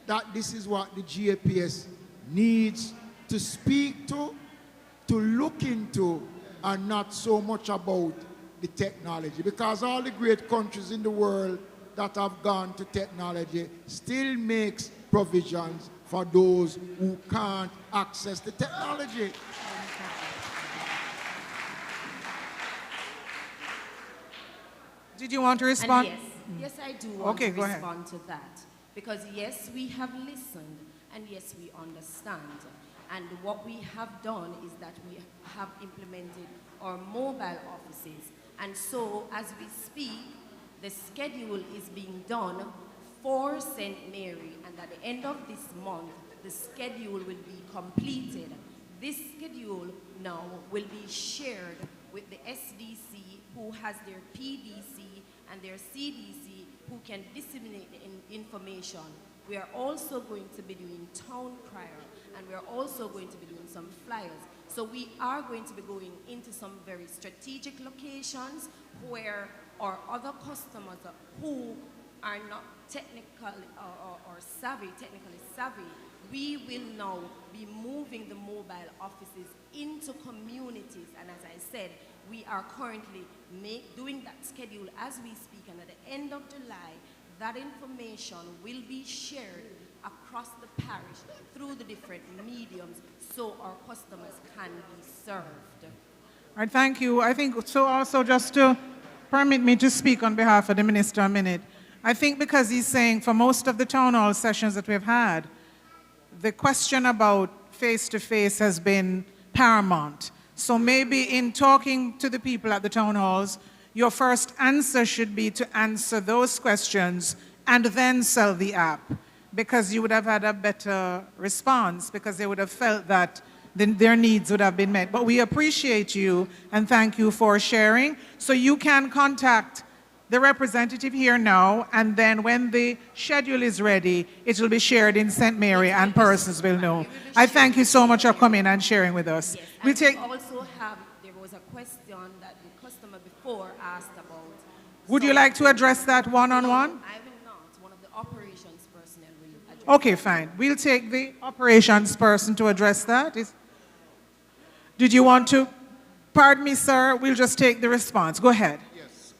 that this is what the GAPS needs to speak to look into, and not so much about the technology. Because all the great countries in the world that have gone to technology still makes provisions for those who can't access the technology. Did you want to respond? And yes, I do want to go ahead. respond to that. Because yes, we have listened, and yes, we understand. And what we have done is that we have implemented our mobile offices. And so, as we speak, the schedule is being done for St. Mary, and at the end of this month, the schedule will be completed. This schedule now will be shared with the SDC, who has their PDC and their CDC, who can disseminate the information. We are also going to be doing town crier, and we are also going to be doing some flyers. So we are going to be going into some very strategic locations where our other customers who are not technically savvy, we will now be moving the mobile offices into communities. And as I said, we are currently doing that schedule as we speak, and at the end of July, that information will be shared across the parish through the different mediums so our customers can be served. All right, thank you. I think so also, just to permit me to speak on behalf of the minister a minute. I think because he's saying for most of the town hall sessions that we've had, the question about face-to-face has been paramount. So maybe in talking to the people at the town halls, your first answer should be to answer those questions and then sell the app, because you would have had a better response, because they would have felt that their needs would have been met. But we appreciate you and thank you for sharing. So you can contact the representative here now, and then when the schedule is ready, it will be shared in St. Mary and persons will know. I thank you so much for coming and sharing with us. Yes, We'll and take. we also have, there was a question that the customer before asked about. Would you like to address that one-on-one? I will not. One of the operations personnel will address. Okay, fine. We'll take the operations person to address that. Did you want to? Pardon me, sir. We'll just take the response. Go ahead. Yes.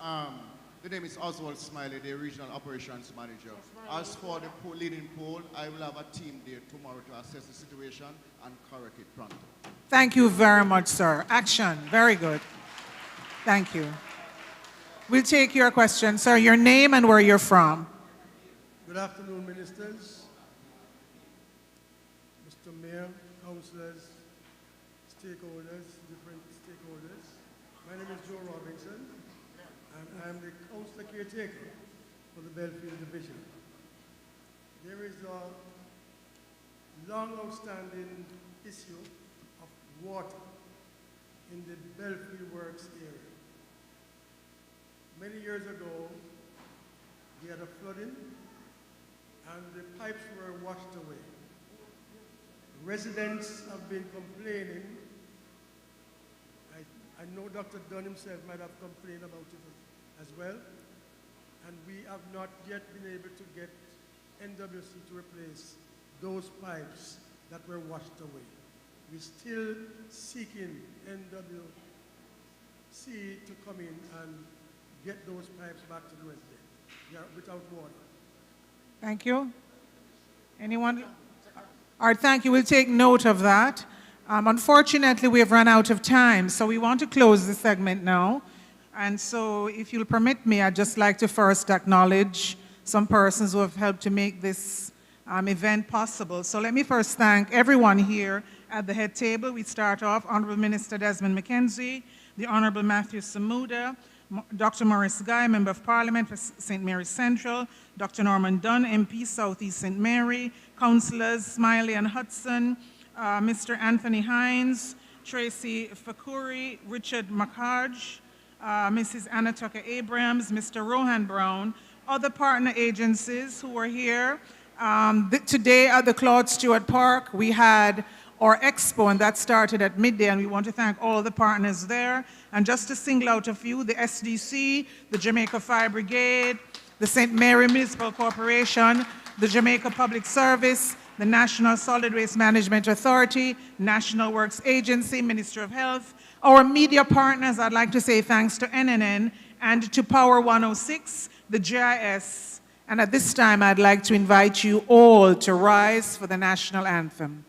The name is Oswald Smiley, the Regional Operations Manager. As for the leading poll, I will have a team there tomorrow to assess the situation and correct it pronto. Thank you very much, sir. Action. Very good. Thank you. We'll take your question, sir. Your name and where you're from. Good afternoon, ministers, Mr. Mayor, councillors, stakeholders, different stakeholders. My name is Joe Robinson, and I'm the councillor caretaker for the Belfield Division. There is a long outstanding issue of water in the Belfield Works area. Many years ago, we had a flooding and the pipes were washed away. Residents have been complaining. I know Dr. Dunn himself might have complained about it as well. And we have not yet been able to get NWC to replace those pipes that were washed away. We're still seeking NWC to come in and get those pipes back to the resident. They are without water. Thank you. Anyone? All right, thank you. We'll take note of that. Unfortunately, we have run out of time, so we want to close the segment now. And so, if you'll permit me, I'd just like to first acknowledge some persons who have helped to make this event possible. So let me first thank everyone here at the head table. We start off, Honorable Minister Desmond McKenzie, the Honorable Matthew Samuda, Dr. Maurice Guy, Member of Parliament for St. Mary Central, Dr. Norman Dunn, MP, Southeast St. Mary, Councillors Smiley and Hudson, Mr. Anthony Hines, Tracy Fakuri, Richard McHarge, Mrs. Anna Tucker Abrams, Mr. Rohan Brown, other partner agencies who were here. Today at the Claude Stewart Park, we had our expo, and that started at midday, and we want to thank all the partners there. And just to single out a few, the SDC, the Jamaica Fire Brigade, the St. Mary Municipal Corporation, the Jamaica Public Service, the National Solid Waste Management Authority, National Works Agency, Ministry of Health. Our media partners, I'd like to say thanks to NNN and to Power 106, the JIS. And at this time, I'd like to invite you all to rise for the national anthem.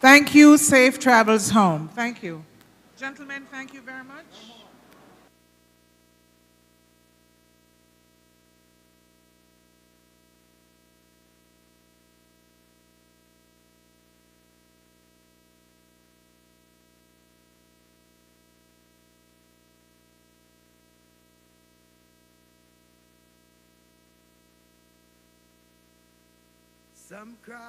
Thank you. Safe travels home. Thank you. Gentlemen, thank you very much. Some cry.